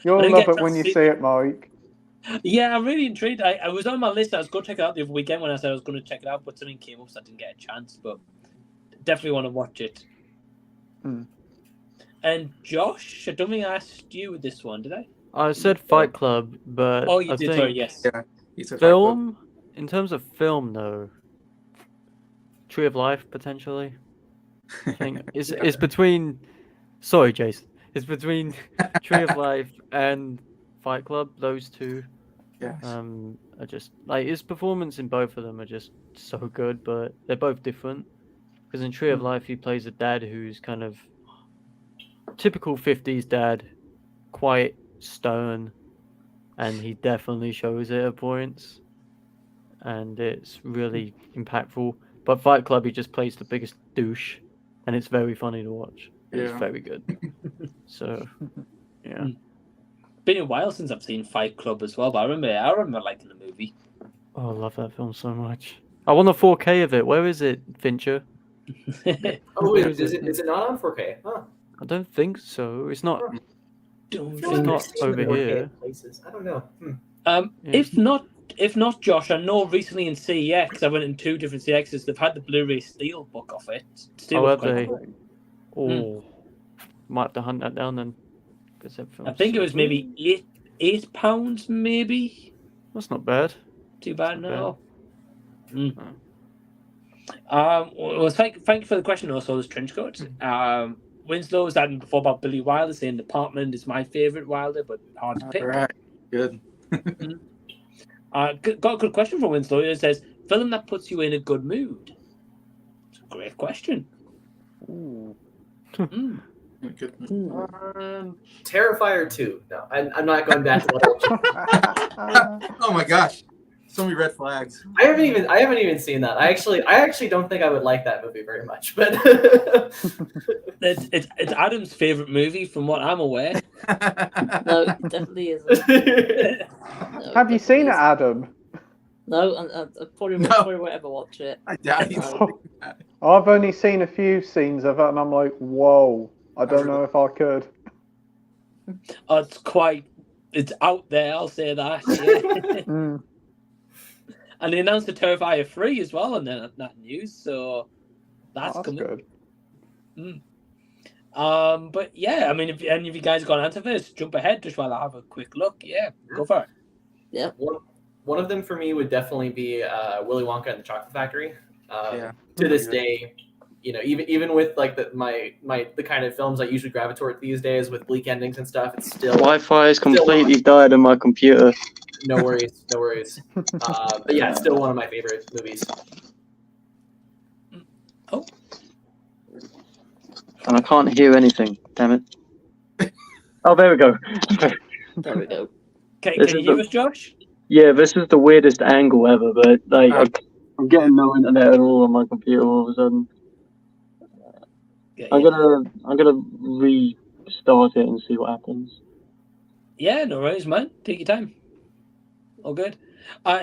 You'll didn't love get it when to you see see it, Mike. Yeah, I'm really intrigued. I was on my list. I was going to check it out the other weekend when I said I was going to check it out, but something came up, so I didn't get a chance. But definitely want to watch it. Hmm. And Josh, I don't think I asked you with this one, did I? I said Fight Club, but Oh, you I did. think Sorry, yes. Yeah. He's a Fight Club. film, in terms of film, though, Tree of Life potentially. I think it's between. Sorry, Jason. It's between Tree of Life and Fight Club. Those two. Yes. Are just like his performance in both of them are just so good, but they're both different. Because in Tree of Life, he plays a dad who's kind of typical 50s dad, quite stern, and he definitely shows it at points, and it's really impactful. But Fight Club, he just plays the biggest douche, and it's very funny to watch. It's Yeah. very good. So, yeah. Been a while since I've seen Fight Club as well, but I remember liking the movie. Oh, I love that film so much. I want a 4K of it. Where is it, Fincher? Oh, Where is it not on 4K? Huh. I don't think so. It's not. Don't I feel It's like think not I've seen over 4K here. places. I don't know. Yeah. If not, Josh, I know recently in CEX, I went in 2 different CEXs. They've had the Blu-ray steel book of it. Oh, have quite they? good. Oh, might have to hunt that down then. 'Cause that I film's think it so was good. maybe £8, maybe. That's not bad. Too bad not now. Oh. Well, thank you for the question. Also, this trench coat. Winslow was adding before about Billy Wilder, saying Department is my favorite Wilder, but hard to pick. All right. Good. Got a good question from Winslow. It says, "Film that puts you in a good mood." It's a great question. Ooh. Good. Terrifier 2. No, I'm not going back to that. Oh my gosh. So many red flags. I haven't even seen that. I actually don't think I would like that movie very much, but It's Adam's favorite movie, from what I'm aware. No, it definitely isn't. No, Have you seen it, isn't. Adam? No, I probably won't ever watch it. I doubt you. No. I've only seen a few scenes of it, and I'm like, whoa. I don't know if I could. It's out there, I'll say that. Yeah. And they announced the Terrifier 3 as well, and then that news, so that's coming. Good. But yeah, I mean, if any of you guys got an answer for this, jump ahead just while I have a quick look. Yeah, go for it. Yeah. One of them for me would definitely be Willy Wonka and the Chocolate Factory. Yeah. To this day, you know, even with like the kind of films I usually gravitate toward these days with bleak endings and stuff, it's still Wi-Fi has completely died on my computer. no worries. But yeah, it's still one of my favorite movies. Oh. And I can't hear anything. Damn it. Oh, there we go. There we go. Can This you is hear the- us, Josh? Yeah, this is the weirdest angle ever, but like I'm getting no internet at all on my computer all of a sudden. I'm gonna restart it and see what happens. Yeah, no worries, man. Take your time. All good.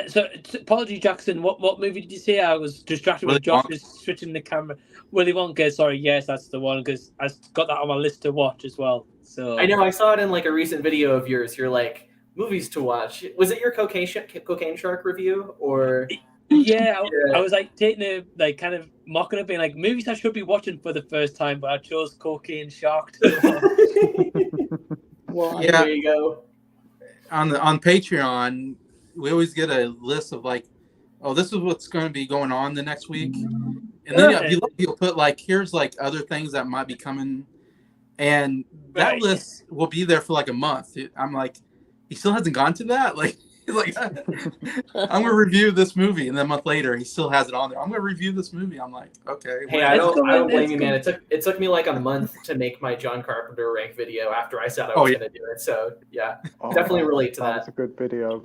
So apology, Jackson. What movie did you say? I was distracted with Josh just switching the camera. Willy Wonka. Sorry, yes, that's the one, because I got that on my list to watch as well. So I know I saw it in like a recent video of yours. You're like, movies to watch. Was it your Cocaine Shark review or? Yeah, I was like taking a kind of mocking it, being like movies I should be watching for the first time, but I chose Cocaine Shark. Why? Yeah. There you go. On Patreon, we always get a list of like, oh, this is what's going to be going on the next week, and then you'll put like, here's like other things that might be coming, and that list will be there for like a month. I'm like, he still hasn't gone to that, like I'm gonna review this movie, and then a month later he still has it on there. I'm gonna review this movie. I'm like, okay. Hey, I don't blame you, man. It took me like a month to make my John Carpenter rank video after I said I was gonna do it. So yeah, definitely relate to that. That's a good video.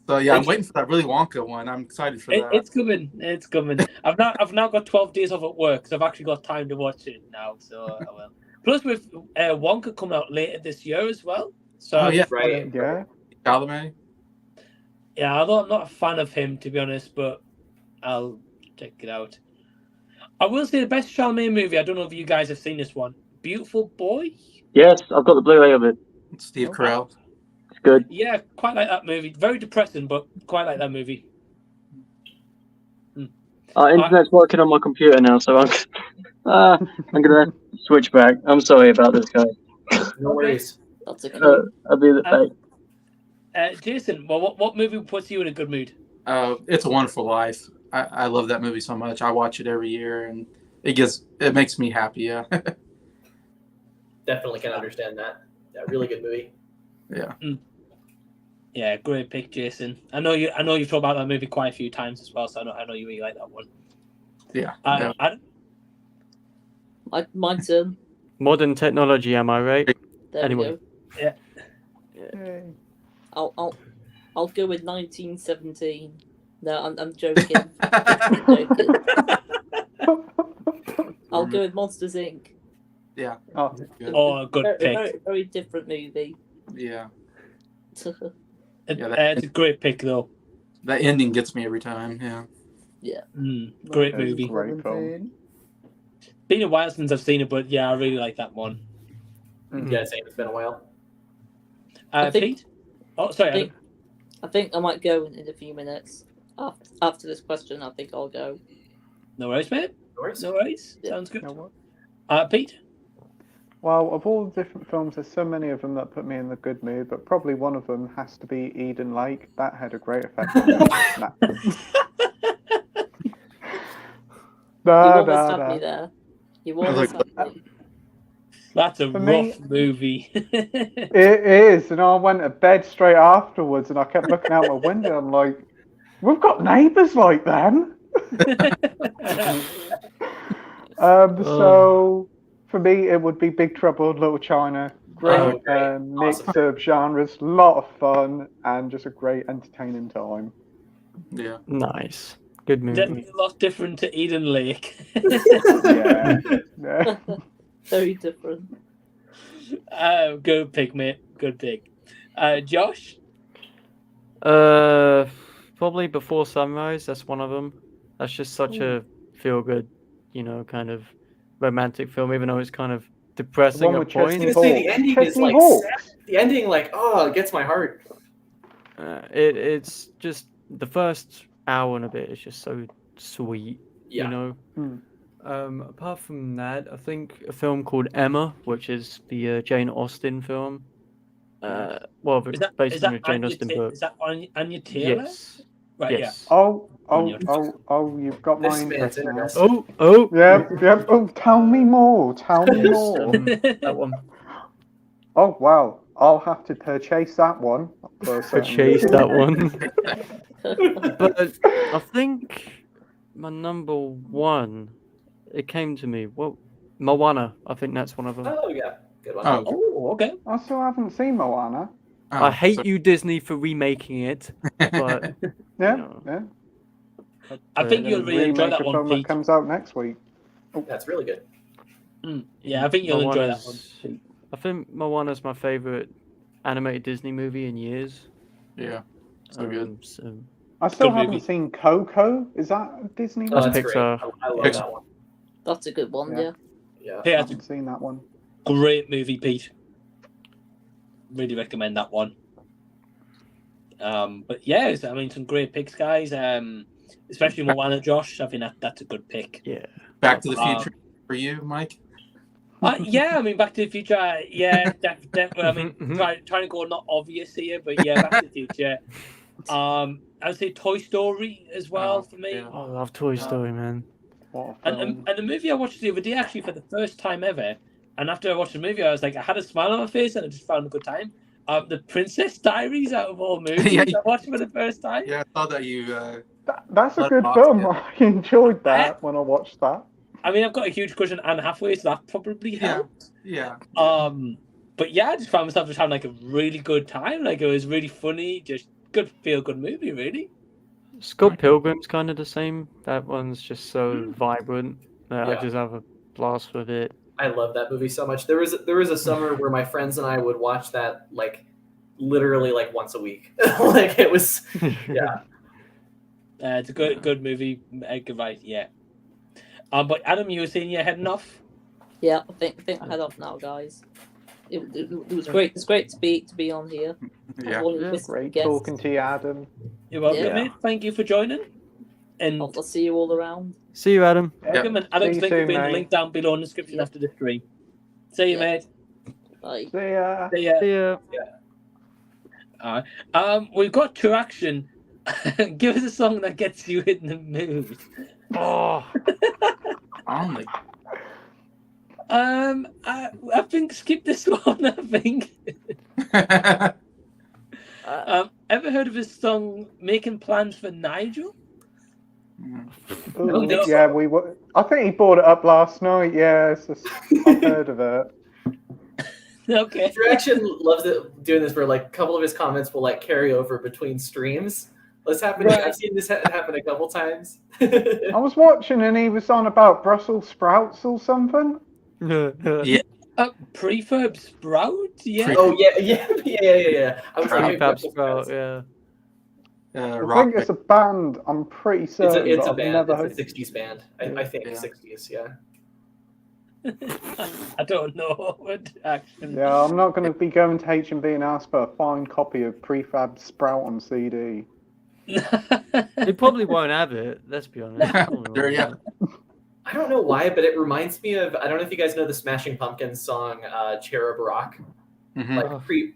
So yeah, I'm waiting for that Willy Wonka one. I'm excited for that. It's coming. It's coming. I've now got 12 days off at work, so I've actually got time to watch it now. So I will. Plus, with Wonka coming out later this year as well. So Oh, yeah. Right. Yeah. Chalamet. yeah, although I'm not a fan of him to be honest, but I'll check it out. I will say the best Chalamet movie. I don't know if you guys have seen this one. Beautiful Boy. Yes, I've got the Blu-ray of it. Steve Carell. It's good. Yeah, quite like that movie. Very depressing, but quite like that movie. Internet's working on my computer now, so I'm gonna switch back. I'm sorry about this, guys. No worries. That's a good I'll be the back. Jason, well, what movie puts you in a good mood? It's a Wonderful Life. I love that movie so much. I watch it every year, and it makes me happy. Yeah. Definitely can understand that. Yeah, really good movie. Yeah. Yeah, great pick, Jason. I know you've talked about that movie quite a few times as well, so I know you really like that one. Yeah. Adam? My turn. Modern technology, am I right? There Anyway. we go. Yeah. Yay. I'll go with 1917. No, I'm joking. I'm joking. I'll go with Monsters Inc. Yeah. Oh, Good. Oh, good Very, pick. very, very different movie. Yeah. It's a great pick, though. That ending gets me every time. Yeah. Great That's movie. great film. Been a while since I've seen it, but yeah, I really like that one. Yeah, same. It's been a while. I think- Pete? Oh, sorry, Adam. I think I might go in a few minutes. After this question, I think I'll go. No worries, mate. No worries. No worries. Yeah. Sounds good. You know what? Pete? Well, of all the different films, there's so many of them that put me in the good mood, but probably one of them has to be Eden Lake. That had a great effect on me. You almost had me there. You almost had me. That's a For rough me- movie. It is, and I went to bed straight afterwards, and I kept looking out my window. I'm like, we've got neighbours like them. So for me, it would be Big Trouble in Little China. Great mix of genres, lot of fun, and just a great entertaining time. Yeah. Nice. Good movie. Definitely a lot different to Eden Lake. Yeah. Yeah. Very different. Good pick, mate. Good pick. Josh? Probably Before Sunrise. That's one of them. That's just such a feel-good, kind of romantic film, even though it's kind of depressing one at with Chesney points. Hawks. The ending is Chesney like Hawks. the ending, like, oh, it gets my heart. It's just the first hour and a bit is just so sweet, Yeah. Apart from that, I think a film called Emma, which is the Jane Austen film. Is that, based is on that a Jane Anya Austen Ta- book. Is that Anya Taylor? Yes. Right, Yes. Oh, you've got my This man's interest now. internet. Oh. Yep. Oh, tell me more. Tell me more. That one. Oh, wow. I'll have to purchase that one. For a certain Chase reason. that one. But I think my number one, it came to me. Well, Moana. I think that's one of them. Oh, yeah. Good one. Oh, okay. I still haven't seen Moana. I hate you, Disney, for remaking it. But Yeah, yeah. I think you'll really enjoy Remake that a one, film that Pete. comes out next week. That's really good. Yeah, I think you'll enjoy that one. Moana's- I think Moana's my favorite animated Disney movie in years. Yeah. So good. So I still Good haven't movie. seen Coco. Is that a Disney? Oh, one? that's Pixar. great. I love Pixar. that one. That's a good one, Yeah. yeah. Yeah. Hey, I that's a haven't seen that one. great movie, Pete. Really recommend that one. But yeah, I mean, some great picks, guys. Especially Moana, Josh. I think that's a good pick. yeah. Back to the Future for you, Mike. Yeah, I mean, Back to the Future. Yeah, definitely. I mean, trying to go not obvious here, but yeah, Back to the Future. I would say Toy Story as well for me. yeah. I love Toy Story, man. What a film. And the movie I watched the other day, actually, for the first time ever. And after I watched the movie, I was like, I had a smile on my face and I just found a good time. The Princess Diaries, out of all movies, Yeah, I watched for the first time. Yeah, I saw that you. That's a Let good off, film. yeah. I enjoyed that when I watched that. I mean, I've got a huge crush on Anne Hathaway, so that probably Yeah. helped. Yeah. But yeah, I just found myself just having like a really good time. Like, it was really funny, just good feel-good movie, really. Scott Pilgrim's kind of the same. That one's just so vibrant that I Yeah. just have a blast with it. I love that movie so much. There was a summer where my friends and I would watch that like literally like once a week. Like it was, yeah. It's a good movie. Goodbye. Yeah. But Adam, you were saying you're heading off. Yeah, I think I head off now, guys. It was great. It's great to be on here. Yeah. All of this Great guests. talking to you, Adam. You're welcome, Yeah. mate. Thank you for joining. And I'll see you all around. See you, Adam. welcome. And Adam's See you link will soon, be in the mate. link down below in the description after the stream. See you, Yeah. mate. Bye. See ya. See ya. See ya. All right. We've got to action. Give us a song that gets you in the mood. Oh, Only. I think skip this one. I think. Ever heard of his song "Making Plans for Nigel"? Ooh, no. yeah, we were. I think he brought it up last night. Yeah, I've heard of it. Okay. Direction loves it, doing this where like a couple of his comments will like carry over between streams. This happened. Right. I've seen this happen a couple times. I was watching and he was on about Brussels sprouts or something. Yeah. Prefab Sprout? Yeah. Oh yeah. I was like, Prefab Sprout, yeah. I Rock. think it's a band. I'm pretty certain. It's but a I've band. never It's heard. a 60s band. I think Yeah. 60s. Yeah. I don't know what action. Yeah, I'm not going to be going to H&B and ask for a fine copy of Prefab Sprout on CD. They probably won't have it, let's be honest. Sure, yeah. I don't know why, but it reminds me of, I don't know if you guys know the Smashing Pumpkins song Cherub Rock. Mhm. Like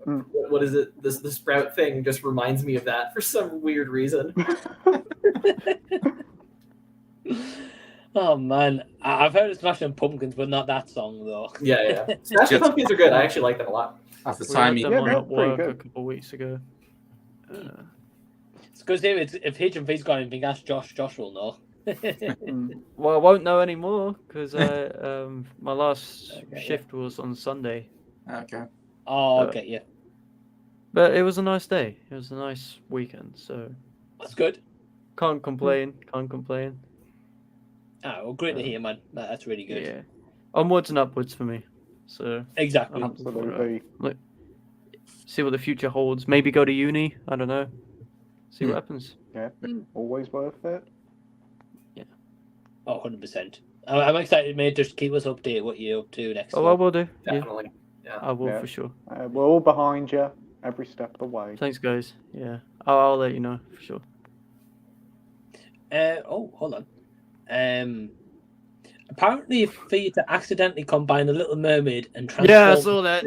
Mm. what is it? The sprout thing just reminds me of that for some weird reason. Oh man, I've heard of Smashing Pumpkins, but not that song though. Yeah. Smashing Yes. Pumpkins are good. I actually like them a lot. That's the We had time. them Yeah, on they're at pretty work a good. couple of weeks ago. It's because if H&V's got anything, ask Josh. Josh will know. Well, I won't know anymore because my last Okay, yeah. shift was on Sunday. Okay. Oh, okay, yeah, But it was a nice day. It was a nice weekend, so that's good. can't complain. Can't complain. Ah, well, great to hear, man. That's really good. Yeah, onwards and upwards for me. So Exactly. Absolutely. see what the future holds. Maybe go to uni. I don't know. See what happens. Yeah, always worth it. Oh, 100%. I'm excited, mate. Just keep us updated what you're up to next. Oh, I will do. Yeah, Definitely. Yeah. I will Yeah. for sure. We're all behind you, every step of the way. Thanks, guys. Yeah, I'll let you know for sure. Hold on. Apparently, for you to accidentally combine a Little Mermaid and transform, Yeah, I saw that.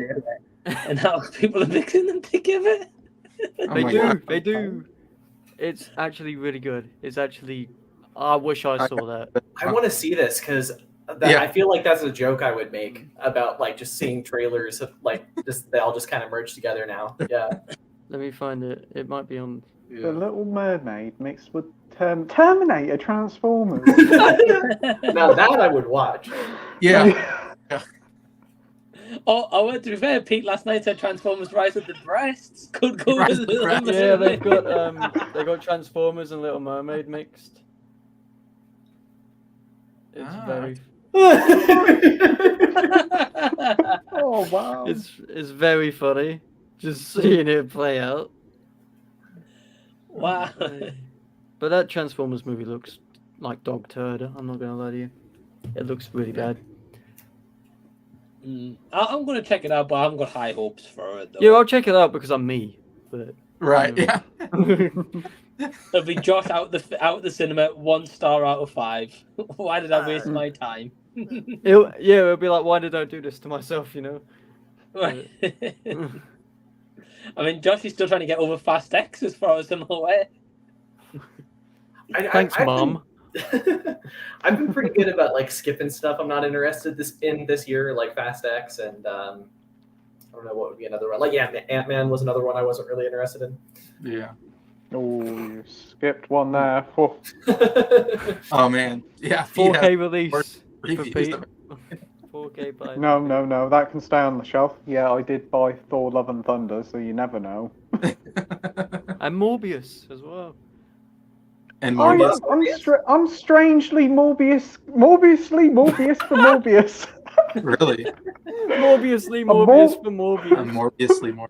and how people are mixing them together. Oh They my do. God. They do. It's actually really good. It's actually. I wish I saw that. I want to see this because Yeah. I feel like that's a joke I would make about like just seeing trailers of like just they all just kind of merge together now. Yeah. Let me find it. It might be on. The Yeah. Little Mermaid mixed with Terminator Transformers. Now that I would watch. Yeah. Oh, to be fair, Pete last night said Transformers Rise of the Breasts could go Rise with of the Little Breasts. Yeah, Mermaid. they got Transformers and Little Mermaid mixed. It's Ah. very. Oh wow! It's very funny. Just seeing it play out. Wow. But that Transformers movie looks like dog turd. I'm not gonna lie to you. It looks really bad. I'm going to check it out, but I haven't got high hopes for it, though. Yeah, I'll check it out because I'm me. But Right. Yeah. It'll be Josh out the cinema, 1 star out of 5. Why did I waste my time? it'll be like, why did I do this to myself? You know. I mean, Josh is still trying to get over Fast X as far as I'm aware. Thanks, Mom. I've been pretty good about like skipping stuff I'm not interested in this year, like Fast X and I don't know what would be another one. Like Ant-Man was another one I wasn't really interested in. Yeah. Oh, you skipped one there. Oh. Oh man. Yeah. 4K release for Reviews Pete. of 4K by. No, that can stay on the shelf. Yeah, I did buy Thor: Love and Thunder, so you never know. And Morbius as well. And I'm, Morbius. I'm strangely Morbius for Morbius. Really? Morbiusly more- Morbius for Morbius. I'm Morbiusly more.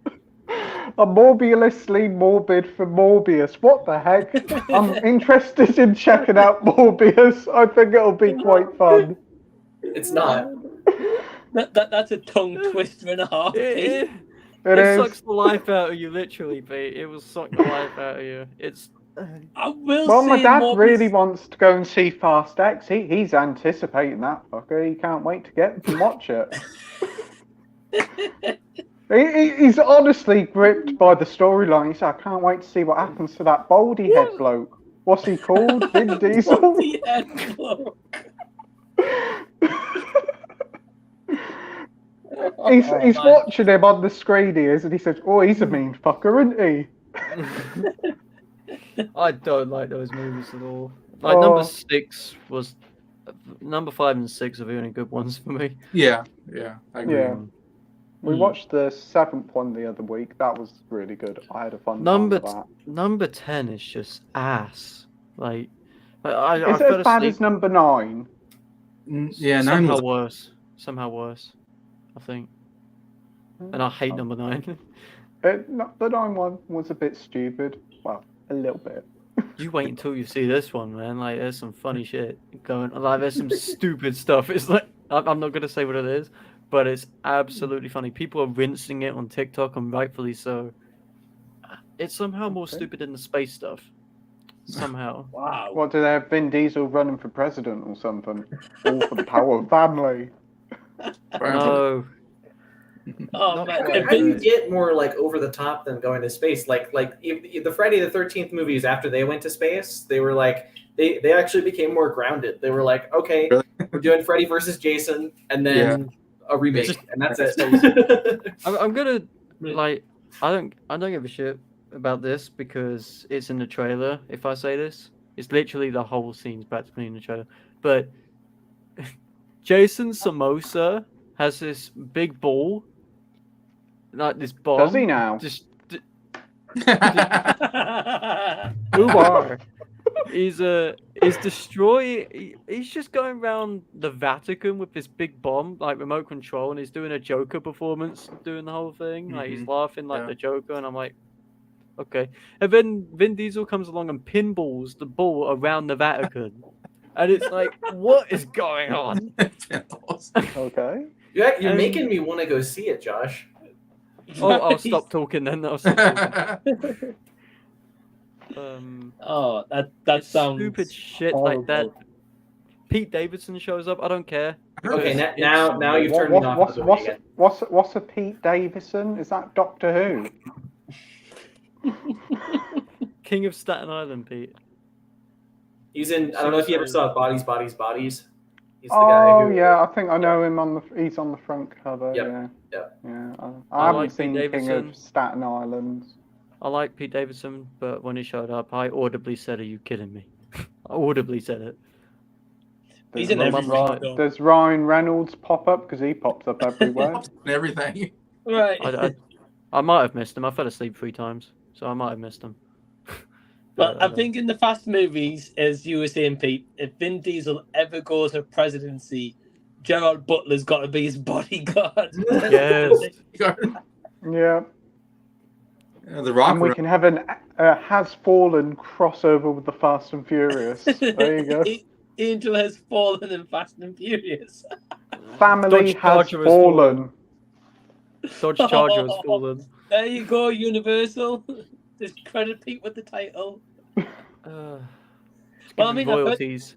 I'm morbiusly morbid for Morbius. What the heck? I'm interested in checking out Morbius. I think it'll be quite fun. It's not. That's a tongue twister and a half. Pete. It is. sucks the life out of you, literally, Pete. It will suck the life out of you. It's. I will Well, say my dad Morbius... really wants to go and see Fast X. He's anticipating that fucker. He can't wait to get and watch it. He's honestly gripped by the storyline. He said, I can't wait to see what happens to that baldy head bloke. What's he called? Vin Diesel? Baldy head bloke. He's watching him on the screen, he is, and he says, oh, he's a mean fucker, isn't he? I don't like those movies at all. Like number 6 was, number 5 and 6 are the only good ones for me. Yeah, I agree. Yeah. We watched the 7th one the other week. That was really good. I had a fun time with that. Number 10 is just ass. Like, Is it as bad as number 9? Yeah, 9 was worse. Somehow worse, I think. And I hate number 9. The 9 one was a bit stupid. Well, a little bit. You wait until you see this one, man. Like, there's some funny shit going. Like, there's some stupid stuff. It's like I'm not gonna say what it is, but it's absolutely funny. People are rinsing it on TikTok, and rightfully so. It's somehow more stupid than the space stuff. Somehow. Wow. What, do they have Vin Diesel running for president or something? All for the power of family. No. Oh, man. How do you get more like over the top than going to space? Like the Friday the 13th movies, after they went to space, they were like they actually became more grounded. They were like, okay, we're doing Freddy versus Jason, and then a remake, and that's it. I'm gonna like I don't give a shit about this because it's in the trailer. If I say this, it's literally the whole scene's practically in the trailer. But Jason Samosa has this big ball, like this bomb. Does he now? Ubar. He's He's just going around the Vatican with this big bomb, like remote control, and he's doing a Joker performance, doing the whole thing. Like he's laughing like the Joker, and I'm like, okay. And then Vin Diesel comes along and pinballs the ball around the Vatican, and it's like, what is going on? Okay. You're making me want to go see it, Josh. Oh, I'll stop talking then. I'll stop talking. That sounds stupid shit horrible. like that. Pete Davidson shows up. I don't care. Okay, now you've turned me off. What's a Pete Davidson? Is that Doctor Who? King of Staten Island, Pete. He's in. I don't know if you ever saw Bodies. He's the guy who. Yeah, I think I know him he's on the front cover. Yep. Yeah. I haven't like seen Pete King Davidson. of Staten Island. I like Pete Davidson, but when he showed up, I audibly said, "Are you kidding me?" I audibly said it. He's in everything. Does Ryan Reynolds pop up? Because he pops up everywhere. Everything. Right. I might have missed him. I fell asleep 3 times, so I might have missed him. But I think in the Fast movies, as you were saying, Pete, if Vin Diesel ever goes for presidency, Gerard Butler's got to be his bodyguard. Yes. Yeah. The Rock. And we can have an Has Fallen crossover with the Fast and Furious. There you go. Angel has fallen in Fast and Furious. Family has fallen. Dodge Charger has fallen. There you go, Universal. Just credit Pete with the title. Well, I mean, royalties.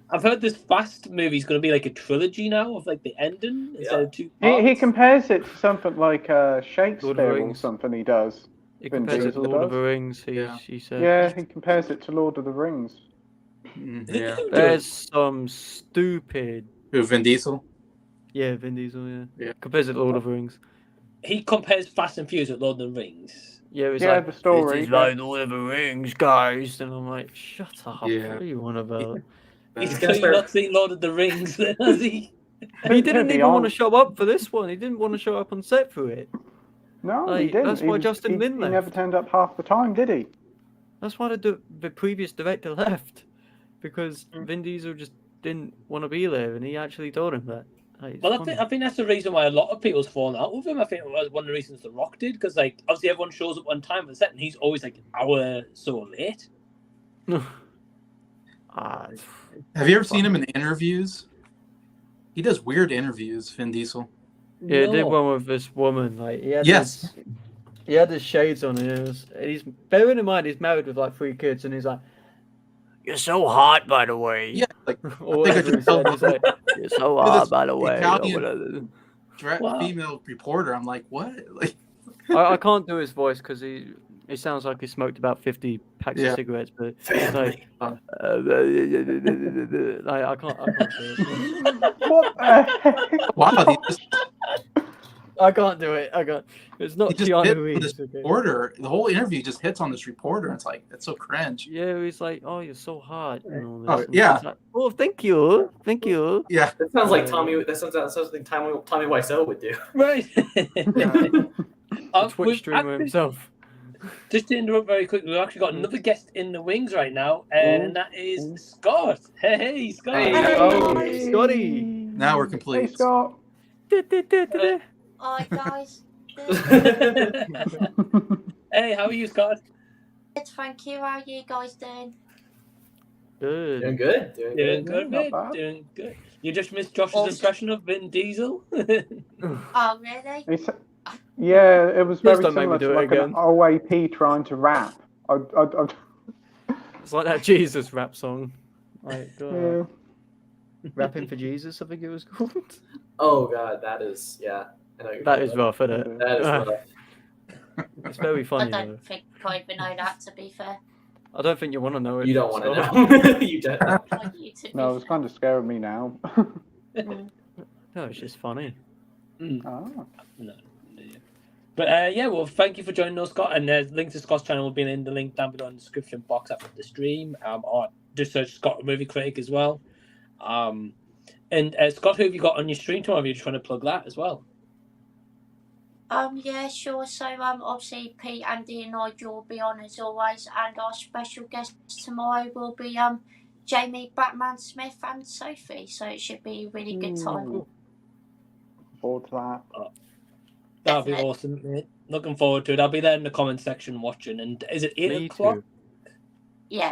I've heard this Fast movie is going to be like a trilogy now of like the ending instead of 2 parts. He compares it to something like Shakespeare or something he does. He compares it to Lord of the Rings, he said. Yeah, he compares it to Lord of the Rings. Yeah. There's some stupid... Who, Vin Diesel? Yeah, Vin Diesel, yeah. Compares it to Lord of the Rings. He compares Fast and Furious with Lord of the Rings. Yeah, it's like, the story. This is like Lord of the Rings, guys. And I'm like, shut up. Yeah. What are you on about? He's clearly not seen Lord of the Rings, then, has he? He didn't even want to show up for this one. He didn't want to show up on set for it. No, Like, he didn't. that's why Justin Lin he left. never turned up half the time, did he? That's why the previous director left, because Mm. Vin Diesel just didn't want to be there, and he actually told him that. Like, it's Well, funny. I think that's the reason why a lot of people's fallen out with him. I think it was one of the reasons The Rock did, because like obviously everyone shows up on time for the set, and he's always like an hour so late. Have you ever seen him in interviews? He does weird interviews, Vin Diesel. Yeah, No. did one with this woman. Like, he had Yes. he had his shades on. He's bearing in mind he's married with like 3 kids, and he's like, "You're so hot, by the way." Yeah, like Or I think I whatever he just tell said. He's like, "You're so Look at hot, this by the way." Italian Wow. female reporter. I'm like, what? Like, I can't do his voice because he sounds like he smoked about 50 packs Yeah. of cigarettes, but it's like, I can't do it. What the heck? wow, he just, I can't do it. I can't. It's not he just hit Keanu on Reeves. this Okay? reporter. The whole interview just hits on this reporter. It's like, it's so cringe. Yeah, he's like, "Oh, you're so hot." And all this. Oh, And yeah. it's like, "Oh, thank you. Thank you." Yeah. That sounds like Tommy. That sounds like Tommy Wiseau would do. Right. A Twitch We've streamer actually- himself. Just to interrupt very quickly, we've actually got another guest in the wings right now, and that is Scott. Hey, Scott. Hey. Oh, Scotty. Now we're Hey, complete. Scott. Hi guys. Hey, how are you, Scott? Good, thank you. How are you guys doing? Good. Doing good. Doing Doing good. good, not mate. bad. Doing good. You just missed Josh's Awesome. impression of Vin Diesel. Oh, really? He said- yeah, it was Please very don't make similar me do to it like an again. OAP trying to rap. It's like that Jesus rap song. Like, Yeah. Rapping for Jesus, I think it was called. Oh god, that is I know you're That talking is about. rough, isn't it? That is rough. It's very I funny, though. don't think I even know that, to be fair. I don't think you want to know it. You don't want to so- know. You don't. Like you, to be No, it's fair. kind of scaring me now. No, it's just funny. Ah. No. But yeah, well, thank you for joining us, Scott. And link to Scott's channel will be in the link down below in the description box after the stream. Or just search Scott Movie Critic as well. And Scott, who have you got on your stream tomorrow? Are you trying to plug that as well? Yeah, sure. So obviously Pete, Andy, and Nigel will be on as always, and our special guests tomorrow will be Jamie, Batman Smith, and Sophie. So it should be a really good time. Ooh. Forward to that. That'll be Definitely. awesome, mate. Looking forward to it. I'll be there in the comment section watching. And is it 8 Me o'clock? too. Yeah.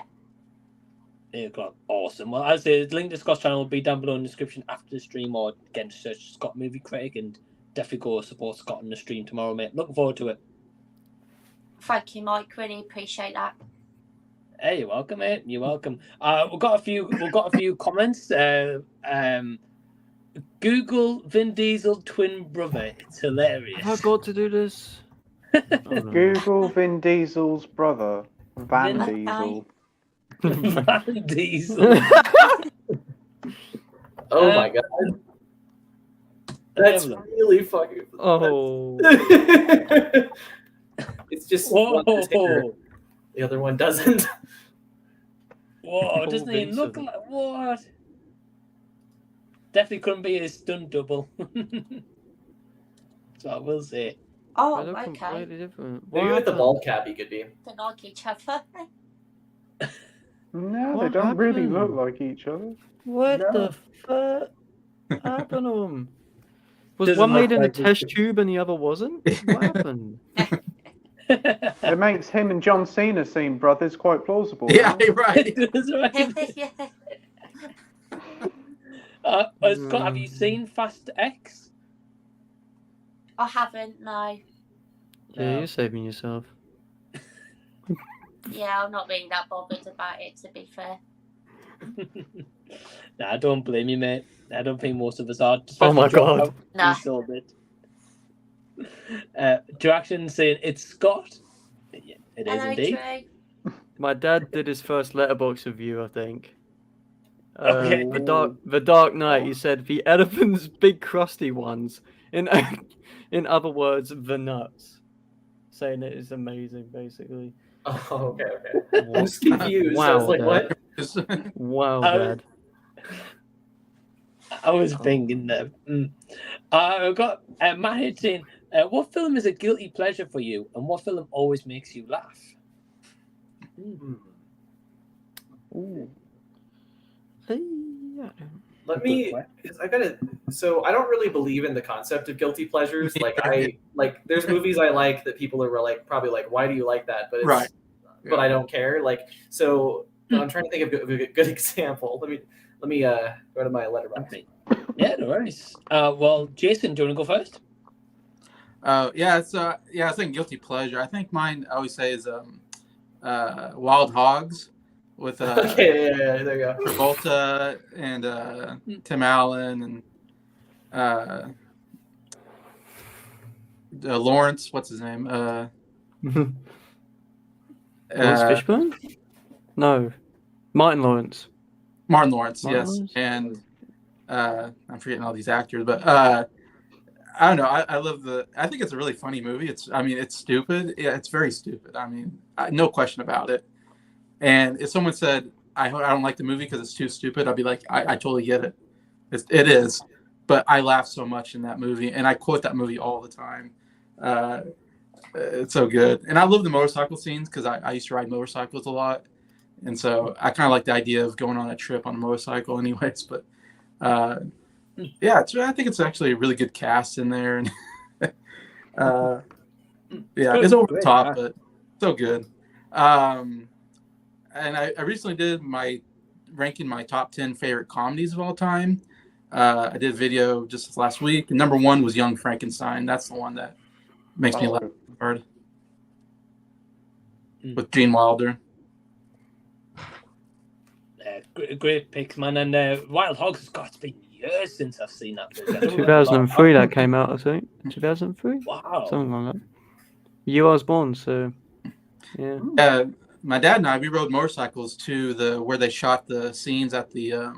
8 o'clock. Awesome. Well, as I say, the link to Scott's channel will be down below in the description after the stream, or again, search Scott Movie Critic and definitely go support Scott on the stream tomorrow, mate. Looking forward to it. Thank you, Mike. Really appreciate that. Hey, you're welcome, mate. You're welcome. We've got a few comments. Google Vin Diesel twin brother. It's hilarious. Have I got to do this? Oh, no. Google Vin Diesel's brother, Van Vin- Diesel. Van Diesel. Oh my god. That's really fucking. Oh. It's just Whoa, one has hair, the other one doesn't. whoa! Oh, Doesn't he look Vincent. like what? Definitely couldn't be his stunt double. So I will say. Oh, They look okay. completely different. Maybe What with the happened? bald cap, he could be. Don't like each other. No, What they don't really happened? look like each other. What No. the fuck happened to him? Was Doesn't one look made in a like test tube and the other wasn't? What happened? It makes him and John Cena seem brothers quite plausible. Yeah, no? right. That's right. Yeah. Scott, have you seen Fast X? I haven't, no. Yeah, you're saving yourself. Yeah, I'm not really that bothered about it, to be fair. Nah, I don't blame you, mate. I don't think most of us are. Oh my Especially Joe, God. how Nah. he sold it. Jackson saying it's Scott. Yeah, it is Hello, indeed. Drew. My dad did his first letterbox review, I think. Okay. The Dark Knight. He said the elephants, big crusty ones. In other words, the nuts. Saying it is amazing, basically. Oh, okay. I'm just confused. I was like, Dad. what? Wow, I was- Dad. I was thinking that. I've got Matt here saying What film is a guilty pleasure for you, and what film always makes you laugh? Ooh. Let me. So I don't really believe in the concept of guilty pleasures. There's movies I like that people are like probably like, why do you like that? But it's, Right. But I don't care. I'm trying to think of a good example. Let me go to my letterbox. Yeah, no worries. Well, Jason, do you want to go first? I think guilty pleasure. I think mine I always say is Wild Hogs with Okay, yeah, there you go. Travolta and Tim Allen and Lawrence. What's his name? Lawrence Fishburne? No, Martin Lawrence. Martin Lawrence, Martin yes. Lawrence? And I'm forgetting all these actors, but I don't know. I love I think it's a really funny movie. It's stupid. Yeah, it's very stupid. I mean, no question about it. And if someone said, I don't like the movie because it's too stupid, I'd be like, I totally get it. It is. But I laugh so much in that movie, and I quote that movie all the time. It's so good. And I love the motorcycle scenes because I used to ride motorcycles a lot. And so I kind of like the idea of going on a trip on a motorcycle anyways. But I think it's actually a really good cast in there. And it's over the top, but so good. And I recently did ranking my top 10 favorite comedies of all time. I did a video just last week. And number 1 was Young Frankenstein. That's the one that makes me laugh hard. With Gene Wilder. Great picks, man. And Wild Hogs has got to be years since I've seen that movie. 2003 that came out, I think. 2003? Wow. Something like that. You was born, so yeah. My dad and I, we rode motorcycles to where they shot the scenes at the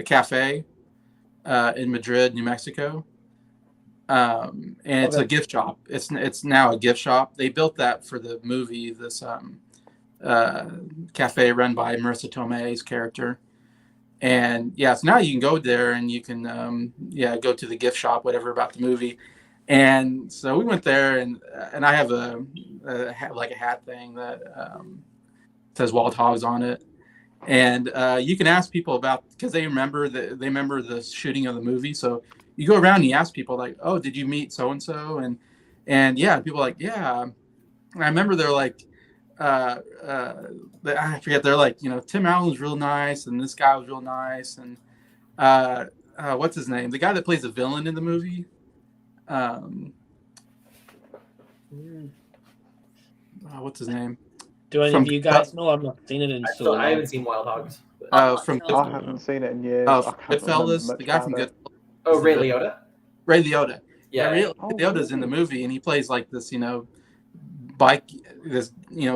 cafe in Madrid, New Mexico. And it's a gift shop. It's now a gift shop. They built that for the movie, this cafe run by Marissa Tomei's character. And so now you can go there and you can go to the gift shop, whatever, about the movie. And so we went there, and I have a hat thing that says Wild Hogs on it. And you can ask people because they remember the shooting of the movie. So you go around and you ask people like, oh, did you meet so and so? And people are like, yeah. And I remember they're like, I forget. They're like, Tim Allen's real nice, and this guy was real nice, and what's his name? The guy that plays the villain in the movie. What's his name? Do any of you guys know? I've not seen it in so long. I haven't seen Wild Hogs. I haven't seen it in years. Goodfellas, the guy from Goodfellas. Oh, Ray Liotta? Ray Liotta. Yeah. Ray Liotta's in the movie, and he plays like this,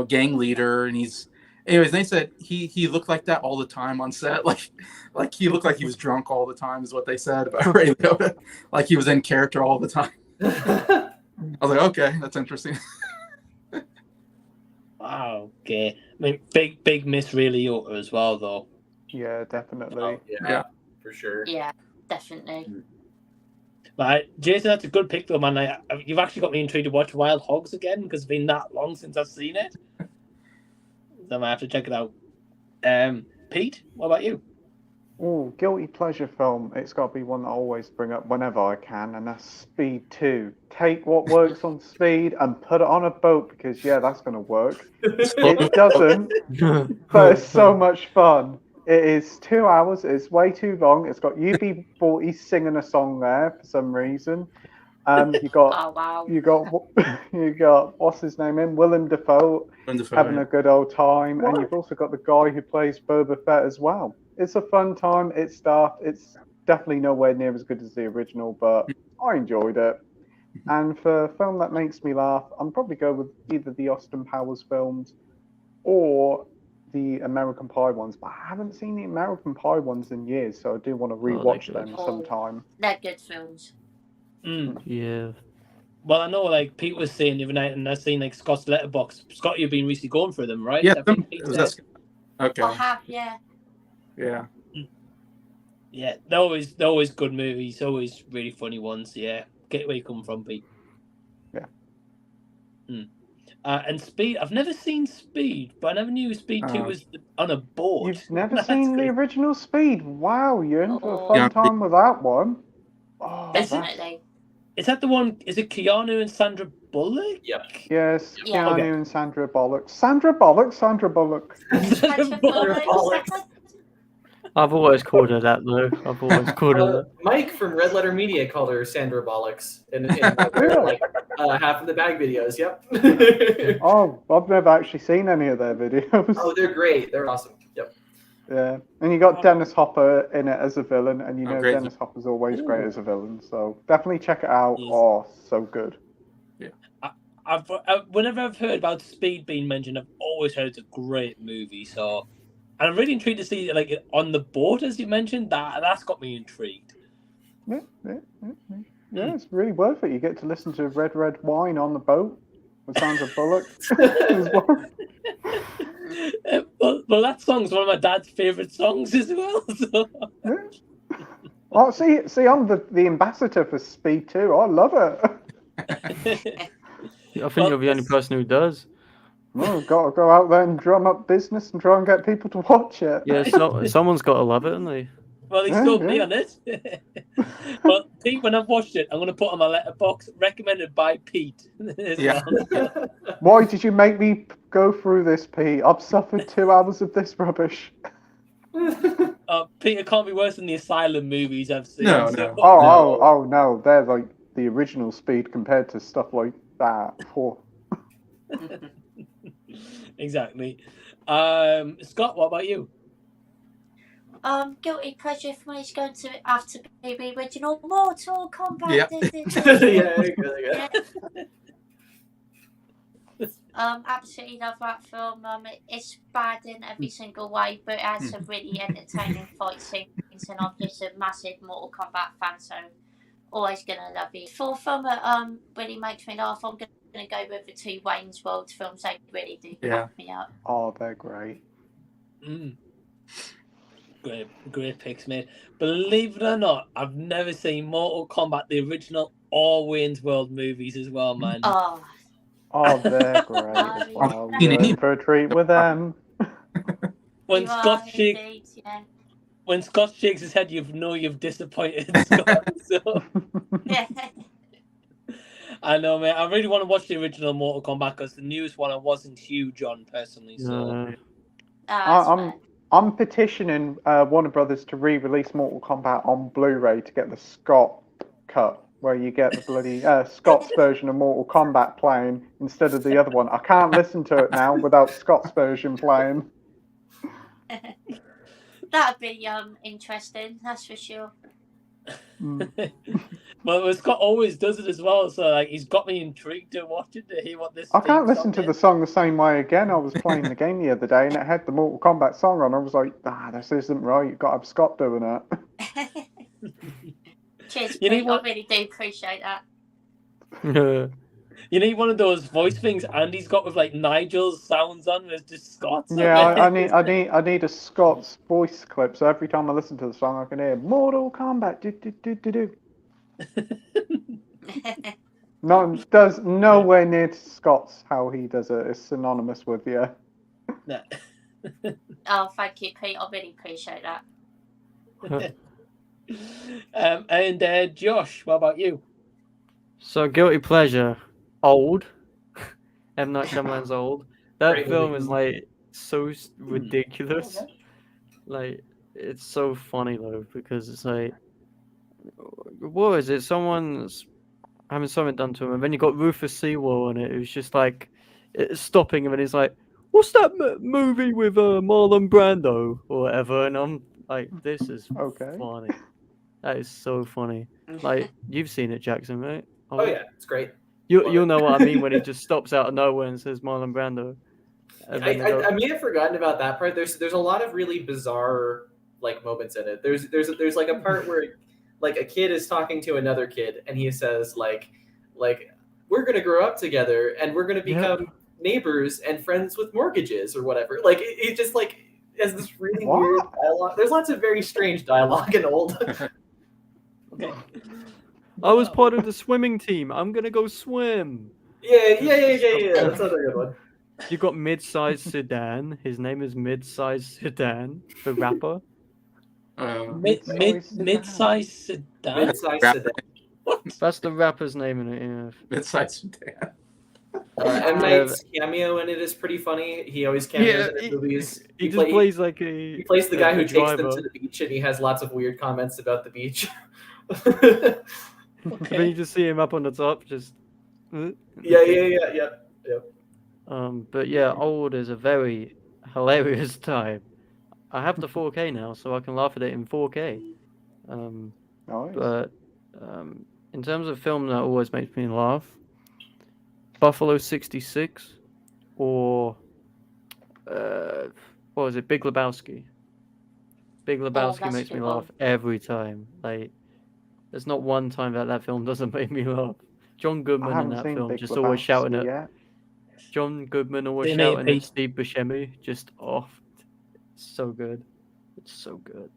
gang leader, and anyways, they said he looked like that all the time on set. Like he looked like he was drunk all the time is what they said about Ray Liotta. Like he was in character all the time. I was like, okay, that's interesting. Wow, okay. I mean, big miss Ray Liotta as well, though. Yeah, definitely. Oh, yeah, for sure. Yeah, definitely. But Jason, that's a good pick, though, man. You've actually got me intrigued to watch Wild Hogs again because it's been that long since I've seen it. So I might have to check it out. Pete, what about you? Oh, guilty pleasure film. It's got to be one that I always bring up whenever I can, and that's Speed 2. Take what works on Speed and put it on a boat because, that's going to work. It doesn't, but it's so much fun. It is 2 hours. It's way too long. It's got UB40 singing a song there for some reason. You got what's his name in Willem Dafoe having a good old time, and you've also got the guy who plays Boba Fett as well. It's a fun time. It's daft. It's definitely nowhere near as good as the original, but I enjoyed it. And for a film that makes me laugh, I'm probably go with either the Austin Powers films or the American Pie ones. But I haven't seen the American Pie ones in years, so I do want to rewatch them sometime. They're good films. Yeah. Well, I know, Pete was saying the other night, and I've seen Scott's letterbox. Scott, you've been recently going through them, right? Yeah. Okay. I have, yeah. Yeah. Yeah, they're always good movies, always really funny ones. Yeah, get where you come from, Pete. And Speed, I've never seen Speed, but I never knew Speed 2 was on a boat. You've never That's seen the crazy. original Speed? Wow, you're in for a fun Yeah. time with that one. Oh, Definitely. Is that the one? Is it Keanu and Sandra Bullock? Yep. Yes, Yeah. Keanu Okay. and Sandra Bullock. Sandra Bullock? Sandra Bullock. Sandra Bullock. Bollocks. I've always called her that, though. I've always called her that. Mike from Red Letter Media called her Sandra Bollocks in like half of the bag videos. Yep. Oh, I've never actually seen any of their videos. Oh, they're great. They're awesome. Yep. Yeah, and you got Dennis Hopper in it as a villain, and you Oh, know great. Dennis Hopper's always great as a villain, so definitely check it out. Yes. Oh, so good. Whenever I've heard about Speed being mentioned, I've always heard it's a great movie. So, and I'm really intrigued to see like on the boat, as you mentioned. That's got me intrigued. Yeah, it's really worth it. You get to listen to Red Wine on the boat with Sandra Bullock as well. Well, that song's one of my dad's favorite songs as well. So. Yeah. Oh, see, I'm the ambassador for Speed 2. I love it. I think you're the only person who does. Well, got to go out there and drum up business and try and get people to watch it. Yeah, someone's got to love it, haven't they? Well, he's still me on it. But Pete, when I've watched it, I'm going to put on my letterbox recommended by Pete. Yeah. Why did you make me go through this, Pete? I've suffered 2 hours of this rubbish. Pete, it can't be worse than the Asylum movies I've seen. No, so- no. Oh no, they're like the original Speed compared to stuff like that. Oh. Exactly. Scott, what about you? Guilty pleasure for me is going to have to be the original Mortal Kombat. Yep. Yeah. Absolutely love that film. It's bad in every single way, but it has some really entertaining fight scenes, and I'm just a massive Mortal Kombat fan, so always gonna love it. For a film that really makes me laugh, I'm gonna go with the 2 Wayne's World films. They really do crack me up. Oh, they're great. Great picks, mate. Believe it or not, I've never seen Mortal Kombat, the original, or Wayne's World movies as well, man. Oh, they're great as well. You You're need- in for a treat with them. When You Scott are shakes, indeed, yeah. when Scott shakes his head, you know you've disappointed Scott. So Yeah. I know, mate. I really want to watch the original Mortal Kombat because the newest one I wasn't huge on personally. So I'm petitioning Warner Brothers to re-release Mortal Kombat on Blu-ray to get the Scott cut, where you get the bloody Scott's version of Mortal Kombat playing instead of the other one. I can't listen to it now without Scott's version playing. That'd be interesting, that's for sure. Well, Scott always does it as well, so like he's got me intrigued to watch it, to hear what this. I can't theme listen to song the is. song the same way again. I was playing the game the other day and it had the Mortal Kombat song on. I was like, this isn't right. You've got to have Scott doing it. Cheers, You know Pete. I what? really do appreciate that. You need one of those voice things Andy's got with like Nigel's sounds on. There's just Scott's. on Yeah, it. I need a Scott's voice clip, so every time I listen to the song, I can hear Mortal Kombat. Do do do do do. No, does nowhere near to Scott's how he does it. It's synonymous with you. Nah. Oh, thank you, Pete. I really appreciate that. And Josh, what about you? So, guilty pleasure, Old. M. Night Shyamalan's Old. That Great film movie. is like so ridiculous. Like, it's so funny though, because it's like, what is it? Someone's having something done to him, and then you got Rufus Sewell in it, who's just like stopping him, and he's like, "What's that movie with Marlon Brando or whatever?" And I'm like, "This is Okay. funny. That is so funny." Like, you've seen it, Jackson, right? Oh yeah, it's great. You'll know what I mean when he just stops out of nowhere and says Marlon Brando. And then they go- I may have forgotten about that part. There's a lot of really bizarre like moments in it. There's like a part where like a kid is talking to another kid and he says like we're gonna grow up together and we're gonna become neighbors and friends with mortgages or whatever. Like it just like has this really weird dialogue. There's lots of very strange dialogue in Old. Okay. I was part of the swimming team. I'm gonna go swim. Yeah. That's another good one. You've got Mid-Size Sedan. His name is Mid-Size Sedan, the rapper. Mid-size sedan. Mid-size sedan. That's the rapper's name in it. Yeah. Mid-size sedan. M. Night's cameo in it is pretty funny. He always cameos in movies. He just plays like a. He plays the guy who takes them driver. to the beach, and he has lots of weird comments about the beach. And then you just see him up on the top, just. Yeah. But yeah, old is a very hilarious time. I have the 4K now, so I can laugh at it in 4K. Nice. But in terms of film that always makes me laugh, Buffalo 66 or what was it, Big Lebowski? Big Lebowski that's makes a me good laugh every time. Like, there's not one time that film doesn't make me laugh. John I Goodman in haven't that seen film Big just always shouting Lebowski at yet. John Goodman, always They made shouting at Pete. Steve Buscemi, just off. It's so good. It's so good.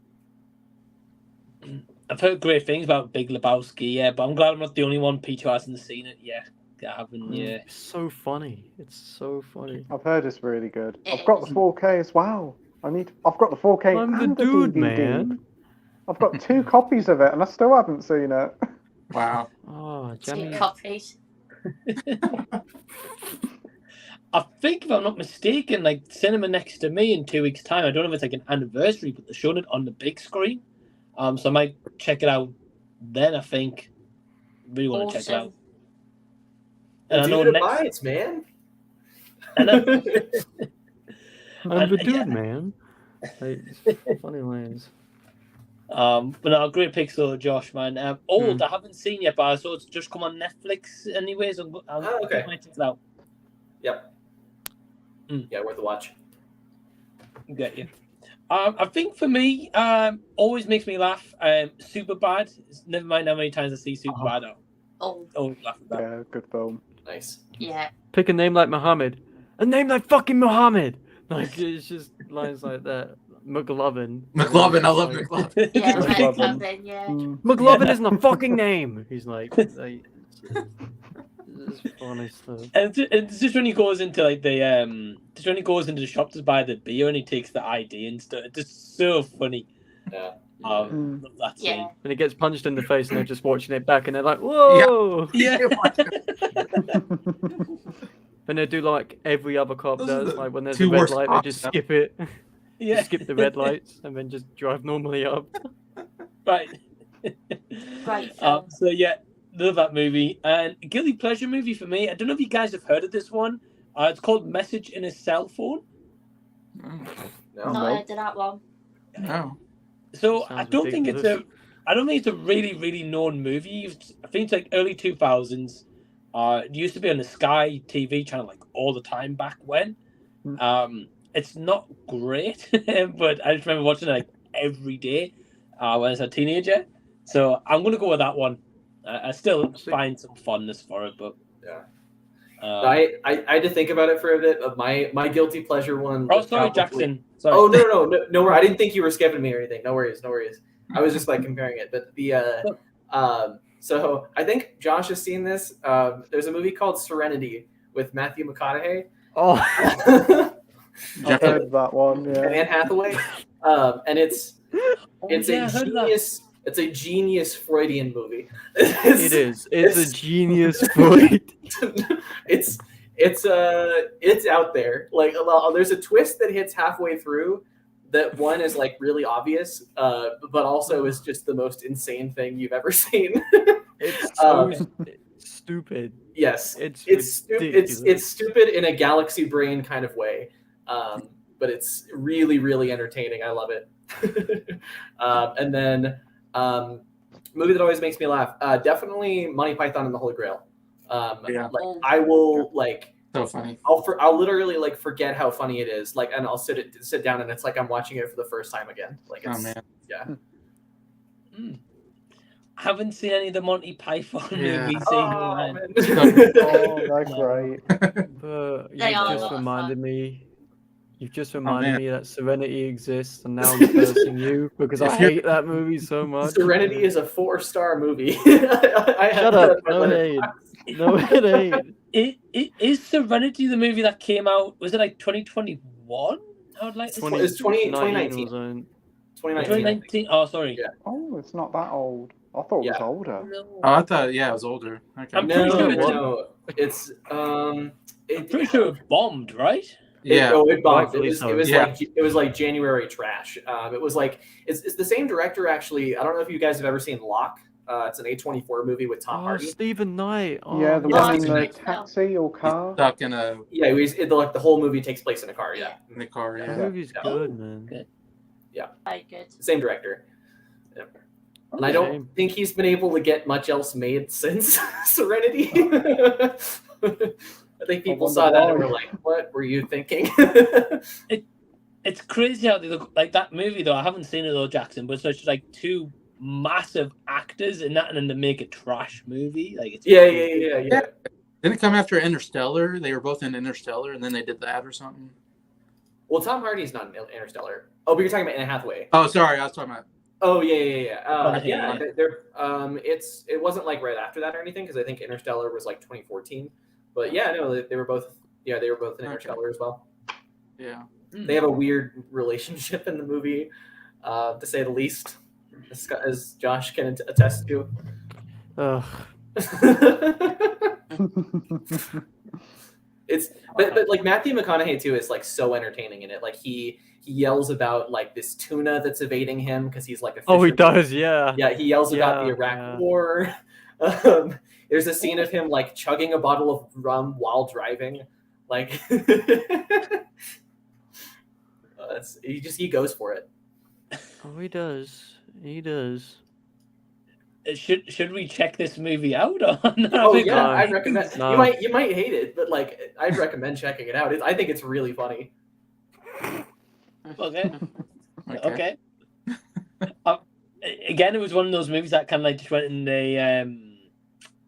I've heard great things about Big Lebowski, yeah, but I'm glad I'm not the only one, Peter, who hasn't seen it yet. I haven't, yeah. It's so funny. It's so funny. I've heard it's really good. It I've got is. the 4K as well. I've got the 4K I'm the and dude, DVD. man. I've got 2 copies of it, and I still haven't seen it. Wow. Oh, 2 Jamie. copies. I think, if I'm not mistaken, like cinema next to me in 2 weeks' time. I don't know if it's like an anniversary, but they're showing it on the big screen. So I might check it out then. I think really want to check it out. Awesome. And I know Dude next. abides, man. And I'm the yeah. dude, man. Like, it's funny ways. But no, great pick, so Josh, man. Old, I haven't seen yet, but I saw it's just come on Netflix, anyways. I'll okay. I might check it out. Yep. Yeah, worth a watch. Get you. I think for me, always makes me laugh. Super Bad. Never mind how many times I see Super Bad. Oh, Always laugh at that. Yeah, good film. Nice. yeah. Pick a name like Muhammad. A name like fucking Muhammad. Like, it's just lines like that. McLovin. McLovin, I love McLovin. Yeah, Right. Jake Lovin, yeah. McLovin isn't a fucking name. He's like it's funny stuff. And it's just when he goes into like the just when he goes into the shop to buy the beer and he takes the ID and stuff. It's just so funny. Yeah. Love that scene. Yeah. And he gets punched in the face and they're just watching it back and they're like, whoa! Yeah. And they do like every other cop Those are does. the Like when there's a two red worst light, they cops just ever. skip it. Yeah. Just skip the red lights and then just drive normally up. Right. Great film. So yeah, love that movie. And guilty pleasure movie for me. I don't know if you guys have heard of this one. It's called Message in a Cell Phone. No. Not heard of that one. No. So I Sounds don't think ridiculous. I don't think it's a really known movie. I think it's like early 2000s. It used to be on the Sky TV channel like all the time back when. It's not great, but I just remember watching it like every day when I was a teenager. So I'm gonna go with that one. I still find some fondness for it, but Yeah. I I had to think about it for a bit. Of my guilty pleasure one. oh, was sorry, probably- Jackson. Sorry. Oh no! I didn't think you were skipping me or anything. No worries. I was just like comparing it. But the so I think Josh has seen this. There's a movie called Serenity with Matthew McConaughey Oh, I've heard of that one, and yeah. Anne Hathaway, and it's Oh, a yeah, I heard of that. genius. It's a genius Freudian movie. it is. It's it's- a genius Freud. It's out there. Like there's a twist that hits halfway through that one is like really obvious, but also is just the most insane thing you've ever seen. It's so stupid. Yes, It's it's ridiculous. stupid in a galaxy brain kind of way, but it's really entertaining. I love it. And then movie that always makes me laugh. Definitely Monty Python and the Holy Grail. Yeah. Like I will like. So funny. I'll literally like forget how funny it is. Like, and I'll sit down and it's like I'm watching it for the first time again. Like, it's, Oh man. yeah. I haven't seen any of the Monty Python Yeah. movies. Oh, man. man. Oh, they're great. But They you are a just lot of reminded fun. me. You've just reminded man. me that Serenity exists, and now I'm cursing you because I If you're- hate that movie so much. Serenity is a 4-star movie. I Shut have up! that on my No, list. No, it ain't. It is Serenity the movie that came out? Was it like 2021? I would like to say. It's 2019. 2019. 2019. Oh, sorry. Yeah. Oh, it's not that old. I thought it was Yeah. older. No. Oh, I thought, yeah, it was older. Okay. I'm pretty sure No. It's I'm pretty sure it bombed, right? Yeah. It bombed. Rightfully so. It was like January trash. It was like it's the same director actually. I don't know if you guys have ever seen Locke. It's an A24 movie with Tom Oh, Hardy. Stephen Knight. Oh, Yeah, the yeah, one in Stephen the Knight. taxi or He's car. stuck in a Yeah, like the whole movie takes place in a car. Yeah, in the car. that Yeah. movie's Yeah. good, man. Good. Very good. same director. Yeah. And I don't Same. think he's been able to get much else made since Serenity. I think people wonder saw that and why. were like, "What were you thinking?" It's crazy how they look like that movie though. I haven't seen it though, Jackson, but it's such like two massive actors in that, and then to make a trash movie. Like it's yeah. Didn't it come after Interstellar? They were both in Interstellar, and then they did that or something. Well, Tom Hardy's not in Interstellar. Oh, but you're talking about Anne Hathaway. Oh, sorry, I was talking about. Oh yeah. Okay, Yeah, yeah. it wasn't like right after that or anything because I think Interstellar was like 2014. But yeah, no, they were both. Yeah, they were both in Okay. Interstellar as well. Yeah. They have a weird relationship in the movie, to say the least, as Josh can attest to. Ugh. It's but like Matthew McConaughey too is like so entertaining in it. Like he yells about like this tuna that's evading him because he's like a Oh, he fisherman. does, yeah. Yeah, he yells about the Yeah, Iraq yeah. War. There's a scene of him like chugging a bottle of rum while driving. Like he goes for it. Oh, he does. He does. Should we check this movie out or not? Oh Because- yeah, I'd recommend. No. You might hate it, but like I'd recommend checking it out. I think it's really funny. Okay. Okay. Again, it was one of those movies that kind of like just went in the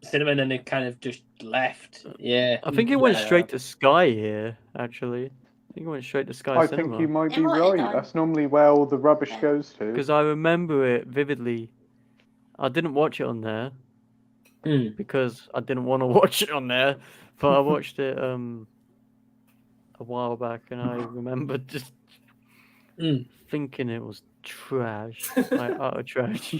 cinema and then it kind of just left. Yeah. I think it went Yeah. straight to Sky here, actually. I think it went straight to Sky I Cinema. think you might It be might have right. done. That's normally where all the rubbish goes to. Because I remember it vividly. I didn't watch it on there Mm. because I didn't want to watch it on there, but I watched it a while back, and I remember just Mm. thinking it was trash, like utter trash.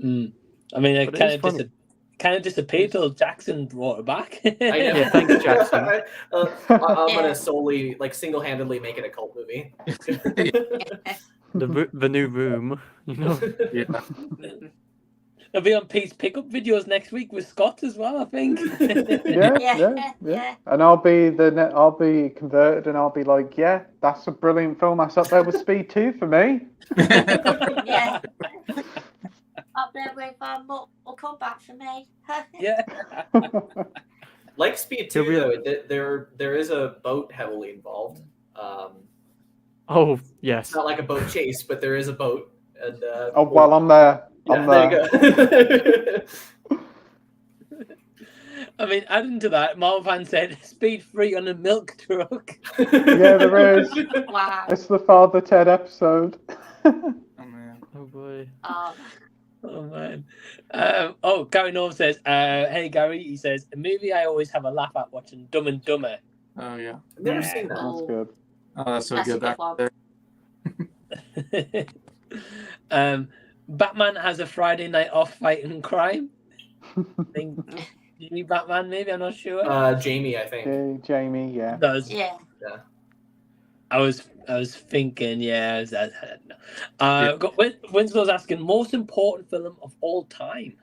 Mm. I mean, it But it kind is of funny. kind of disappeared till Jackson brought it back. I know. Yeah, thanks, Jackson. I'm Yeah. gonna solely like single-handedly make it a cult movie. The new room, you know. Yeah. It'll be on Pete's pickup videos next week with Scott as well, I think. Yeah. And I'll be converted, and I'll be like, yeah, that's a brilliant film. That's up there with Speed 2 for me. Yeah. Up there with Mortal Kombat for me. Yeah. Like Speed 2, though, there is a boat heavily involved. Oh yes. It's not like a boat chase, but there is a boat. And Oh, well, I'm there. yeah, I'm there there. you go. I mean, adding to that, Marvan said speed free on a milk truck. Yeah, there is. Wow. It's the Father Ted episode. Oh man. Oh boy. Oh man. Gary North says, hey Gary, he says, a movie I always have a laugh at watching Dumb and Dumber. Oh yeah. I've never seen that. That's good. Oh, that's so That's a good good back one. there. Batman has a Friday night off fighting crime. I think Jimmy Batman, maybe, I'm not sure. Jamie, I think. Yeah, Jamie, yeah. Does Yeah. I was thinking, yeah. Winslow's asking most important film of all time.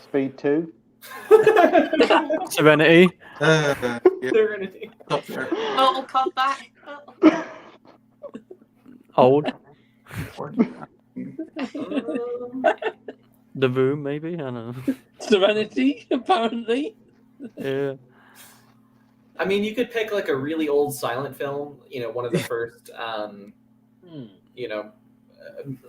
Speed 2. Serenity. Yeah. Serenity. Up there. Mortal Kombat. Old. Um, The Room, maybe. I don't know. Serenity, apparently. Yeah. I mean, you could pick like a really old silent film, one of the first,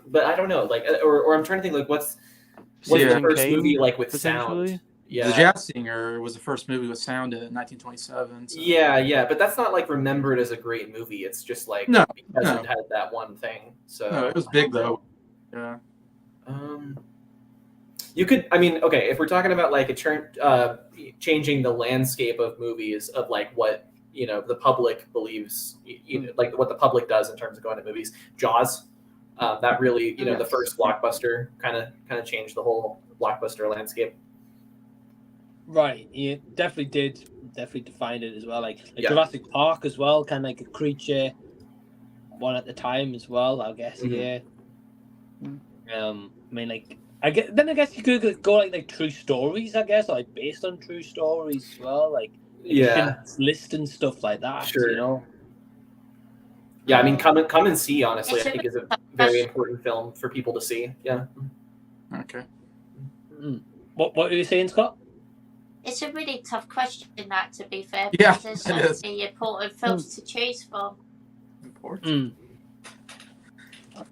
but I don't know, like, or I'm trying to think, like, what's the Citizen first Kane, movie like with sound? potentially? Yeah, The Jazz Singer was the first movie with sound in 1927. So. yeah, but that's not like remembered as a great movie. It's just like No, because no. it had that one thing. So No, it was big though. Yeah. You could, I mean, okay, if we're talking about like changing the landscape of movies, of like what the public believes, like what the public does in terms of going to movies. Jaws, that really, the Yes. first blockbuster kind of changed the whole blockbuster landscape. Right, yeah, definitely defined it as well. Like Yeah. Jurassic Park as well, kind of like a creature one at the time as well, I guess. Mhm. Yeah. I mean, like, I guess you could go like true stories, I guess, or, like based on true stories as well, like Yeah. Schindler's List and stuff like that. Sure. Yeah, I mean, come and see. Honestly, I think is a very important film for people to see. Yeah. Okay. What were you saying, Scott? It's a really tough question, that, to be fair. Yeah, because there's so many important films to choose from. Important.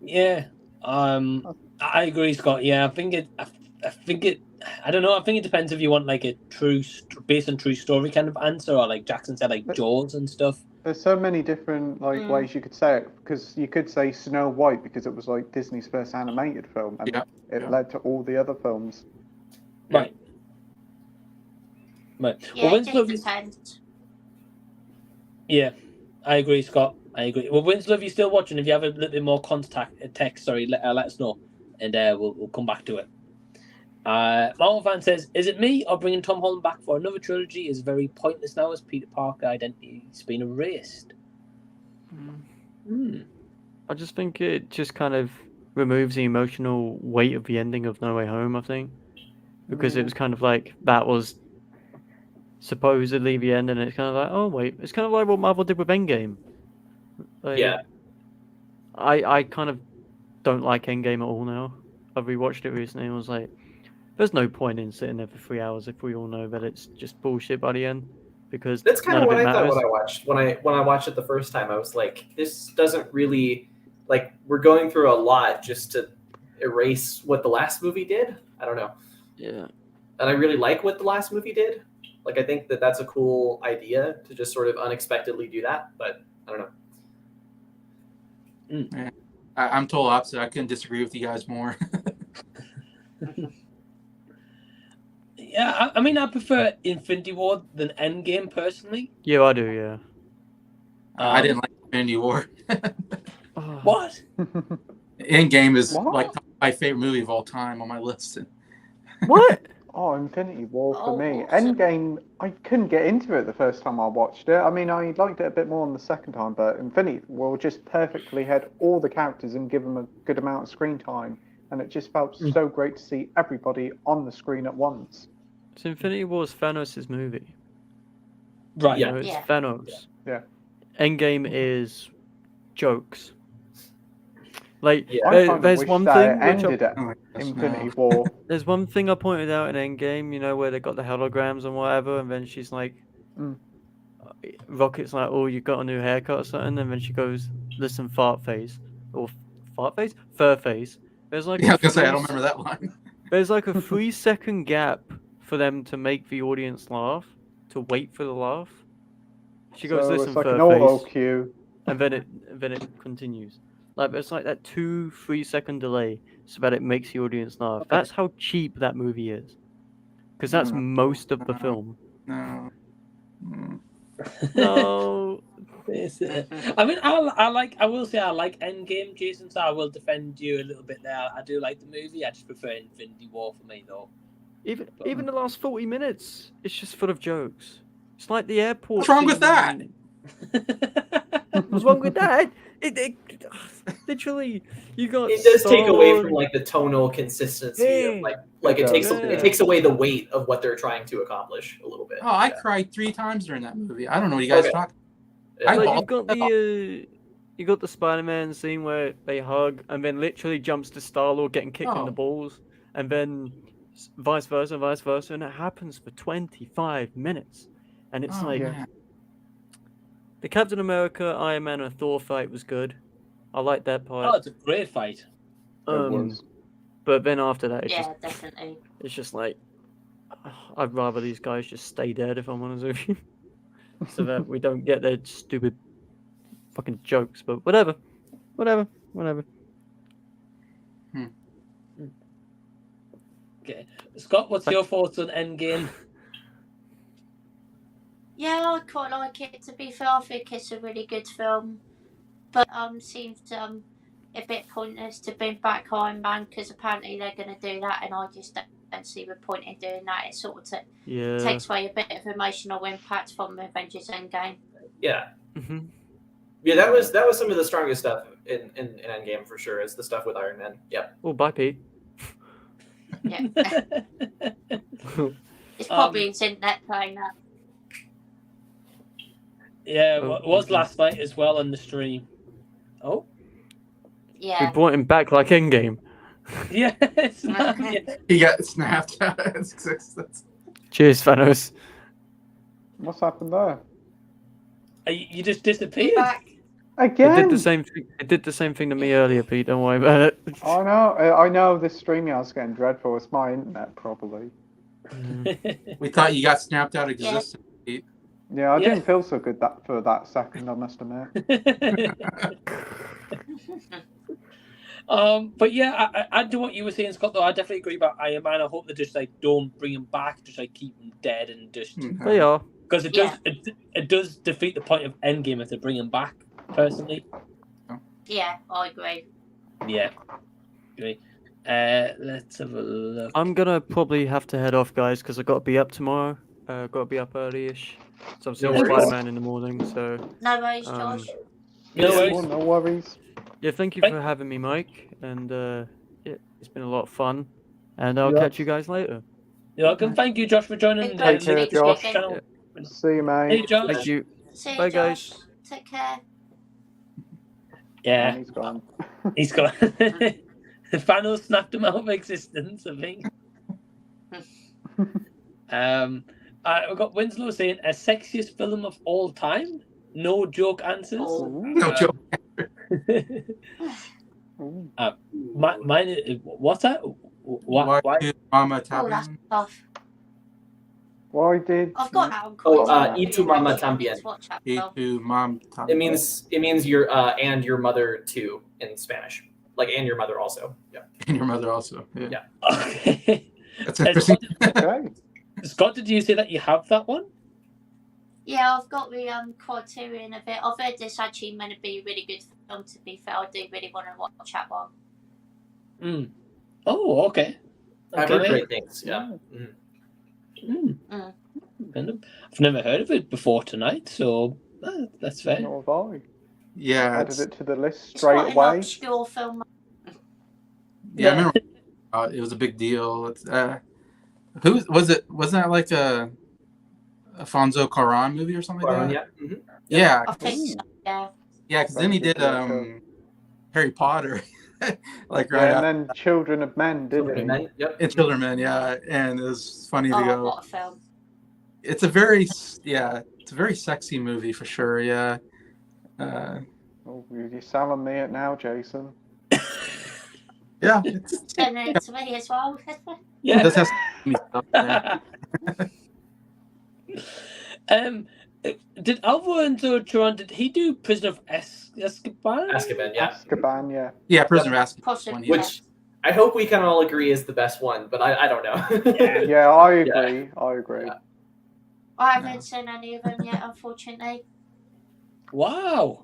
Yeah. I agree, Scott. Yeah, I think it. I don't know. I think it depends if you want like a based on true story kind of answer, or like Jackson said, like Jaws and stuff. There's so many different ways you could say it, because you could say Snow White because it was like Disney's first animated film, and it led to all the other films. Right. Right. Yeah, Well, it just depends. Yeah, I agree, Scott. I agree. Well, Winslow, if you're still watching, if you have a little bit more text, let us know, and we'll come back to it. Marvel fan says, "Is it me, or bringing Tom Holland back for another trilogy is very pointless now as Peter Parker identity's been erased?" I just think it just kind of removes the emotional weight of the ending of No Way Home, I think, because it was kind of like that was supposedly the end, and it's kind of like, oh wait, it's kind of like what Marvel did with Endgame. Like, Yeah. I kind of don't like Endgame at all now. I've rewatched it recently and was like, there's no point in sitting there for 3 hours if we all know that it's just bullshit by the end, because That's kind of what I thought matters. when I watched when I watched it the first time. I was like, this doesn't really, like, we're going through a lot just to erase what the last movie did. I don't know. Yeah. And I really like what the last movie did. Like, I think that that's a cool idea to just sort of unexpectedly do that, but I don't know. Yeah. I'm total opposite. I couldn't disagree with you guys more. Yeah, I mean, I prefer Infinity War than Endgame personally. Yeah, I do. Yeah. I didn't like Infinity War. What? Endgame is like my favorite movie of all time on my list. What? Oh, Infinity War for me. Endgame, I couldn't get into it the first time I watched it. I mean, I liked it a bit more on the second time, but Infinity War just perfectly had all the characters and give them a good amount of screen time, and it just felt so great to see everybody on the screen at once. So Infinity War is Thanos' movie. Right. You know, it's Thanos. Yeah. Endgame is jokes. Like, there's one thing ended at Infinity War. There's one thing I pointed out in Endgame, you know, where they got the holograms and whatever, and then she's like, Rocket's like, oh, you got a new haircut or something, and then she goes, listen, fart face. Or fart face? Fur face. There's like I was gonna say, I don't remember that line. There's like a 3-second gap for them to make the audience laugh, to wait for the laugh. She goes, So listen, it's like fur an auto face. cue. And then it continues. Like, it's like that 2-3 second delay so that it makes the audience laugh. That's how cheap that movie is. Because that's most of the film. No. No. I mean, I will say I like Endgame, Jason, so I will defend you a little bit there. I do like the movie. I just prefer Infinity War for me, though. Even the last 40 minutes, it's just full of jokes. It's like the airport. What's wrong with that? What's wrong with that? It literally, you got. It does take away from like the tonal consistency of like it takes away the weight of what they're trying to accomplish a little bit. Oh, I cried 3 times during that movie. I don't know what you guys are talking. You got the Spider-Man scene where they hug, and then literally jumps to Star-Lord getting kicked in the balls, and then vice versa, and it happens for 25 minutes, and it's the Captain America, Iron Man, and Thor fight was good. I like that part. Oh, it's a great fight. But then after that, Definitely. It's just like, I'd rather these guys just stay dead, if I'm honest with you, so that we don't get their stupid fucking jokes. But whatever. Okay. Scott, what's your thoughts on Endgame? Yeah, I quite like it. To be fair, I think it's a really good film, but seems a bit pointless to bring back Iron Man because apparently they're going to do that, and I just don't see the point in doing that. It sort of takes away a bit of emotional impact from Avengers Endgame. Yeah. Mm-hmm. Yeah, that was some of the strongest stuff in Endgame for sure. Is the stuff with Iron Man. Yep. Oh, bye, Pete. Yeah. It's probably his internet playing that. Yeah, it was last night as well on the stream. Oh? Yeah. We brought him back like Endgame. Yeah, it's not, yeah. He got snapped. Cheers, Thanos. What's happened there? You just disappeared. Back. Again? It did the same thing. It did the same thing to me earlier, Pete. Don't worry about it. I know this streaming is getting dreadful. It's my internet, probably. We thought you got snapped out of existence. Pete. Yeah, I didn't feel so good for that second, I must admit. But yeah, I do what you were saying, Scott. Though I definitely agree about Iron Man. I hope they just like don't bring him back, just like keep him dead and just They are. because it does defeat the point of Endgame if they bring him back. Personally, Yeah, I agree. yeah, agree. Let's have a look. I'm gonna probably have to head off, guys, because I got to be up tomorrow. Got to be up early-ish. So I'm seeing No worries. Spider-Man in the morning. So No worries, Josh. No worries. No worries. yeah, thank you for having me, Mike. And yeah, it's been a lot of fun. And I'll Yeah. catch you guys later. You're welcome. Thank you, Josh, for joining. Take care, Luke's Josh. channel. See you, mate. Hey, Josh. Thank you. See you, Bye, Josh. guys. Take care. Yeah, And he's gone. he's got. Thanos snapped him out of existence, I think. We've got Winslow saying a sexiest film of all time. No joke answers. No joke. Mine is, what's that? Why? Did Mama Oh, that's Tapping? tough. Why did? I've got that on Oh, Critic. Y tu mama I need también. to watch that Hey film. to Mom It Tapping. means your and your mother too in Spanish. Like and your mother also. Yeah. And your mother also. Yeah. Yeah. Okay. That's interesting. Okay. Scott, did you say that you have that one? Yeah, I've got the Criterion of it. I've heard this actually meant to be a really good film. To be fair, I do really want to watch that one. Mm. Oh, okay. I've heard great things. Yeah. Mhm. I've never heard of it before tonight, so that's fair. Nor have I. Yeah. Added it to the list It's quite straight an away. obscure film. Yeah, I remember it was a big deal. It's, who was it? Wasn't that like a Alfonso Cuarón movie or something like that? Yeah. Mhm. Yeah. I think so, yeah. Yeah, because then he did Harry Potter, like Yeah, right and after then Children of Men, didn't he? And then, yep. and Children of Men, yeah, and it was funny to Oh, go. what a film. It's a very sexy movie for sure. Yeah. Oh, you're selling me it now, Jason. Yeah. It's, Sending it to me as well. Yeah. this has stuff in there. Did Alfonso Cuarón, did he do Prisoner of Azkaban? Azkaban, yeah. Azkaban, yeah. Yeah, Prisoner of Azkaban. Possibly, Yeah. Which I hope we can all agree is the best one, but I don't know. Yeah, I agree. I agree. Yeah. I haven't seen any of them yet, unfortunately. Wow.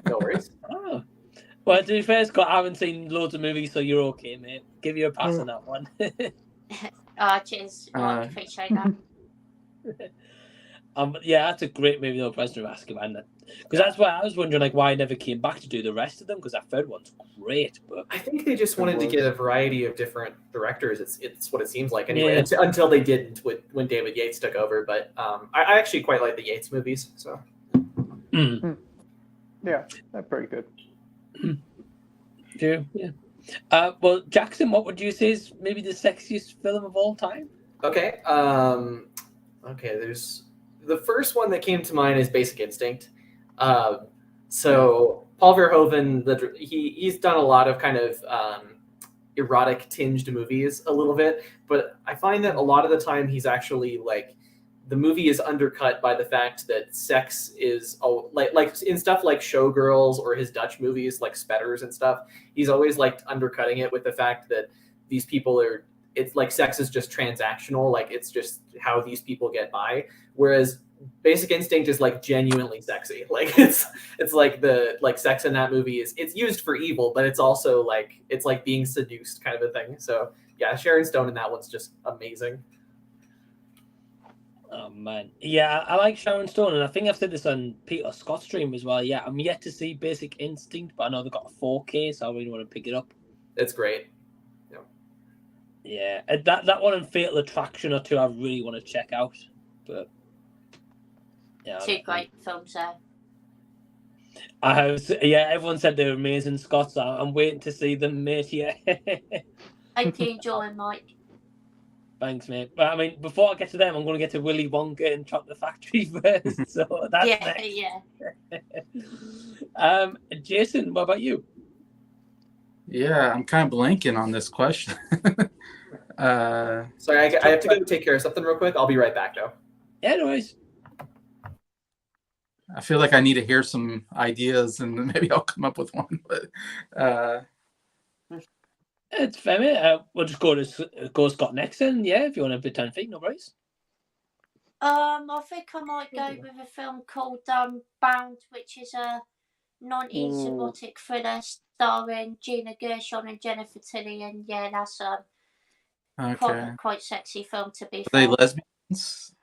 No worries. Oh. Well, to be fair, Scott, I haven't seen loads of movies, so you're okay, mate. Give you a pass on that one. Cheers. I appreciate that. Yeah, that's a great movie, though, Prisoner of Azkaban. Because that's why I was wondering, like, why I never came back to do the rest of them. Because that third one's great, but I think they just wanted to get a variety of different directors. It's what it seems like anyway. Until they didn't when David Yates took over. But I actually quite like the Yates movies. So Yeah, they're pretty good. yeah. Well, Jackson, what would you say is maybe the sexiest film of all time? okay, there's the first one that came to mind is Basic Instinct. So Paul Verhoeven, he's done a lot of kind of erotic tinged movies a little bit, but I find that a lot of the time he's actually like the movie is undercut by the fact that sex is like in stuff like Showgirls or his Dutch movies like Spetters and stuff. He's always like undercutting it with the fact that these people are. It's like sex is just transactional, like it's just how these people get by. Whereas Basic Instinct is like genuinely sexy. Like it's like the like sex in that movie it's used for evil, but it's also like it's like being seduced kind of a thing. So yeah, Sharon Stone in that one's just amazing. Oh man, yeah, I like Sharon Stone, and I think I've said this on Peter Scott's stream as well. Yeah, I'm yet to see Basic Instinct, but I know they've got a 4K, so I really want to pick it up. It's great. Yeah, and that one and Fatal Attraction are two I really want to check out. But yeah, Two great films there. I have. Yeah, everyone said they were amazing, Scott. So I'm waiting to see them, mate. Yeah. Hope you enjoy, Mike. Thanks, mate. But I mean, before I get to them, I'm going to get to Willy Wonka and Chocolate Factory first. So that's next. Yeah. Jason, what about you? Yeah, I'm kind of blanking on this question. Sorry, I have to go take care of something real quick. I'll be right back, though. Yeah, no worries. I feel like I need to hear some ideas, and then maybe I'll come up with one. But it's fair, mate. We'll just go Scott next, and yeah, if you want to put 10 feet, no worries. I think I might go with a film called Bound, which is a non-erotic thriller starring Gina Gershon and Jennifer Tilly, and yeah, that's quite sexy film to be fair. Are they lesbians?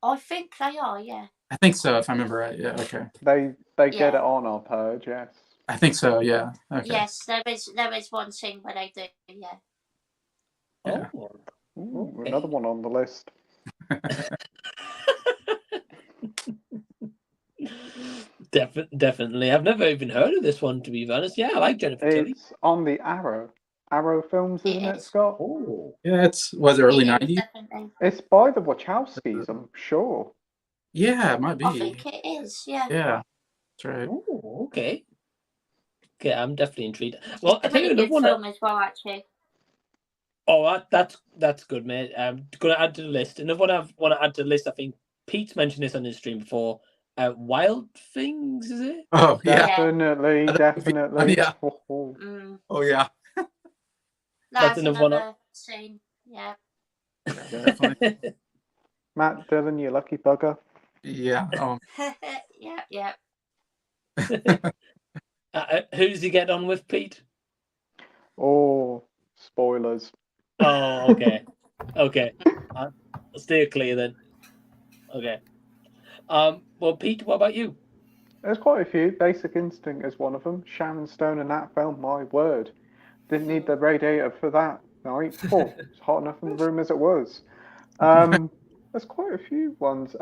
I think they are, yeah. I think so, if I remember right. Yeah, okay. They get it on our purge, yes. I think so, yeah. Okay. Yes, there is one scene where they do, yeah. Yeah. Ooh, another one on the list. Definitely. I've never even heard of this one, to be honest. Yeah, I like Jennifer Tilly. It's on the Arrow films, isn't it, Scott? Oh. Yeah, was it early 90s? Definitely. It's by the Wachowskis, I'm sure. Yeah, it might be. I think it is, yeah. Yeah, that's right. Oh, okay. Okay, I'm definitely intrigued. Well, I It's a tell you really another good one. film as well, actually. Oh, that's good, mate. I'm gonna add to the list. Another one I want to add to the list. I think Pete's mentioned this on his stream before. Wild Things, is it? Oh, yeah. Definitely. Yeah. Oh, yeah. That's another one. Scene, yeah. Definitely. Matt Dillon, you lucky bugger. Yeah. Yeah. Who does he get on with, Pete? Oh, spoilers. Oh, okay. Okay. I'll stay clear then. Okay. Well, Pete, what about you? There's quite a few. Basic Instinct is one of them. Sharon Stone in that film, my word. Didn't need the radiator for that. Right? Oh, it's hot enough in the room as it was. There's quite a few ones.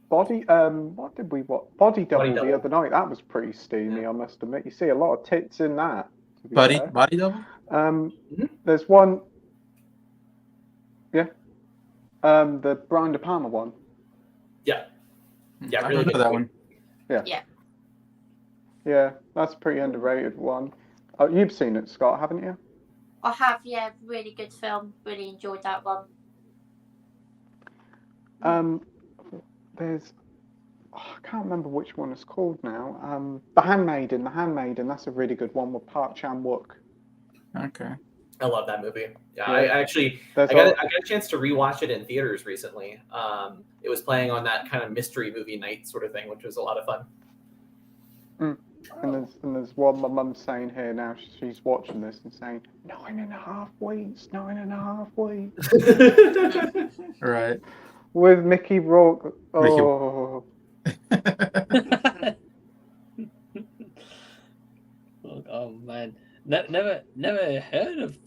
Body Double the other night. That was pretty steamy, I must admit. You see a lot of tits in that. Body Double? There's one. Yeah. The Brian De Palma one. Yeah. Yeah, I really remember good that one. Yeah, that's a pretty underrated one. Oh, you've seen it, Scott, haven't you? I have, yeah. Really good film. Really enjoyed that one. There's, I can't remember which one it's called now. The Handmaiden. That's a really good one with Park Chan-wook. Okay. I love that movie. Yeah, Yeah. I got a chance to rewatch it in theaters recently. It was playing on that kind of mystery movie night sort of thing, which was a lot of fun. And there's one my mum's saying here now. She's watching this and saying 9.5 weeks. 9.5 weeks. Right. With Mickey Rourke. Oh. Oh man, never heard of.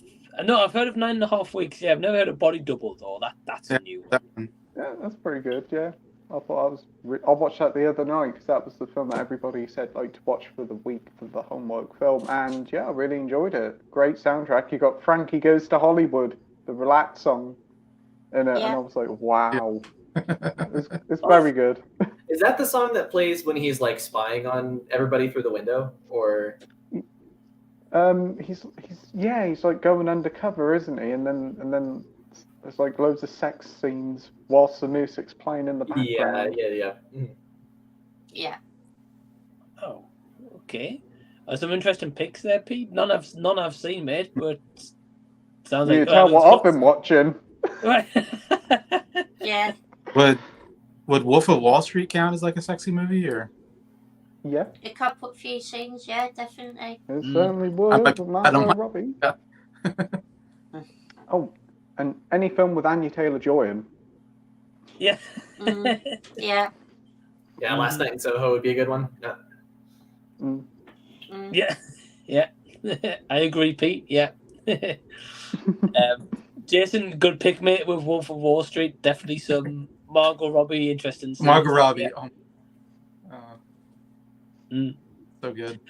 No, I've heard of 9.5 weeks. Yeah, I've never heard of Body Double though. That's a new one. Yeah, that's pretty good. Yeah, I thought I watched that the other night because that was the film that everybody said like to watch for the week for the homework film, and yeah, I really enjoyed it. Great soundtrack. You got Frankie Goes to Hollywood, the Relax song in it, and I was like, wow, it's very good. Is that the song that plays when he's like spying on everybody through the window, or? He's like going undercover, isn't he? And then there's like loads of sex scenes whilst the music's playing in the background. Yeah. Yeah. Oh, okay. Some interesting picks there, Pete. None I've seen, mate. But sounds You like tell what I've been watching. Right. Yeah. Would Wolf of Wall Street count as like a sexy movie, or? Yeah, A couple few scenes, yeah, definitely. it certainly would. like- With I don't Margot mind- Robbie. Yeah. Oh, and any film with Anya Taylor-Joy in. Yeah. Yeah. Yeah, Last Night in Soho would be a good one. Yeah. Mm. Yeah. Yeah. I agree, Pete. Yeah. Jason, good pick, mate, with Wolf of Wall Street. Definitely some Margot Robbie interesting scenes. Margot Robbie. Yeah. So good.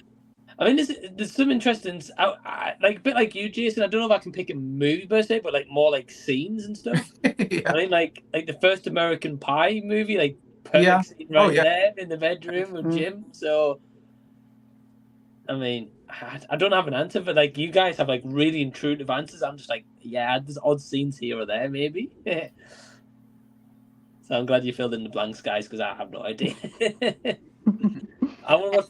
I mean, there's some interesting, like a bit like you, Jason. I don't know if I can pick a movie per se, but like more like scenes and stuff. Yeah. I mean, like the first American Pie movie, like perfect scene right there in the bedroom with Jim. So, I mean, I don't have an answer, but like you guys have like really intrusive answers. I'm just like, yeah, there's odd scenes here or there, maybe. So I'm glad you filled in the blanks, guys, because I have no idea. I really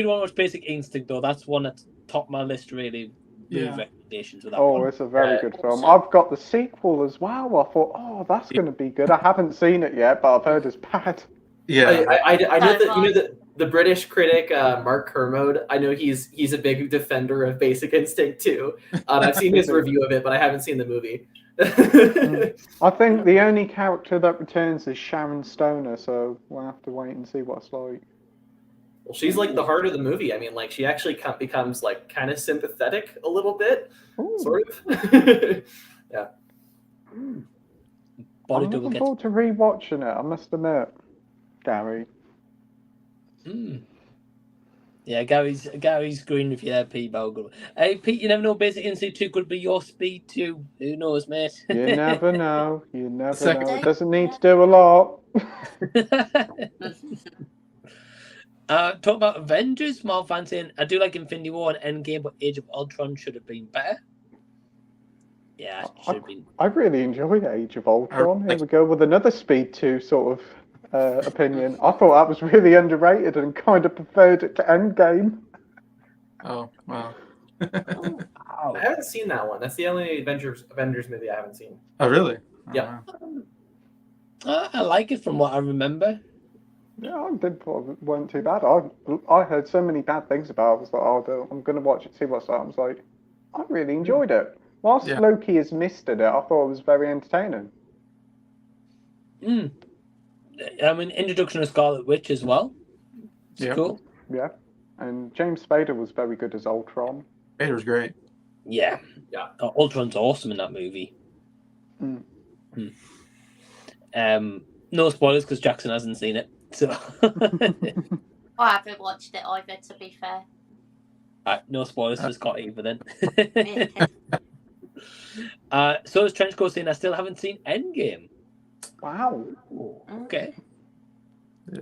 want to watch Basic Instinct, though. That's one that's top my list, really. Movie recommendations with that one. It's a very good film. I've got the sequel as well. I thought, that's going to be good. I haven't seen it yet, but I've heard it's bad. Yeah, I know that. You know that the British critic Mark Kermode. I know he's a big defender of Basic Instinct too. I've seen his review of it, but I haven't seen the movie. I think the only character that returns is Sharon Stoner, so we'll have to wait and see what it's like. Well, she's like the heart of the movie. I mean, like she actually becomes like kind of sympathetic a little bit, sort of. Yeah. I'm looking forward to rewatching it. I must admit, Gary. Yeah, Gary's green with you there, Pete Bogle. Hey, Pete, you never know. Basic Instinct 2 could be your speed too. Who knows, mate? You never know. You never know. It doesn't need to do a lot. Talk about Avengers, Marvel fans saying, I do like Infinity War and Endgame, but Age of Ultron should have been better. Yeah, should have been. I really enjoyed Age of Ultron. Here we go with another Speed 2 sort of opinion. I thought that was really underrated and kind of preferred it to Endgame. Oh, wow. I haven't seen that one. That's the only Avengers movie I haven't seen. Oh, really? Yeah. I like it from what I remember. Yeah, I did. It weren't too bad. I heard so many bad things about it. I was like, I'm going to watch it, see what's up. I was like, I really enjoyed it. Whilst Loki has missed it, I thought it was very entertaining. I mean, introduction of Scarlet Witch as well. It's cool. Yeah. And James Spader was very good as Ultron. Spader was great. Yeah. Ultron's awesome in that movie. No spoilers because Jackson hasn't seen it. So I haven't watched it either, to be fair. no spoilers for Scott either then. So is Trenchcoat saying I still haven't seen Endgame. Wow. Okay.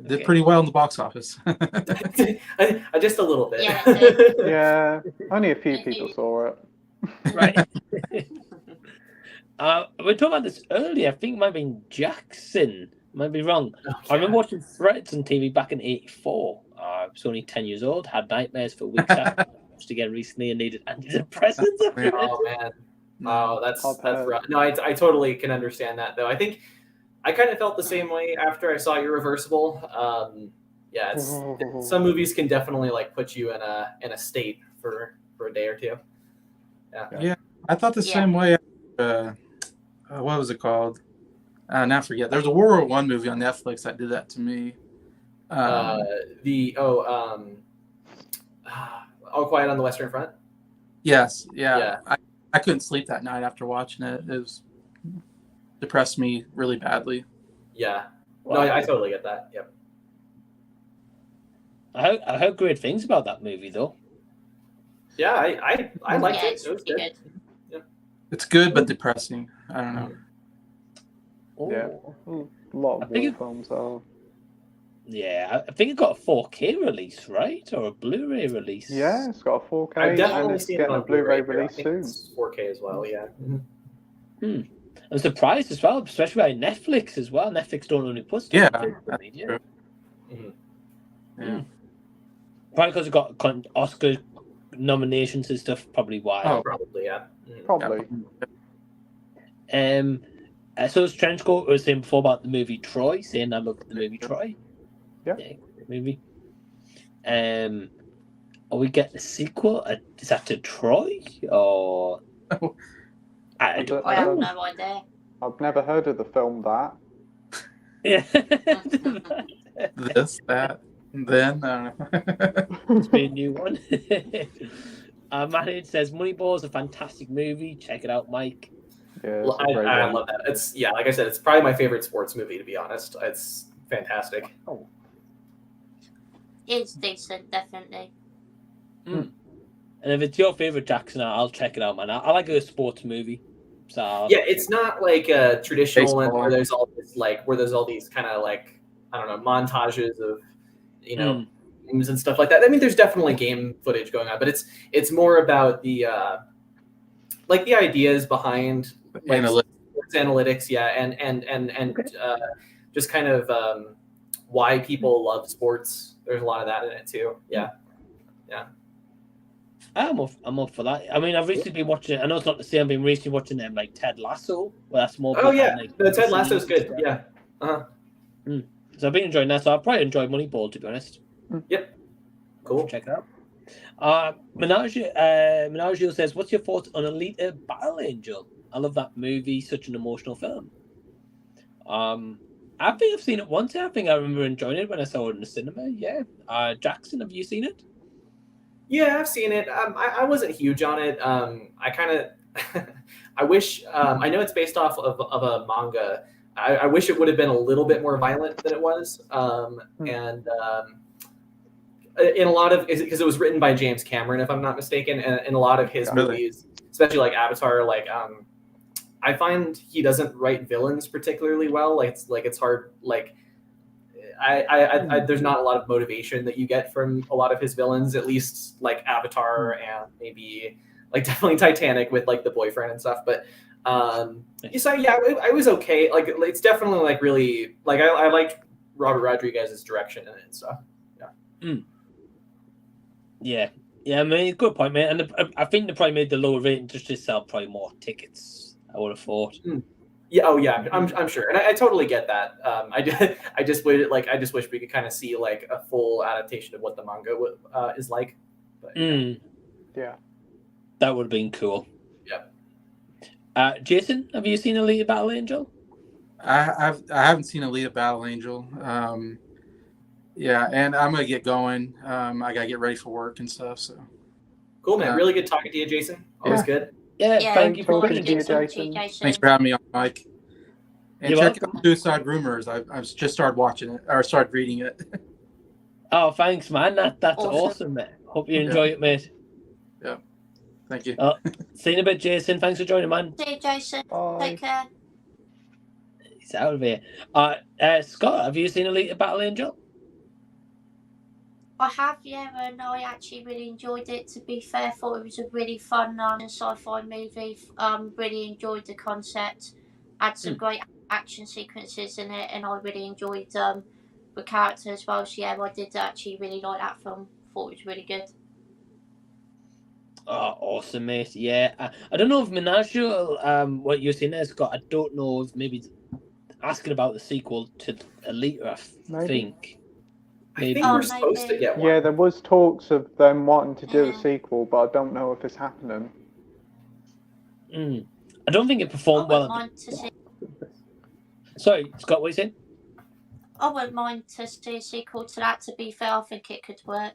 Did pretty well in the box office. I just a little bit. Yeah, only a few people saw it. Right. We were talking about this earlier. I think it might have been Jackson. Might be wrong. I remember watching Threads on TV back in '84. I was only 10 years old, had nightmares for weeks after. Watched again recently and needed antidepressants. Oh, man. Oh, that's rough. No, I totally can understand that, though. I think I kind of felt the same way after I saw Irreversible. Yeah, some movies can definitely like put you in a state for a day or two. Yeah, I thought the same way. What was it called? Now I forget. There's a World War I movie on Netflix that did that to me. All Quiet on the Western Front. Yes, yeah. I couldn't sleep that night after watching it. It was depressed me really badly. Yeah, no, I totally get that. Yep. I heard great things about that movie, though. Yeah, I liked it. It was good. Yeah. It's good but depressing. I don't know. Yeah, a lot of war films are. Yeah, I think it got a 4K release, right, or a Blu-ray release. Yeah, it's got a 4K. I've definitely and it's seen getting it a on Blu-ray Blu-ray release soon. It's 4K as well. Yeah. I'm surprised as well, especially by Netflix as well. Netflix don't only put stuff on media. Yeah. Probably because it got Oscar nominations and stuff. Probably why. Oh, Probably, yeah. Probably. So as Trenchcoat was saying before about the movie Troy, saying I looked at the movie Troy. Yeah. Good movie. Are we getting a sequel? Is that to Troy or? I don't I have know. no idea. I've never heard of the film that. Yeah. This, that, then. It's been a new one. Manage says Moneyball's a fantastic movie. Check it out, Mike. Yeah, Well, I love that. It's like I said, it's probably my favorite sports movie, to be honest. It's fantastic. Oh. It's decent, definitely. And if it's your favorite Jackson, I'll check it out, man. I like a sports movie. So Yeah, it's not like a traditional one Baseball. where there's all these kind of like, I don't know, montages of, games and stuff like that. I mean, there's definitely game footage going on, but it's more about the like the ideas behind like sports analytics, yeah, and just kind of why people love sports. There's a lot of that in it too. Yeah. I'm up for that. I mean, I've recently been watching. I know it's not the same. I've been recently watching them like Ted Lasso. Well, that's more. Oh yeah, like, no, Ted Lasso's good. stuff. Yeah. So I've been enjoying that. So I'll probably enjoy Moneyball, to be honest. Yep. Cool. Check it out. Menagio says, "What's your thoughts on Alita: Battle Angel? I love that movie. Such an emotional film." I think I've seen it once. I think I remember enjoying it when I saw it in the cinema. Yeah. Jackson, have you seen it? Yeah, I've seen it. I wasn't huge on it. I kind of, I wish. I know it's based off of a manga. I wish it would have been a little bit more violent than it was. And in a lot of, because it was written by James Cameron, if I'm not mistaken, and in a lot of his movies, especially like Avatar, like I find he doesn't write villains particularly well. Like it's hard. Like I there's not a lot of motivation that you get from a lot of his villains, at least like Avatar and maybe like definitely Titanic with like the boyfriend and stuff. But so yeah, I was okay. Like it's definitely like really like I liked Robert Rodriguez's direction in it and stuff. Yeah. I mean, good point, man. And I think they probably made the lower rating just to sell probably more tickets. I would have thought. Yeah. Oh, yeah. I'm sure, and I totally get that. I just wish we could kind of see like a full adaptation of what the manga is like. But, yeah, that would have been cool. Yeah. Jason, have you seen Alita: Battle Angel? I haven't seen Alita: Battle Angel. Yeah, and I'm gonna get going. I gotta get ready for work and stuff. So cool, man. Really good talking to you, Jason. Always good. Yeah, thank you for talking to you, Jason. Thanks for having me on, Mike. And You're check welcome. out Suicide Rumors. I've just started watching it, or started reading it. Oh, thanks, man. That's awesome, man. Hope you enjoy it, mate. Yeah. Thank you. See you in a bit, Jason. Thanks for joining, man. See you, Jason. Bye. Take care. He's out of here. Scott, have you seen Alita: Battle Angel? I have, yeah, and I actually really enjoyed it. To be fair, thought it was a really fun sci-fi movie. Really enjoyed the concept. Had some great action sequences in it, and I really enjoyed the character as well. So yeah, I did actually really like that film. Thought it was really good. Oh, awesome, mate. Yeah, I don't know if Menagio, what you're saying there, Scott. I don't know if maybe asking about the sequel to Alita. I think. I think we're supposed to get one. Yeah, there was talks of them wanting to do a sequel, but I don't know if it's happening. I don't think it performed well. Sorry, Scott, what are you saying? I wouldn't mind to see a sequel to that. To be fair, I think it could work.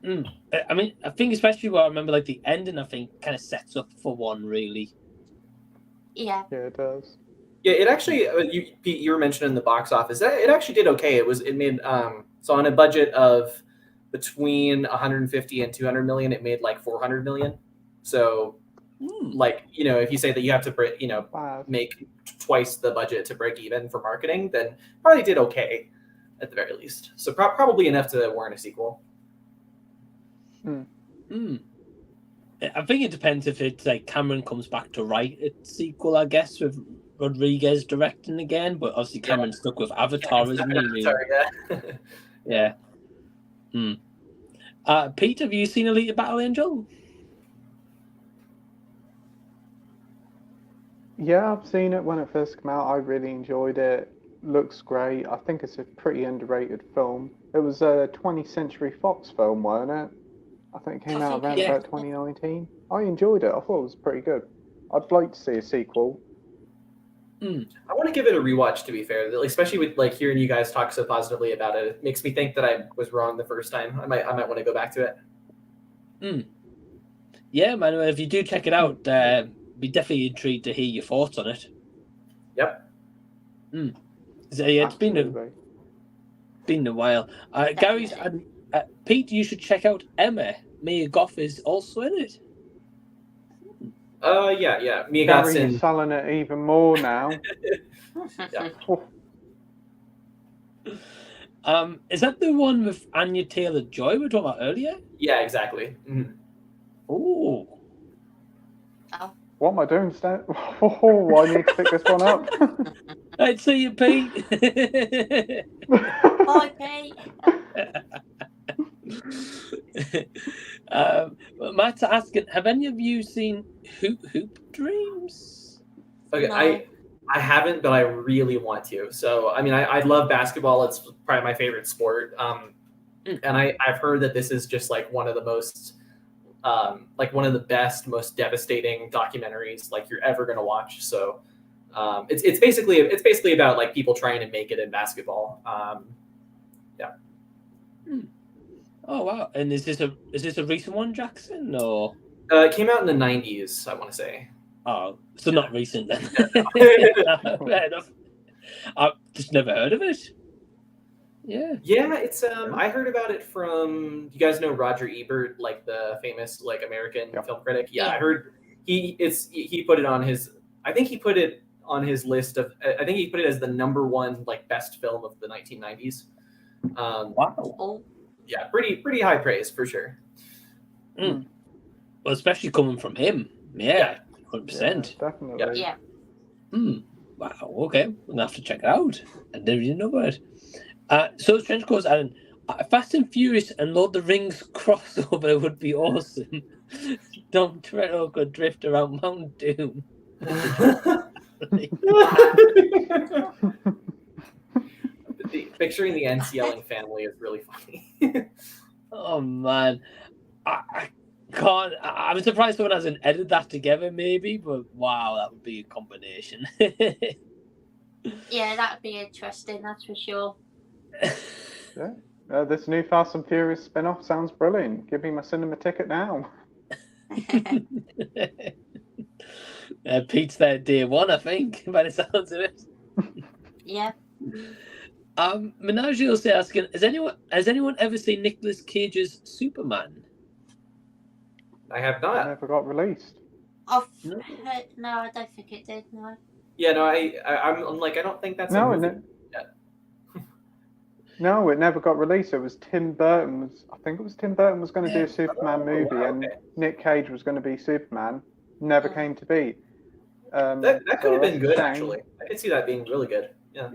I mean, I think especially what I remember, like the ending, I think kind of sets up for one, really. Yeah. Yeah, it does. Yeah, it actually. You were mentioning the box office. It actually did okay. It made so on a budget of between 150 and 200 million, it made like 400 million. So, like if you say that you have to make twice the budget to break even for marketing, then probably did okay at the very least. So probably enough to warrant a sequel. I think it depends if it's like Cameron comes back to write a sequel, I guess, with Rodriguez directing again. But obviously Cameron's stuck with Avatar, isn't he? Sorry, yeah. Yeah. Pete, have you seen Alita Battle Angel? Yeah, I've seen it when it first came out. I really enjoyed it. Looks great. I think it's a pretty underrated film. It was a 20th Century Fox film, wasn't it? I think it came out around Yeah. about 2019. I enjoyed it. I thought it was pretty good. I'd like to see a sequel. I want to give it a rewatch, to be fair, especially with like hearing you guys talk so positively about it. It makes me think that I was wrong the first time. I might want to go back to it. Yeah, man. If you do check it out, be definitely intrigued to hear your thoughts on it. Yep. So, yeah, it's been a while. Gary's Pete, you should check out Emma. Mia Goth is also in it. Yeah. Mia Goth's Gary's in. selling it even more now. Is that the one with Anya Taylor-Joy we were talking about earlier? Yeah, exactly. Oh. What am I doing, Stan? Oh, I need to pick this one up. I'd see you, Pete. Bye, Pete. Matt's asking, have any of you seen Hoop Dreams? Okay, No. I haven't, but I really want to. So, I mean, I love basketball. It's probably my favorite sport. And I've heard that this is just like one of the most, like one of the best, most devastating documentaries like you're ever gonna watch. So, it's basically about like people trying to make it in basketball. Yeah. Oh wow! And is this a recent one, Jackson? Or It came out in the 90s, I want to say. oh, so not recent then. Fair enough. I've just never heard of it. Yeah. Yeah, it's I heard about it from, you guys know Roger Ebert, like the famous like American film critic. Yeah, I heard he put it on his, I think he put it on his list of, I think he put it as the #1 like best film of the 1990s. Wow. Yeah, pretty high praise for sure. Well, especially coming from him. Yeah, 100%. Yeah, definitely. Yeah. Wow. Okay, I'm gonna have to check it out. I didn't even know about it. So Trench goes, Alan. Fast and Furious and Lord of the Rings crossover would be awesome. Dom Toretto could drift around Mount Doom. Picturing the NCLing family is really funny. Oh man, I can't. I'm surprised someone hasn't edited that together, maybe. But wow, that would be a combination. Yeah, that'd be interesting. That's for sure. Yeah. This new Fast and Furious spin-off sounds brilliant. Give me my cinema ticket now. Pete's there day one, I think, by the sounds of it. Yeah. Menagio is asking, has anyone ever seen Nicolas Cage's Superman? I have It not. never got released. I've heard, no, I don't think it did. No. Yeah, no, I'm like, I don't think that's No, a movie. No, it never got released. It was Tim Burton. I think it was Tim Burton was going to do a Superman movie, and Nick Cage was going to be Superman. Never came to be. That could have been good, actually. I could see that being really good. Yeah.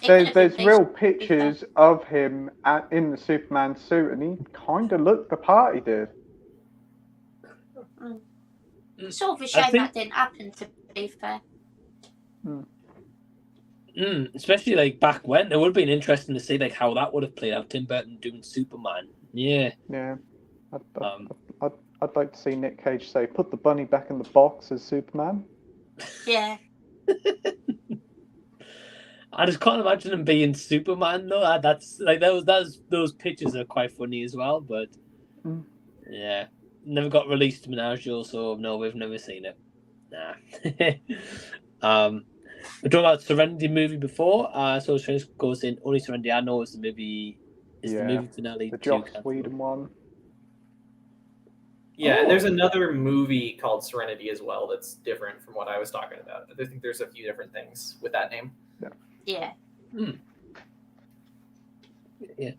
There's real pictures of him in the Superman suit, and he kind of looked the part he did. Sort of a shame that didn't happen, to be fair. Especially like back when, it would have been interesting to see like how that would have played out. Tim Burton doing Superman. Yeah. Yeah. I'd like to see Nick Cage say, "Put the bunny back in the box" as Superman. Yeah. I just can't imagine him being Superman though. That's like those pictures are quite funny as well, but yeah, never got released to Menagio, so no, we've never seen it. Nah. We talked about Serenity movie before. So Strange goes in. Only Serenity I know is the movie. The movie finale. The Joss Whedon one. Yeah, and there's another movie called Serenity as well that's different from what I was talking about. I think there's a few different things with that name. Yeah. Yeah.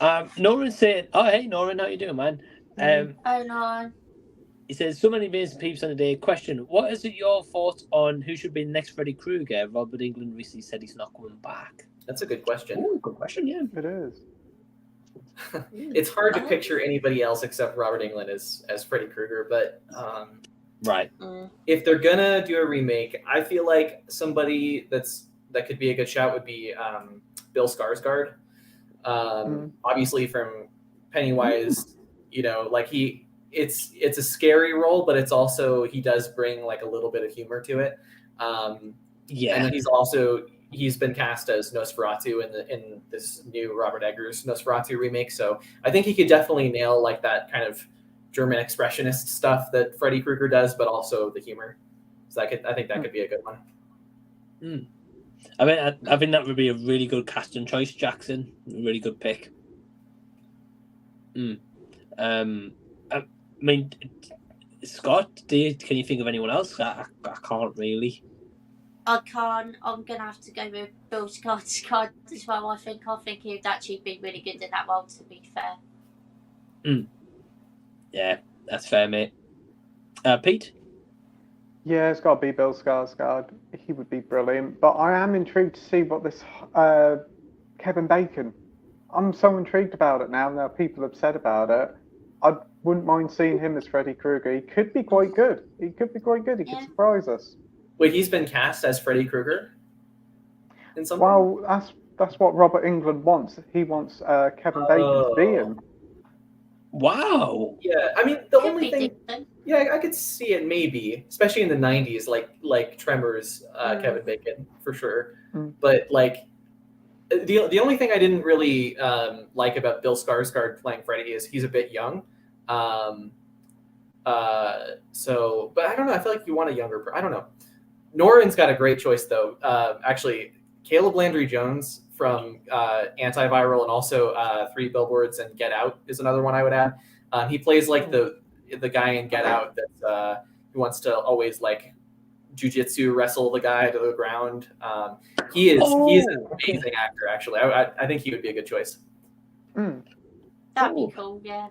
Noran's saying, "Oh, hey, Noran, how you doing, man?" Oh no. He says, "So many amazing peeps on the day. Question: what is your thoughts on who should be the next Freddy Krueger? Robert Englund recently said he's not coming back." That's a good question. Ooh, good question. Yeah, it is. It's hard to picture anybody else except Robert Englund as Freddy Krueger, but Right. if they're gonna do a remake, I feel like somebody that could be a good shout would be Bill Skarsgård. Obviously from Pennywise, you know, like it's a scary role, but it's also he does bring like a little bit of humor to it. Yeah. And he's been cast as Nosferatu in this new Robert Eggers Nosferatu remake. So I think he could definitely nail like that kind of German expressionist stuff that Freddy Krueger does, but also the humor. So I think that could be a good one. I think that would be a really good casting choice, Jackson. A really good pick. I mean, Scott, can you think of anyone else? I can't really. I can't. I'm gonna have to go with Bill Skarsgård as well. I think he'd actually be really good in that role. To be fair. Yeah, that's fair, mate. Pete. Yeah, it's got to be Bill Skarsgård. He would be brilliant. But I am intrigued to see what this Kevin Bacon. I'm so intrigued about it now. Now people have said about it. I wouldn't mind seeing him as Freddy Krueger. He could be quite good. He could surprise us. Wait, he's been cast as Freddy Krueger in something? Well, that's what Robert Englund wants. He wants Kevin Bacon to be him. Wow. Yeah, I mean the only thing. Yeah, I could see it maybe, especially in the '90s, like Tremors, Kevin Bacon for sure. But like the only thing I didn't really like about Bill Skarsgård playing Freddy is he's a bit young. So, but I don't know. I feel like you want a younger. I don't know. Norrin's got a great choice though. Actually, Caleb Landry Jones from Antiviral and also 3 Billboards and Get Out is another one I would add. He plays like the guy in Get Out that who wants to always like jujitsu wrestle the guy to the ground. He's an amazing actor. Actually, I think he would be a good choice. That'd be cool. Yeah.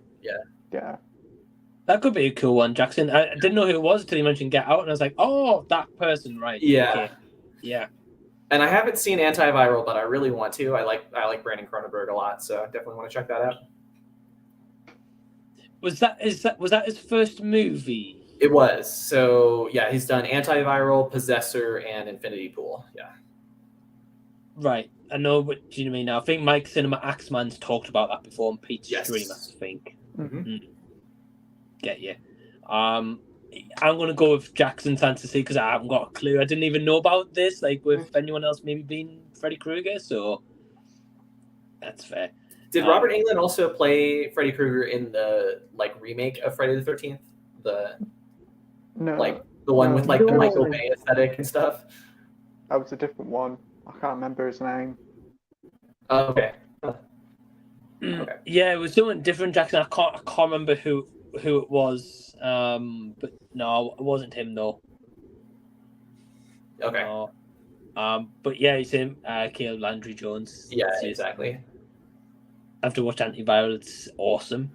That could be a cool one, Jackson. I didn't know who it was until you mentioned Get Out, and I was like, oh, that person, right? Yeah. Okay. Yeah. And I haven't seen Antiviral, but I really want to. I like Brandon Cronenberg a lot, so I definitely want to check that out. Was that his first movie? It was. So yeah, he's done Antiviral, Possessor, and Infinity Pool. Yeah. Right. I know what you mean now. I think Mike Cinema Axeman's talked about that before on Pete's stream, I think. Get you. I'm gonna go with Jackson's fantasy because I haven't got a clue. I didn't even know about this, like with anyone else maybe being Freddy Krueger, so that's fair. Did Robert Englund also play Freddy Krueger in the like remake of Friday the 13th? The one with like the Michael Bay aesthetic and stuff? That was a different one. I can't remember his name. Okay. Yeah, it was someone different, Jackson. I can't remember who it was. But no, it wasn't him though. Okay. No. But yeah, it's him, Caleb Landry Jones. Yeah, exactly. I have to watch Antiviral. It's awesome.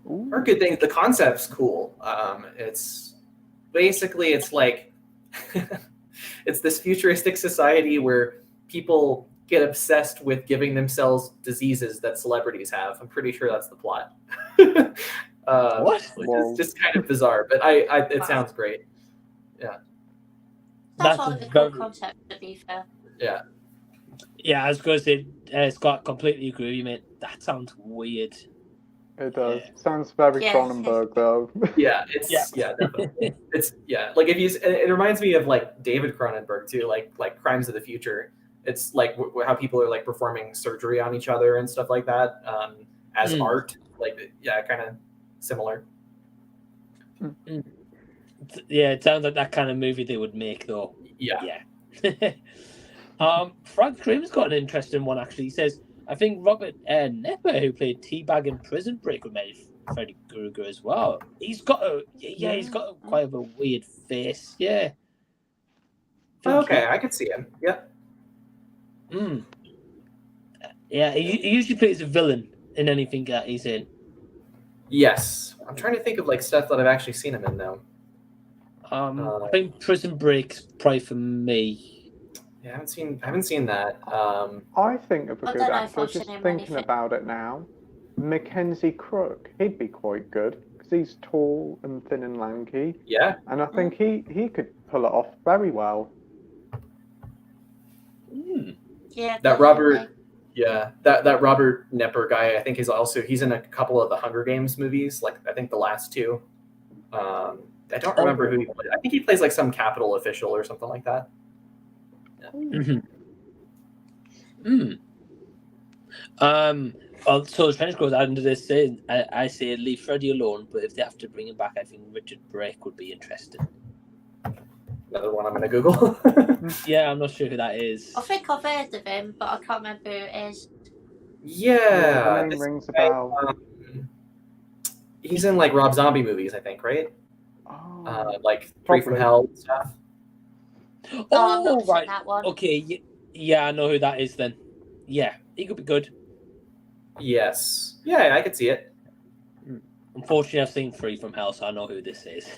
Or good thing. The concept's cool. It's basically it's like it's this futuristic society where people get obsessed with giving themselves diseases that celebrities have. I'm pretty sure that's the plot. What? It's just kind of bizarre, but it sounds great. Yeah. That's one of the cool concepts, to be fair. Yeah. Yeah, I was going to say, Scott, completely agree with you, mate. That sounds weird. It does. Yeah. Sounds very Cronenberg, though. Yeah, definitely. Like it reminds me of like David Cronenberg too, like Crimes of the Future. It's like how people are like performing surgery on each other and stuff like that as art. Like, yeah, kind of similar. Yeah, it sounds like that kind of movie they would make, though. Yeah. Frank Grimm's got an interesting one, actually. He says, I think Robert Nepper, who played T-Bag in Prison Break, would make Freddy Krueger as well. He's got quite a weird face. Yeah. Okay, I could see him. Yeah. Yeah, he usually plays a villain in anything that he's in. Yes. I'm trying to think of like stuff that I've actually seen him in though. I think Prison Break's probably for me. Yeah, I haven't seen that. I think of a good actor, just thinking about it now. Mackenzie Crook. He'd be quite good because he's tall and thin and lanky, Yeah. and I think he could pull it off very well. Yeah. That Robert, that Robert Nepper guy, I think he's in a couple of the Hunger Games movies, like I think the last two. I don't remember who he played. I think he plays like some Capitol official or something like that. So French goes out into this saying, I say leave Freddie alone, but if they have to bring him back, I think Richard Brake would be interesting. Another one I'm going to Google. Yeah, I'm not sure who that is. I think I've heard of him, but I can't remember who it is. Yeah. The name rings a bell. He's in like Rob Zombie movies, I think, right? Like Three from Probably. Hell and stuff. I've Oh, not seen right. that one. Okay, yeah, I know who that is then. Yeah, he could be good. Yes. Yeah, I could see it. Unfortunately, I've seen Free from Hell, so I know who this is.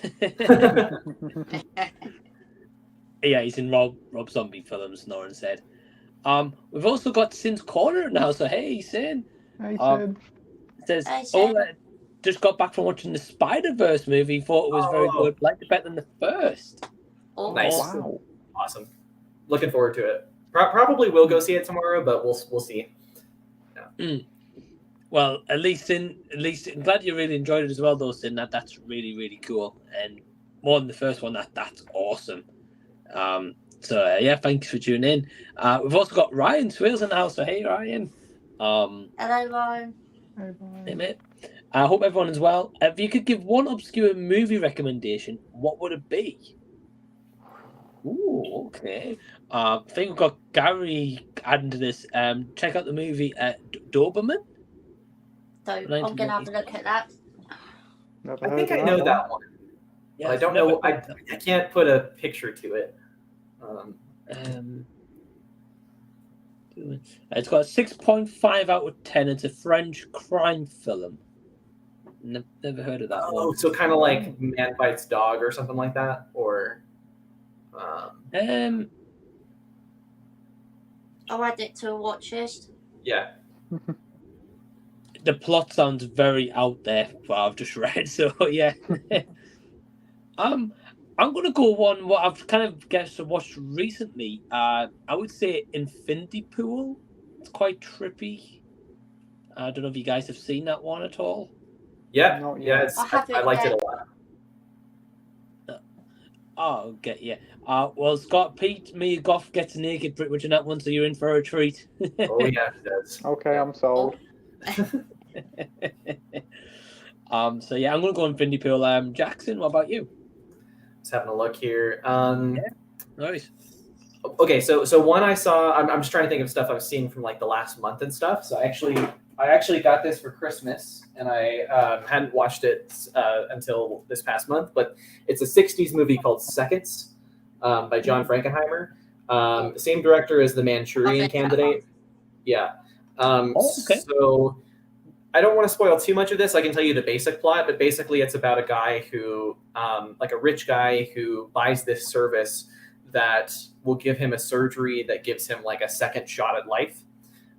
Yeah, he's in Rob Zombie films, Noran said. We've also got Sin's Corner now, so hey, Sin. Hey, Sid. Says, Hey, Sin. just got back from watching the Spider-Verse movie, thought it was very good, liked it better than the first. Oh, Nice. Wow. Awesome. Looking forward to it. Probably will go see it tomorrow, but we'll see. Yeah. Well, at least I'm glad you really enjoyed it as well, though, Sin. That's really, really cool, and more than the first one. That's awesome. So yeah, thanks for tuning in. We've also got Ryan Swales in the house. So hey, Ryan. hello, Ryan. Hey, mate. I hope everyone is well. If you could give one obscure movie recommendation, what would it be? Ooh, okay. I think we've got Gary adding to this. Check out the movie Doberman. So I'm going to have a look at that. Never I think heard I of know that that one. Yeah, But I don't know. I can't put a picture to it. It's got a 6.5 out of 10. It's a French crime film. Never heard of that Oh, one. so kind of like Man Bites Dog or something like that, or. I'll add it to a watch list. Yeah. The plot sounds very out there, what I've just read. So yeah. I'm gonna go one what I've kind of watched recently. I would say Infinity Pool. It's quite trippy. I don't know if you guys have seen that one at all. Yeah. Not Yeah. yet. I liked it a lot. Oh, okay, yeah. Well, Scott, Pete, Mia Goff gets naked pretty much in that one, so you're in for a treat. Oh yeah, it does. Okay, I'm sold. So yeah, I'm gonna go Infinity Pool. Jackson, what about you? Just having a look here. Nice. Okay, so one I saw. I'm just trying to think of stuff I've seen from like the last month and stuff. So I actually got this for Christmas, and I hadn't watched it until this past month. But it's a '60s movie called Seconds by John Frankenheimer. Same director as The Manchurian Candidate. Yeah. Okay. So I don't want to spoil too much of this. I can tell you the basic plot, but basically it's about a guy who, like a rich guy who buys this service that will give him a surgery that gives him like a second shot at life.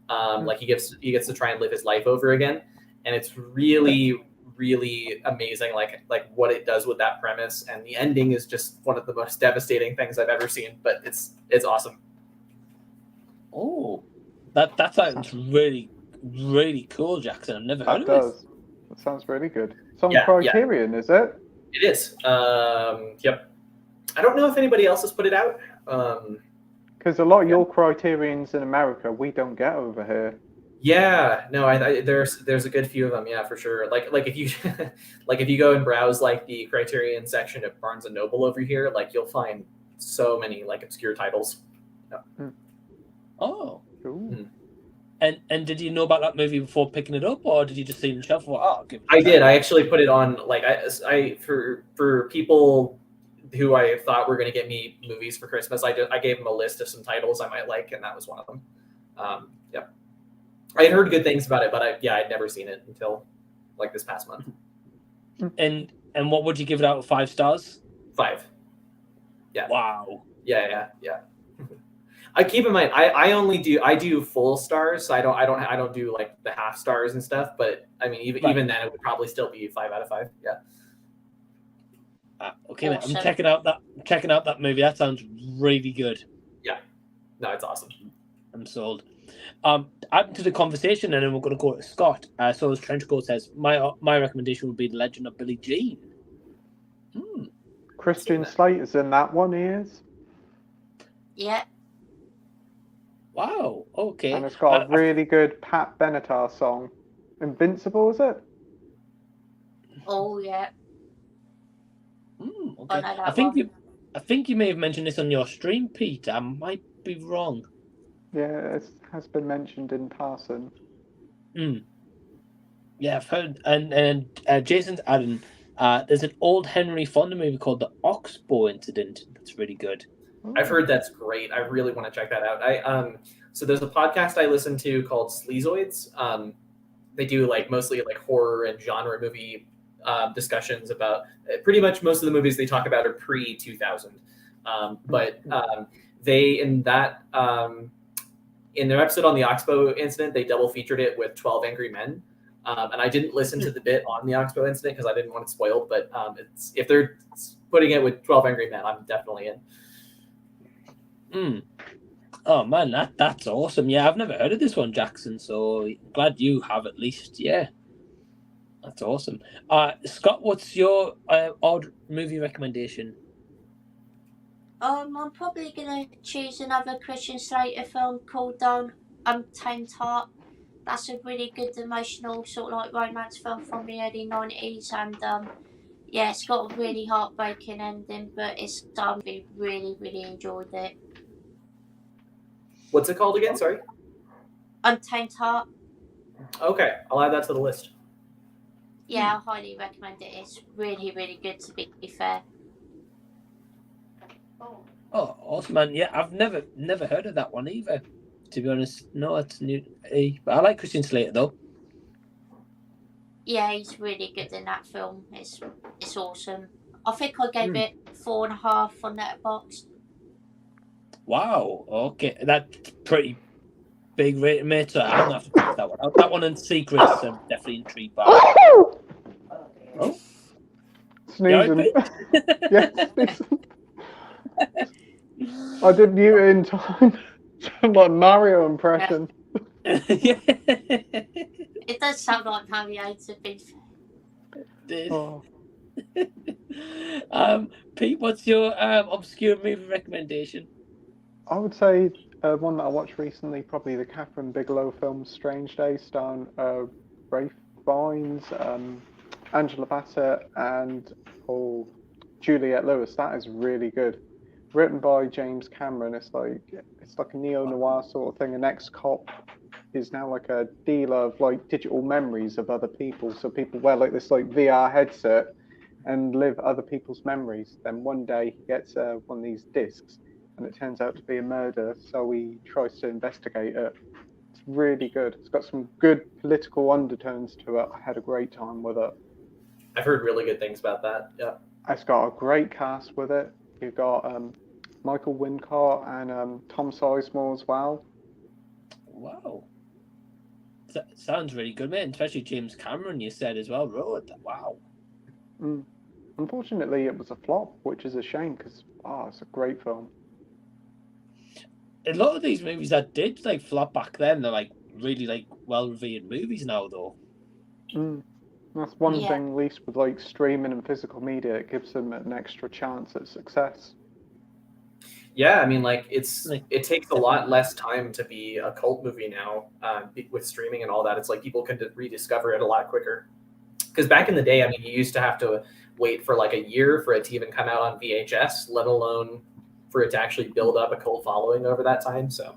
Like he gets to try and live his life over again. And it's really, really amazing. Like what it does with that premise. And the ending is just one of the most devastating things I've ever seen, but it's awesome. Oh, that sounds really, really cool, Jackson. I've never heard That of does. That sounds really good. Some Yeah, Criterion, is it? It is. Yep. I don't know if anybody else has put it out. Because a lot of your Criterions in America, we don't get over here. Yeah, no, I there's a good few of them, yeah, for sure. Like if you like if you go and browse like the Criterion section at Barnes and Noble over here, like you'll find so many like obscure titles. it. Oh. Ooh. And did you know about that movie before picking it up, or did you just see it on the shelf? I'll give it a I try? did. I actually put it on like I for people who I thought were going to get me movies for Christmas. I gave them a list of some titles I might like, and that was one of them. Yep. I had heard good things about it, but I'd never seen it until like this past month. And what would you give it out of 5 stars? 5. Yeah. Wow. Yeah. I keep in mind, I do full stars, so I don't do like the half stars and stuff. But I mean, even then, it would probably still be 5 out of 5. Yeah. Okay, mate, Awesome. I'm checking out that movie. That sounds really good. Yeah. No, it's awesome. I'm sold. Add to the conversation, and then we're going to go to Scott. So as Trenchcoat says, my recommendation would be The Legend of Billie Jean. Christian Slater's in that one. He is. Yeah. Wow. Okay. And it's got a really good Pat Benatar song. Invincible, is it? Oh yeah. Okay. I think you may have mentioned this on your stream, Pete. I might be wrong. Yeah, it has been mentioned in passing. Yeah, I've heard. And Jason's adding, there's an old Henry Fonda movie called The Oxbow Incident. That's really good. I've heard that's great. I really want to check that out. So there's a podcast I listen to called Sleazoids. They do like mostly like horror and genre movie discussions about pretty much most of the movies they talk about are pre-2000. But they in their episode on the Oxbow incident, they double featured it with 12 Angry Men. And I didn't listen to the bit on the Oxbow incident because I didn't want it spoiled. But if they're putting it with 12 Angry Men, I'm definitely in. Oh man, that's awesome. Yeah, I've never heard of this one, Jackson. So glad you have at least. Yeah, that's awesome. Scott, what's your odd movie recommendation? I'm probably gonna choose another Christian Slater film called Untamed Heart. That's a really good emotional sort of like romance film from the early 90s, and yeah, it's got a really heartbreaking ending, but it's we really enjoyed it. What's it called again? Sorry. Untamed Heart. Okay, I'll add that to the list. Yeah, I highly recommend it. It's really good, to be fair. Oh, awesome, man. Yeah, I've never heard of that one either. To be honest, no, it's new. But I like Christian Slater though. Yeah, he's really good in that film. It's awesome. I think I gave it 4.5 on Letterboxd. Wow. Okay, that's pretty big rating, mate. So I'm gonna have to check that one out. That one and Secrets, I'm definitely intrigued by. Oh, Sneezing. Yeah, sneezing. I did mute it in time. Like Mario impression. Yeah. It does sound like Mario to be fair. Oh. Pete, what's your obscure movie recommendation? I would say one that I watched recently, probably the Catherine Bigelow film Strange Days, starring Ralph Fiennes, Angela Bassett, and Juliette Lewis. That is really good. Written by James Cameron. It's like a neo-noir sort of thing. An ex-cop is now like a dealer of like digital memories of other people. So people wear like this like VR headset and live other people's memories. Then one day he gets one of these discs, and it turns out to be a murder. So he tries to investigate it. It's really good. It's got some good political undertones to it. I had a great time with it. I've heard really good things about that. Yeah. It's got a great cast with it. You've got Michael Wincott and Tom Sizemore as well. Wow. That sounds really good, man. Especially James Cameron, you said as well, wrote that. Wow. Unfortunately, it was a flop, which is a shame because it's a great film. A lot of these movies that did like flop back then, they're like really like well-revered movies now, though. That's one thing, at least with like streaming and physical media, it gives them an extra chance at success. Yeah, I mean, like it takes a lot less time to be a cult movie now with streaming and all that. It's like people can rediscover it a lot quicker. Because back in the day, I mean, you used to have to wait for like a year for it to even come out on VHS, let alone for it to actually build up a cult following over that time. So.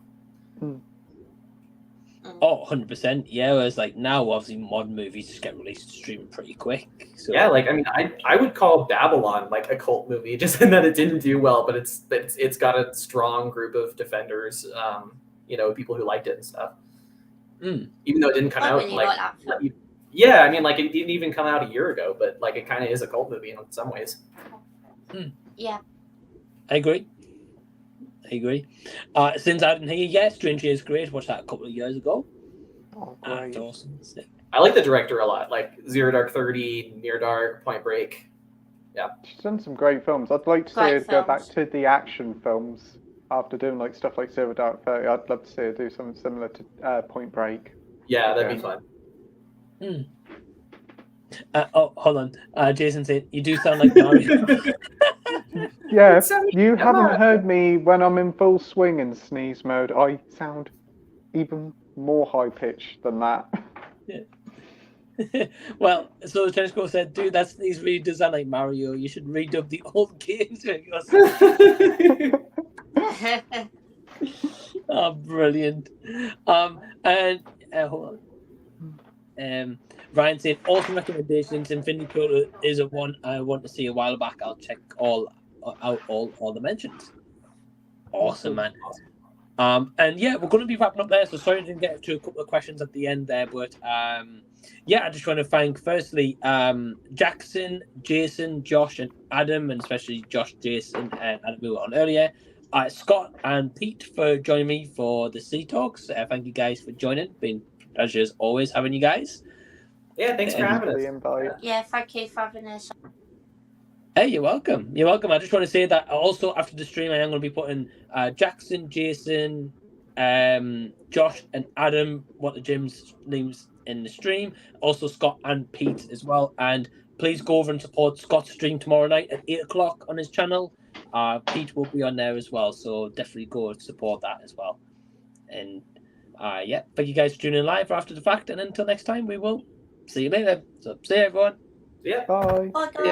Oh, 100%. Yeah, whereas like now, obviously, modern movies just get released to stream pretty quick. So. Yeah, like I mean, I would call Babylon like a cult movie, just in that it didn't do well, but it's got a strong group of defenders, people who liked it and stuff. Even though it didn't come out yeah, I mean, like it didn't even come out a year ago, but like it kind of is a cult movie in some ways. Yeah, I agree. I agree. Since I didn't hear yet, Stranger is great. Watched that a couple of years ago. Oh, great. That's awesome. Sick. I like the director a lot, like Zero Dark 30, Near Dark, Point Break. She's done some great films. I'd like to see her Great go back films. to the action films after doing like stuff like Zero Dark 30. I'd love to see her do something similar to Point Break. Yeah, that'd be fun. Hold on. Jason said, you do sound like Mario. Yeah, Sound- you yeah. haven't heard me when I'm in full swing and sneeze mode. I sound even more high pitched than that. Well, so the tennis coach said, dude, he's really does sound like Mario. You should redub the old games. Oh, brilliant. And hold on. Ryan said, awesome recommendations. Infinity Pool is a one I want to see a while back. I'll check all the mentions. Awesome, man. And yeah, we're going to be wrapping up there. So sorry I didn't get to a couple of questions at the end there, but yeah, I just want to thank firstly Jackson, Jason, Josh, and Adam, and especially Josh, Jason, and Adam who were on earlier. Scott and Pete for joining me for the Sea Talks. Thank you guys for joining. Been a pleasure as always having you guys. Yeah, thanks for having For us. the invite. Yeah, thank you for having us. Hey, you're welcome. You're welcome. I just want to say that also after the stream, I am going to be putting Jackson, Jason, Josh, and Adam, what the gym's names in the stream. Also Scott and Pete as well. And please go over and support Scott's stream tomorrow night at 8 o'clock on his channel. Pete will be on there as well, so definitely go support that as well. And yeah, thank you guys for tuning in live after the fact. And until next time, we will see you later. So see you, everyone. Yeah. Bye. Bye, guys.